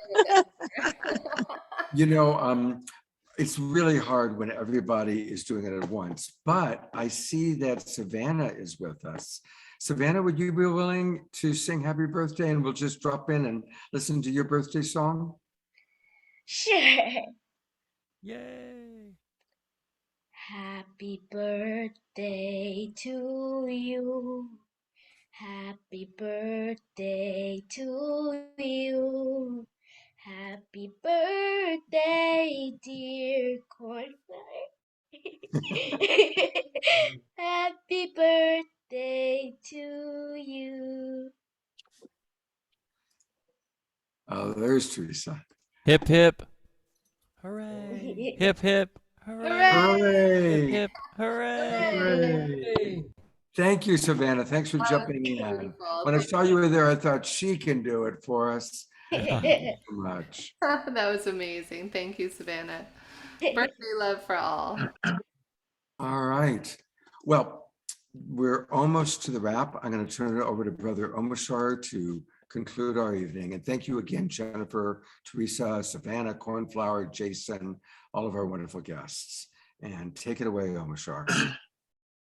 It's really hard when everybody is doing it at once, but I see that Savannah is with us. Savannah, would you be willing to sing happy birthday, and we'll just drop in and listen to your birthday song? Sure. Yay. Happy birthday to you. Happy birthday to you. Happy birthday, dear Cornflower. Happy birthday to you. Oh, there's Teresa. Hip hip. Hooray. Hip hip. Hooray! Hip, hooray! Hooray! Thank you, Savannah. Thanks for jumping in. When I saw you were there, I thought she can do it for us. Thank you so much. That was amazing. Thank you, Savannah. Birthday love for all. All right. Well, we're almost to the wrap. I'm going to turn it over to Brother Omashar to conclude our evening. And thank you again, Jennifer, Teresa, Savannah, Cornflower, Jason, all of our wonderful guests. And take it away, Omashar.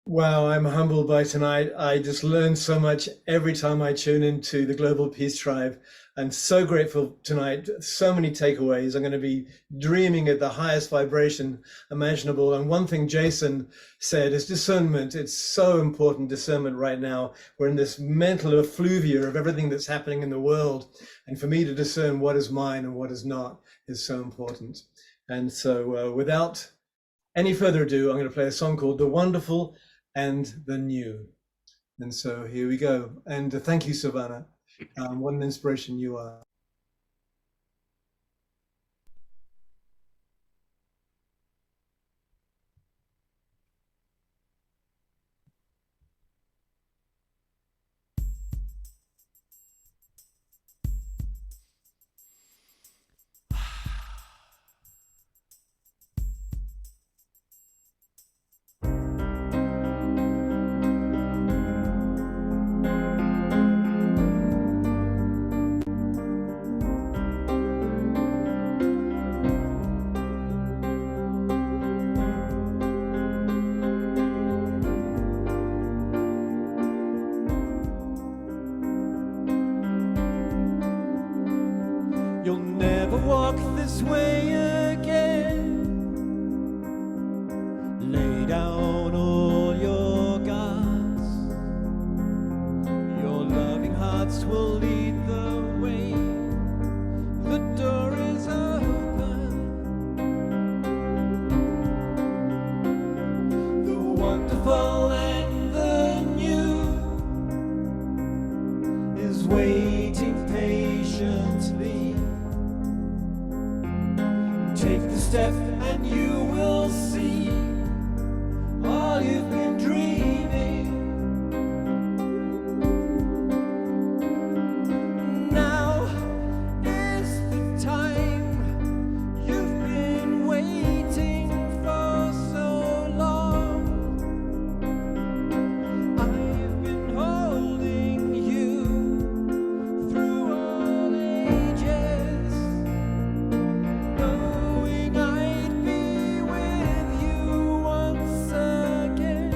Wow, I'm humbled by tonight. I just learn so much every time I tune into the Global Peace Tribe. I'm so grateful tonight. So many takeaways. I'm going to be dreaming at the highest vibration imaginable. And one thing Jason said is discernment. It's so important, discernment right now. We're in this mental effluvia of everything that's happening in the world. And for me to discern what is mine and what is not is so important. And so without any further ado, I'm going to play a song called The Wonderful and the New. And so here we go. And thank you, Savannah. What an inspiration you are. You'll never walk this way again. Lay down all your guards. Your loving hearts will lead the way. The door is open. The wonderful and the new is waiting patiently. Take the step and you will see all you've been dreaming. Now is the time you've been waiting for so long. I've been holding you through all ages, knowing I'd be with you once again.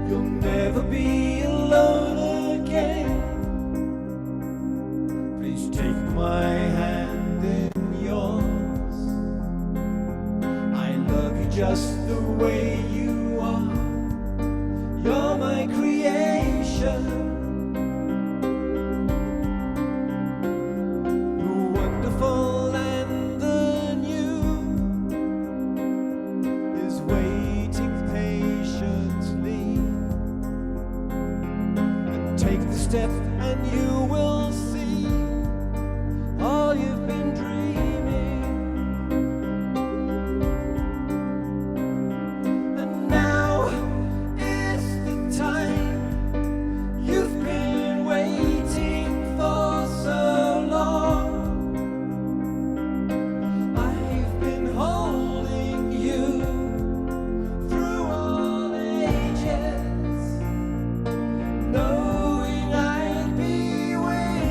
You'll never be alone again. Please take my hand in yours. I love you just the way you are. You're my creation. The wonderful and the new is waiting patiently. And take the step and you will see all you've been dreaming. And now is the time you've been waiting for so long. I've been holding you through all ages, knowing I'd be with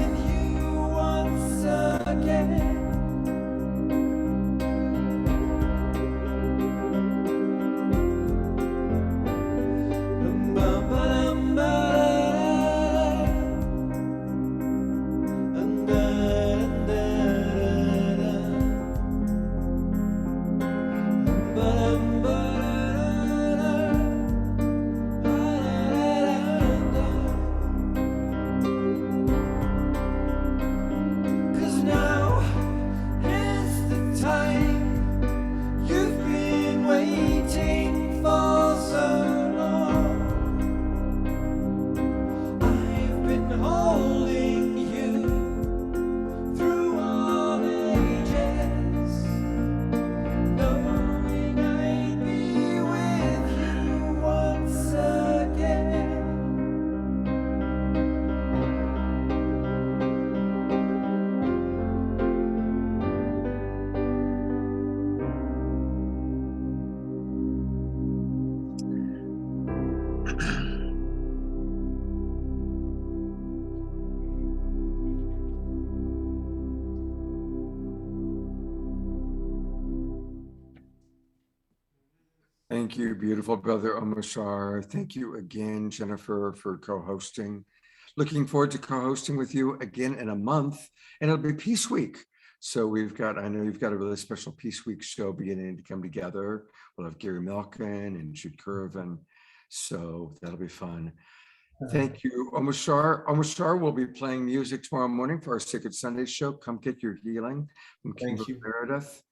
Thank you, beautiful brother Omashar. Thank you again, Jennifer, for co-hosting. Looking forward to co-hosting with you again in a month, and it'll be Peace Week. So I know you've got a really special Peace Week show beginning to come together. We'll have Gary Milken and Jude Curvin. So that'll be fun. Thank you, Omashar. Omashar will be playing music tomorrow morning for our Sacred Sunday show. Come get your healing from King Meredith.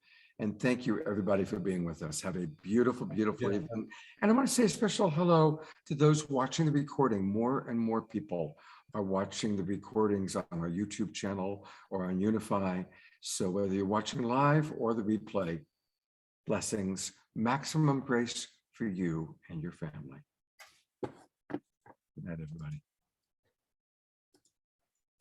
And thank you, everybody, for being with us. Have a beautiful, beautiful evening. And I want to say a special hello to those watching the recording. More and more people are watching the recordings on our YouTube channel or on Unify. So whether you're watching live or the replay, blessings, maximum grace for you and your family. Good night, everybody.